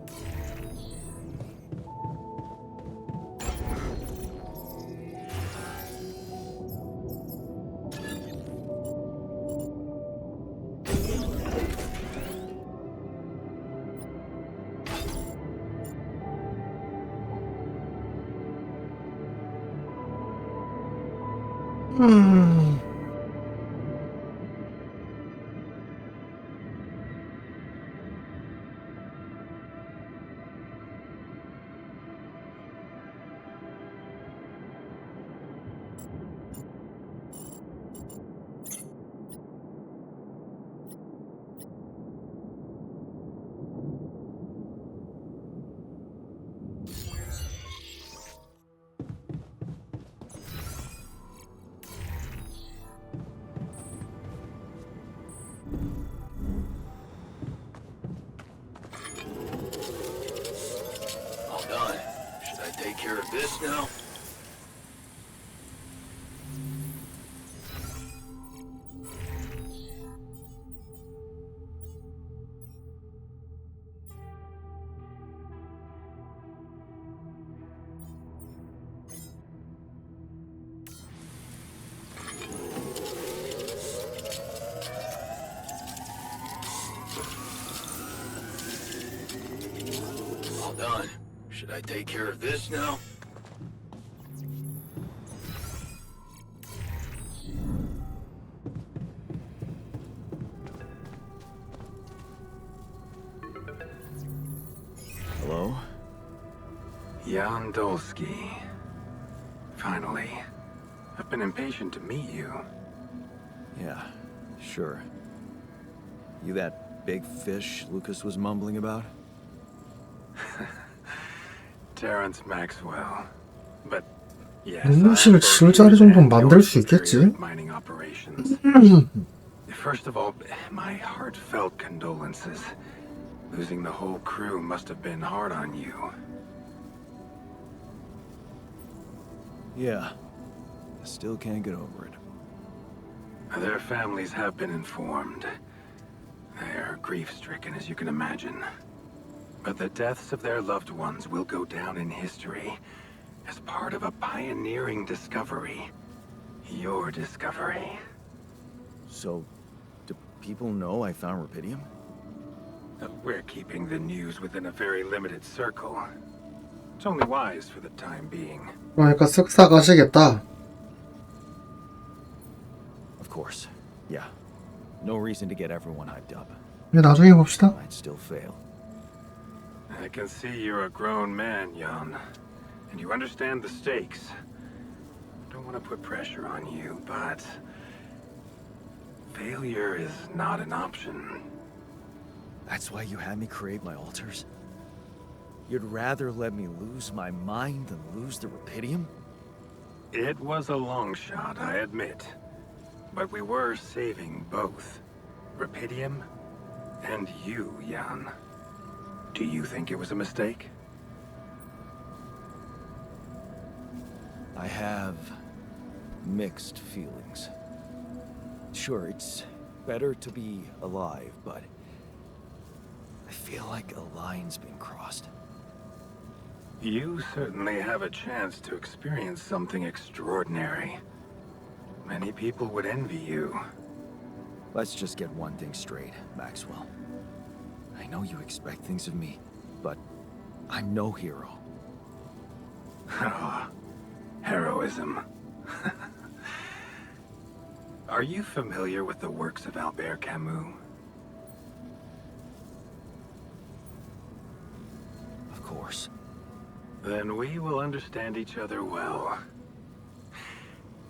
All done. Should I take care of this now? All done. Should I take care of this now? Hello? Jan Dolsky. Finally. I've been impatient to meet you. Yeah, sure. You that big fish Lucas was mumbling about? Terrence Maxwell. But yes, 연구실 지을 정도는 만들 수 있겠지? mining operations. First of all, my heartfelt condolences. Losing the whole crew must have been hard on you. Yeah. I still can't get over it. Their families have been informed. They're grief-stricken, as you can imagine. But the deaths of their loved ones will go down in history as part of a pioneering discovery. Your discovery. So, do people know I found rubidium? We're keeping the news within a very limited circle. It's only wise for the time being. 그러니까 쓱싹 가시겠다. Of course. Yeah. No reason to get everyone hyped up. 근데 나중에 봅시다. Might still fail. I can see you're a grown man, Jan. and you understand the stakes. I don't want to put pressure on you, but failure is not an option. That's why you had me create my altars? You'd rather let me lose my mind than lose the Rapidium? It was a long shot, I admit. But we were saving both. Rapidium and you, Jan. Do you think it was a mistake? I have mixed feelings. Sure, it's better to be alive, but I feel like a line's been crossed. You certainly have a chance to experience something extraordinary. Many people would envy you. Let's just get one thing straight, Maxwell. I know you expect things of me, but I'm no hero. Ah, heroism. Are you familiar with the works of Albert Camus? Of course. Then we will understand each other well.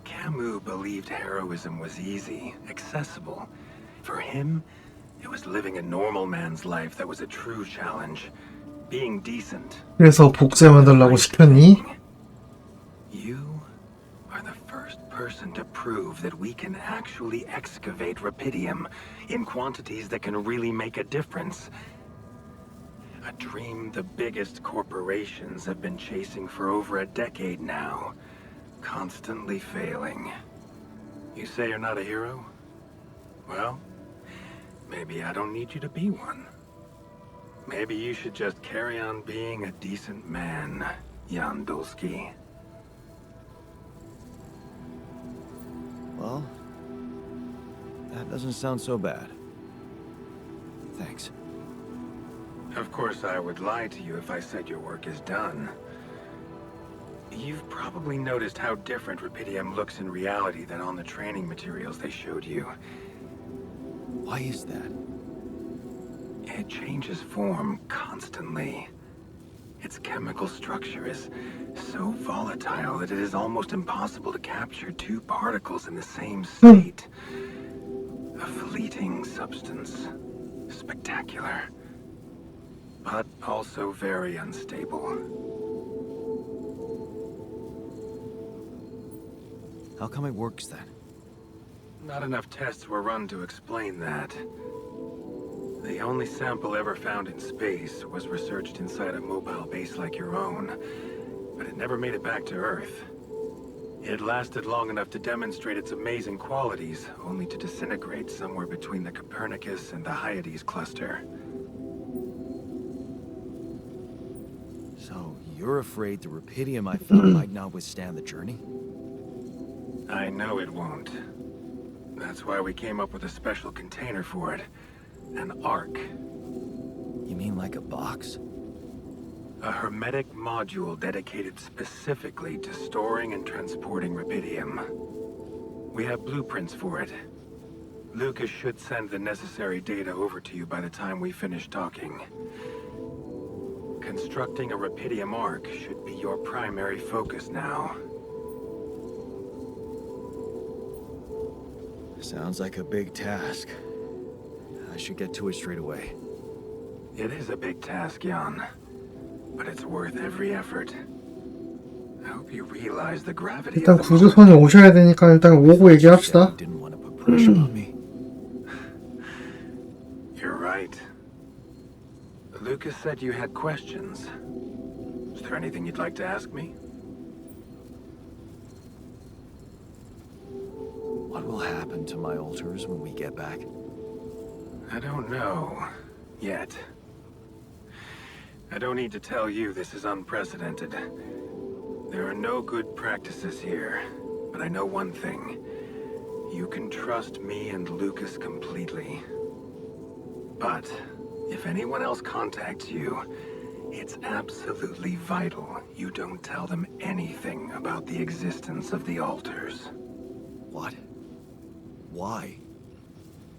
Camus believed heroism was easy, accessible. For him, it was living a normal man's life that was a true challenge. Being decent. 그래서 복제 만들라고 시켰니? You are the first person to prove that we can actually excavate Rapidium in quantities that can really make a difference. A dream the biggest corporations have been chasing for over a decade now, constantly failing. You say you're not a hero? Well, maybe I don't need you to be one. Maybe you should just carry on being a decent man, Jan Dulski. Well, that doesn't sound so bad. Thanks. Of course, I would lie to you if I said your work is done. You've probably noticed how different Rapidium looks in reality than on the training materials they showed you. Why is that? It changes form constantly. Its chemical structure is so volatile that it is almost impossible to capture two particles in the same state. A fleeting substance. Spectacular. But also very unstable. How come it works then? Not enough tests were run to explain that. The only sample ever found in space was researched inside a mobile base like your own, but it never made it back to Earth. It lasted long enough to demonstrate its amazing qualities, only to disintegrate somewhere between the Copernicus and the Hyades cluster. So, you're afraid the Rapidium I found might not withstand the journey? I know it won't. That's why we came up with a special container for it. An Ark. You mean like a box? A hermetic module dedicated specifically to storing and transporting Rapidium. We have blueprints for it. Lucas should send the necessary data over to you by the time we finish talking. Constructing a Rapidium Ark should be your primary focus now. Sounds like a big task. I should get to it straight away. It is a big task, Jan. But it's worth every effort. I hope you realize the gravity 일단 of the 구조선이 오셔야 되니까 일단 오고 얘기합시다. Didn't want to put pressure on me. You're right. Lucas said you had questions. Is there anything you'd like to ask me? What will happen to my altars when we get back? I don't know. Yet. I don't need to tell you this is unprecedented. There are no good practices here. But I know one thing. You can trust me and Lucas completely. But if anyone else contacts you, it's absolutely vital you don't tell them anything about the existence of the altars. What? Why?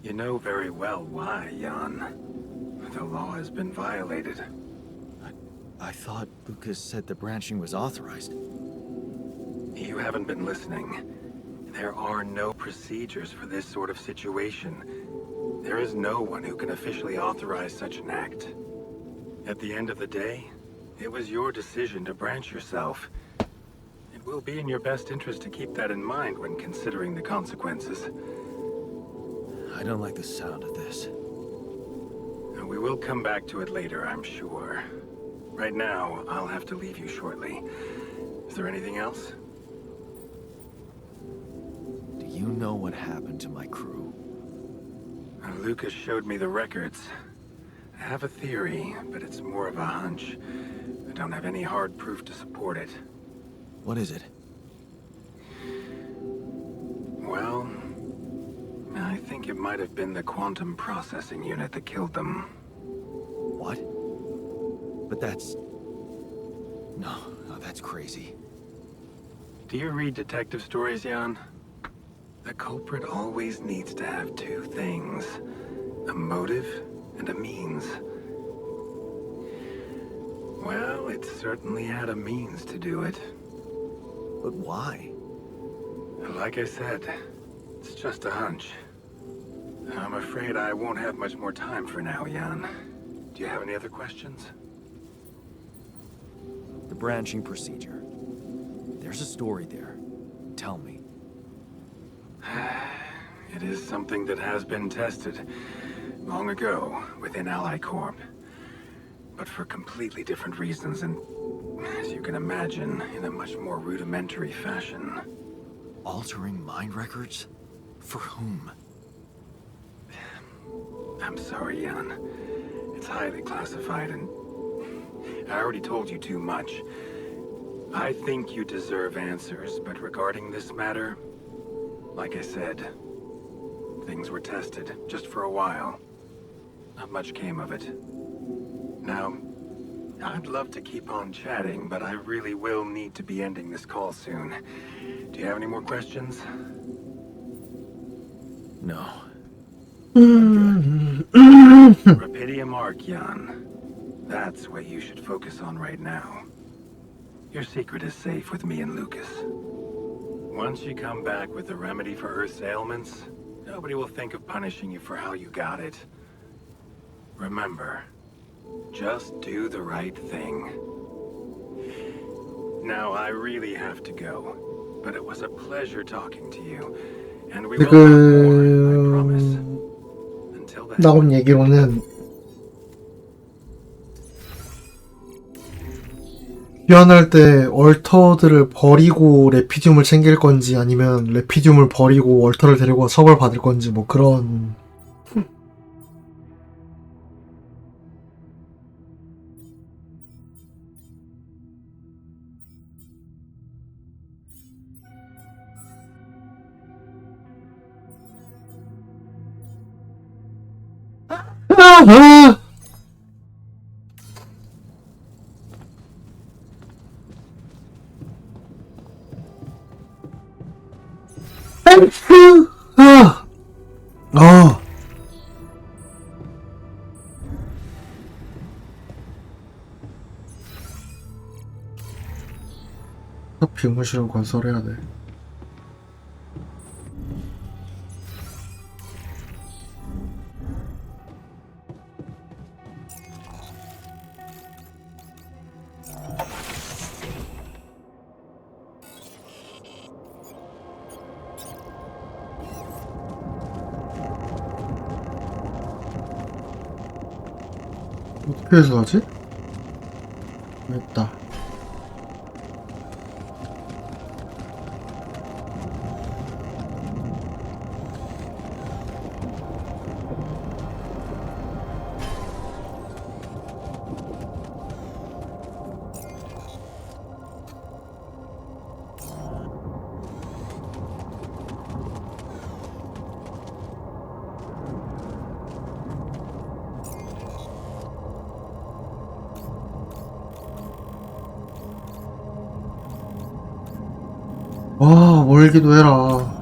You know very well why, Jan. The law has been violated. I thought Lucas said the branching was authorized. You haven't been listening. There are no procedures for this sort of situation. There is no one who can officially authorize such an act. At the end of the day, it was your decision to branch yourself. It will be in your best interest to keep that in mind when considering the consequences. I don't like the sound of this. We will come back to it later, I'm sure. Right now, I'll have to leave you shortly. Is there anything else? Do you know what happened to my crew? Lucas showed me the records. I have a theory, but it's more of a hunch. I don't have any hard proof to support it. What is it? Well, I think it might have been the quantum processing unit that killed them. What? But that's... No, that's crazy. Do you read detective stories, Jan? The culprit always needs to have two things. A motive and a means. Well, it certainly had a means to do it. But why? Like I said, it's just a hunch. I'm afraid I won't have much more time for now, Jan. Do you have any other questions? The branching procedure. There's a story there. Tell me. It is something that has been tested long ago within Ally Corp. But for completely different reasons and, as you can imagine, in a much more rudimentary fashion. Altering mind records? For whom? I'm sorry, Jan. It's highly classified and I already told you too much. I think you deserve answers, but regarding this matter, like I said, things were tested just for a while. Not much came of it. Now, I'd love to keep on chatting, but I really will need to be ending this call soon. Do you have any more questions? No. Rapidium Arc, Jan. That's what you should focus on right now. Your secret is safe with me and Lucas. Once you come back with a remedy for Earth's ailments, nobody will think of punishing you for how you got it. Remember, just do the right thing. Now, I really have to go, but it was a pleasure talking to you, and we will have more, I promise. Until then. 나온 얘기로는 귀환할 때 얼터들을 버리고 레피듐을 챙길 건지 아니면 레피듐을 버리고 얼터를 데리고 처벌받을 건지 뭐 그런 비무실을 건설해야 돼. 어떻게 해서 하지? 됐다. 와, 멀기도 해라.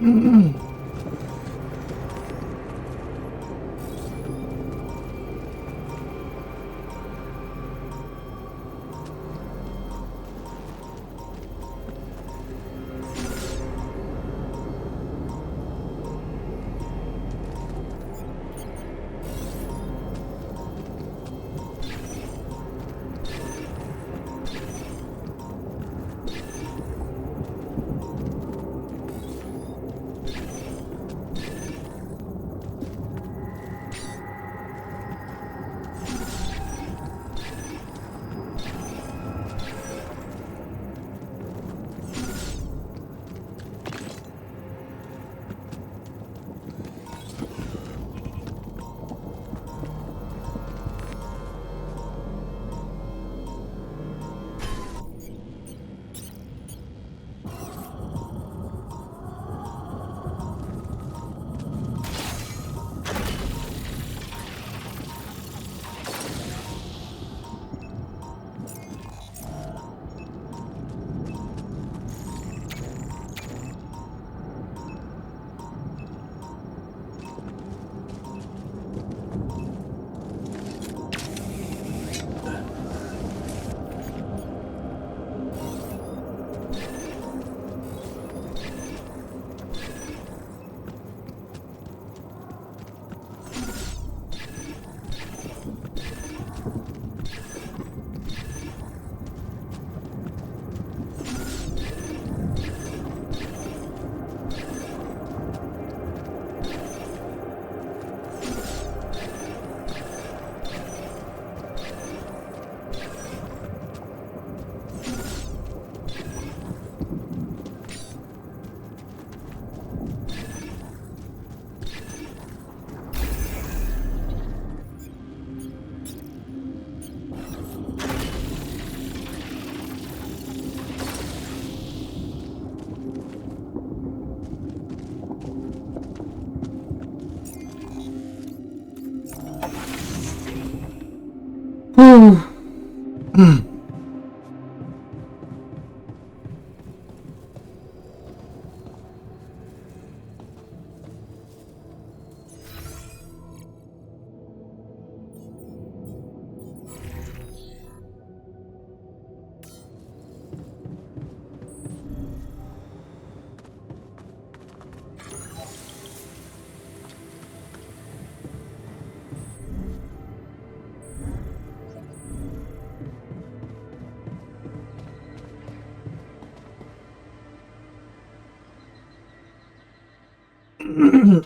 후.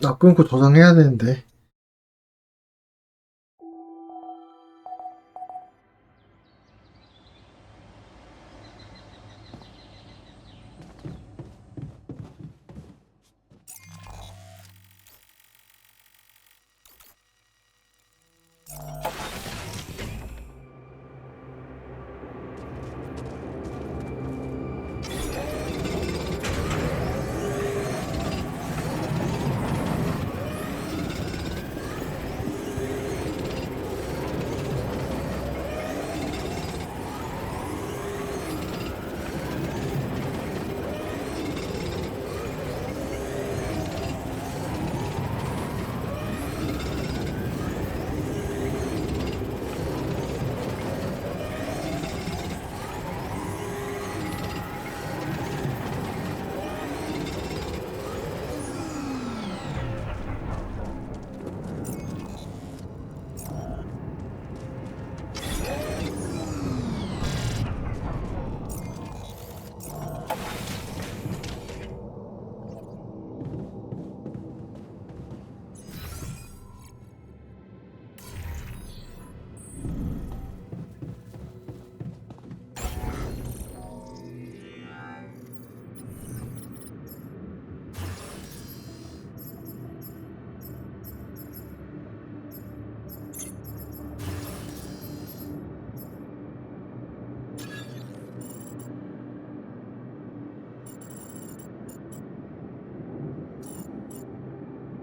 나 끊고 저장해야 되는데.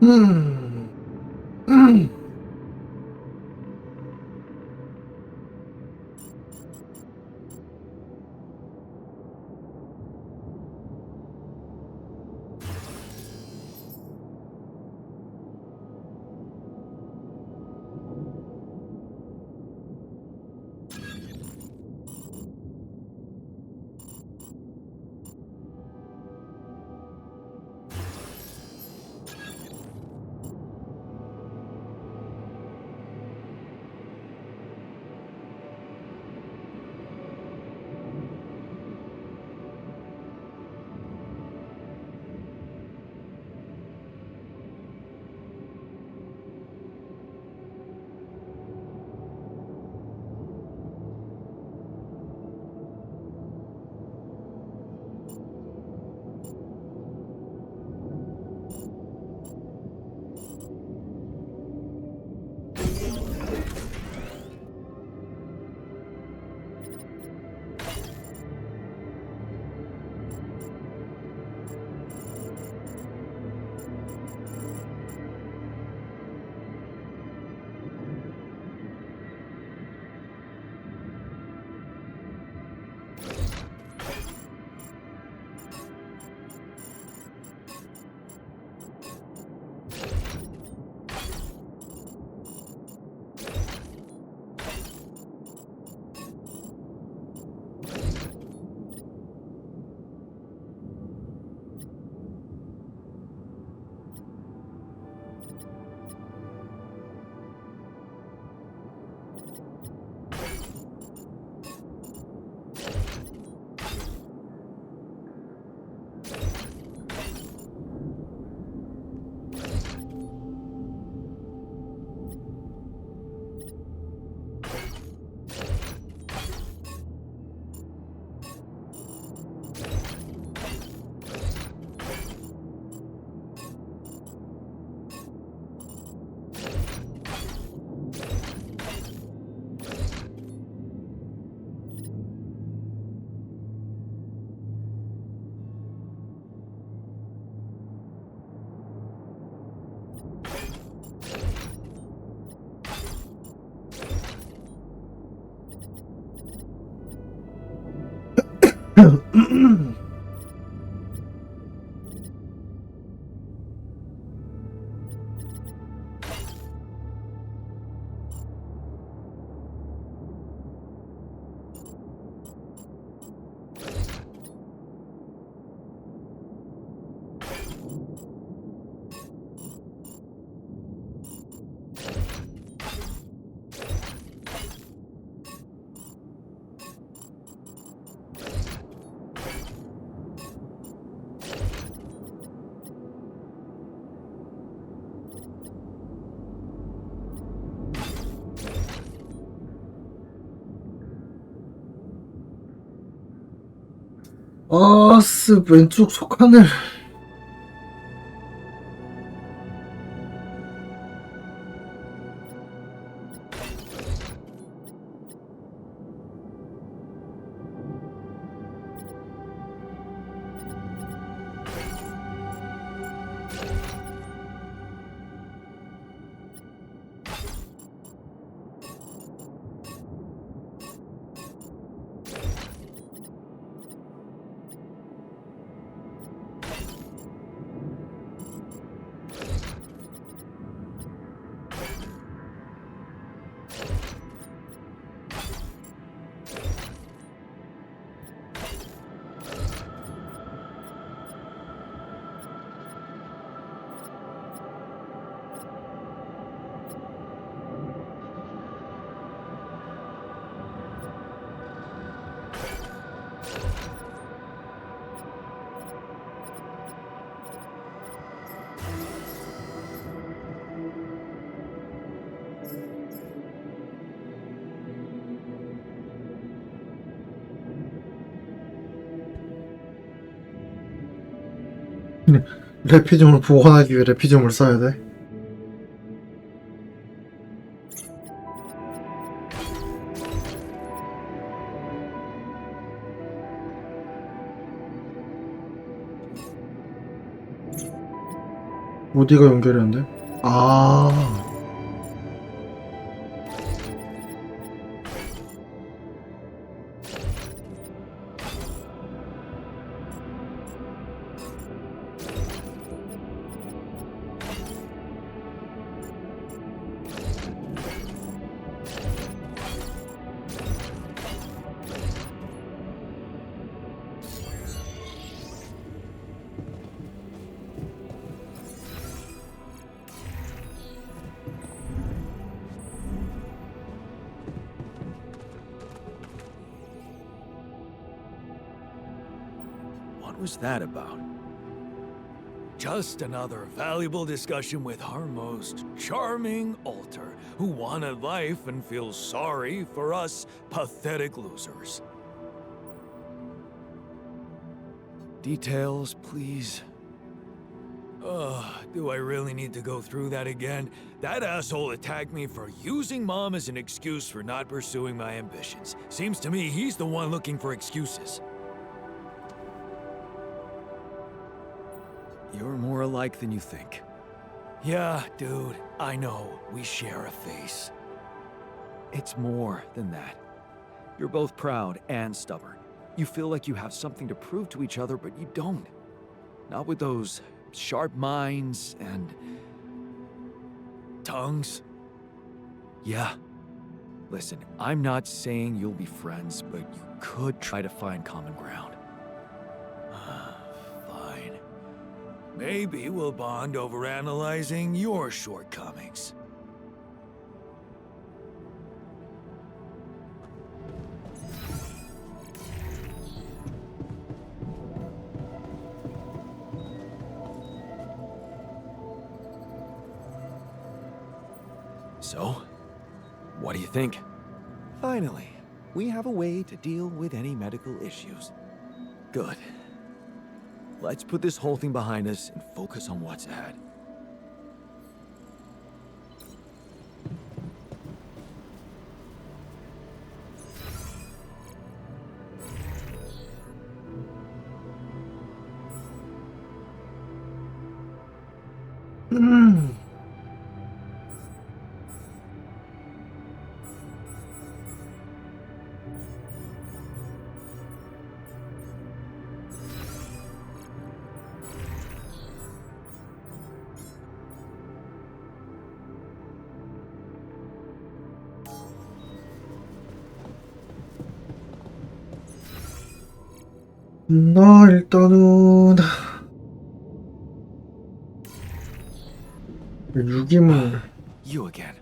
음. 음. 아스 왼쪽 속하늘. 레피듐을 보관하기 위해 레피듐을 써야 돼. 어디가 연결이 안 돼? 아. What was that about? Just another valuable discussion with our most charming alter, who wanted life and feels sorry for us pathetic losers. Details, please. Do I really need to go through that again? That asshole attacked me for using Mom as an excuse for not pursuing my ambitions. Seems to me he's the one looking for excuses. You're more alike than you think. Yeah, dude, I know. We share a face. It's more than that. You're both proud and stubborn. You feel like you have something to prove to each other, but you don't. Not with those sharp minds and tongues. Yeah. Listen, I'm not saying you'll be friends, but you could try to find common ground. Fine. Maybe we'll bond over analyzing your shortcomings. So, what do you think? Finally, we have a way to deal with any medical issues. Good. Let's put this whole thing behind us and focus on what's ahead. 나 일단은 유기물 You again.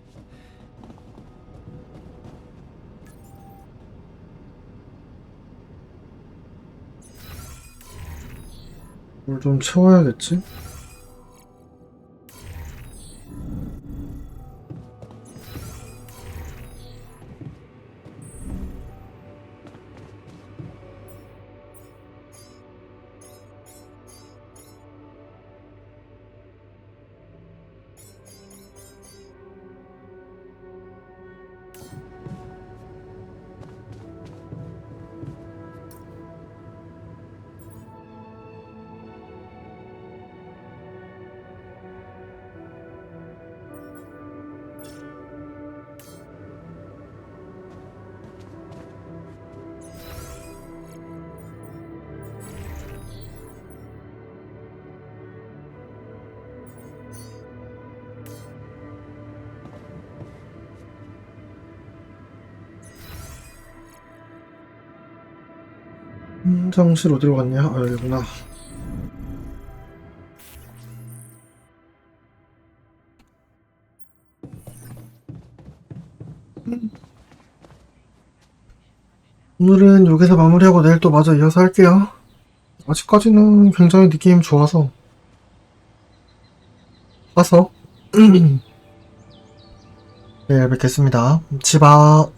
물 좀 채워야겠지? 화장실 어디로 갔냐? 아, 여기구나. 오늘은 여기서 마무리하고 내일 또 마저 이어서 할게요. 아직까지는 굉장히 느낌 좋아서 가서 내일 뵙겠습니다. 치바.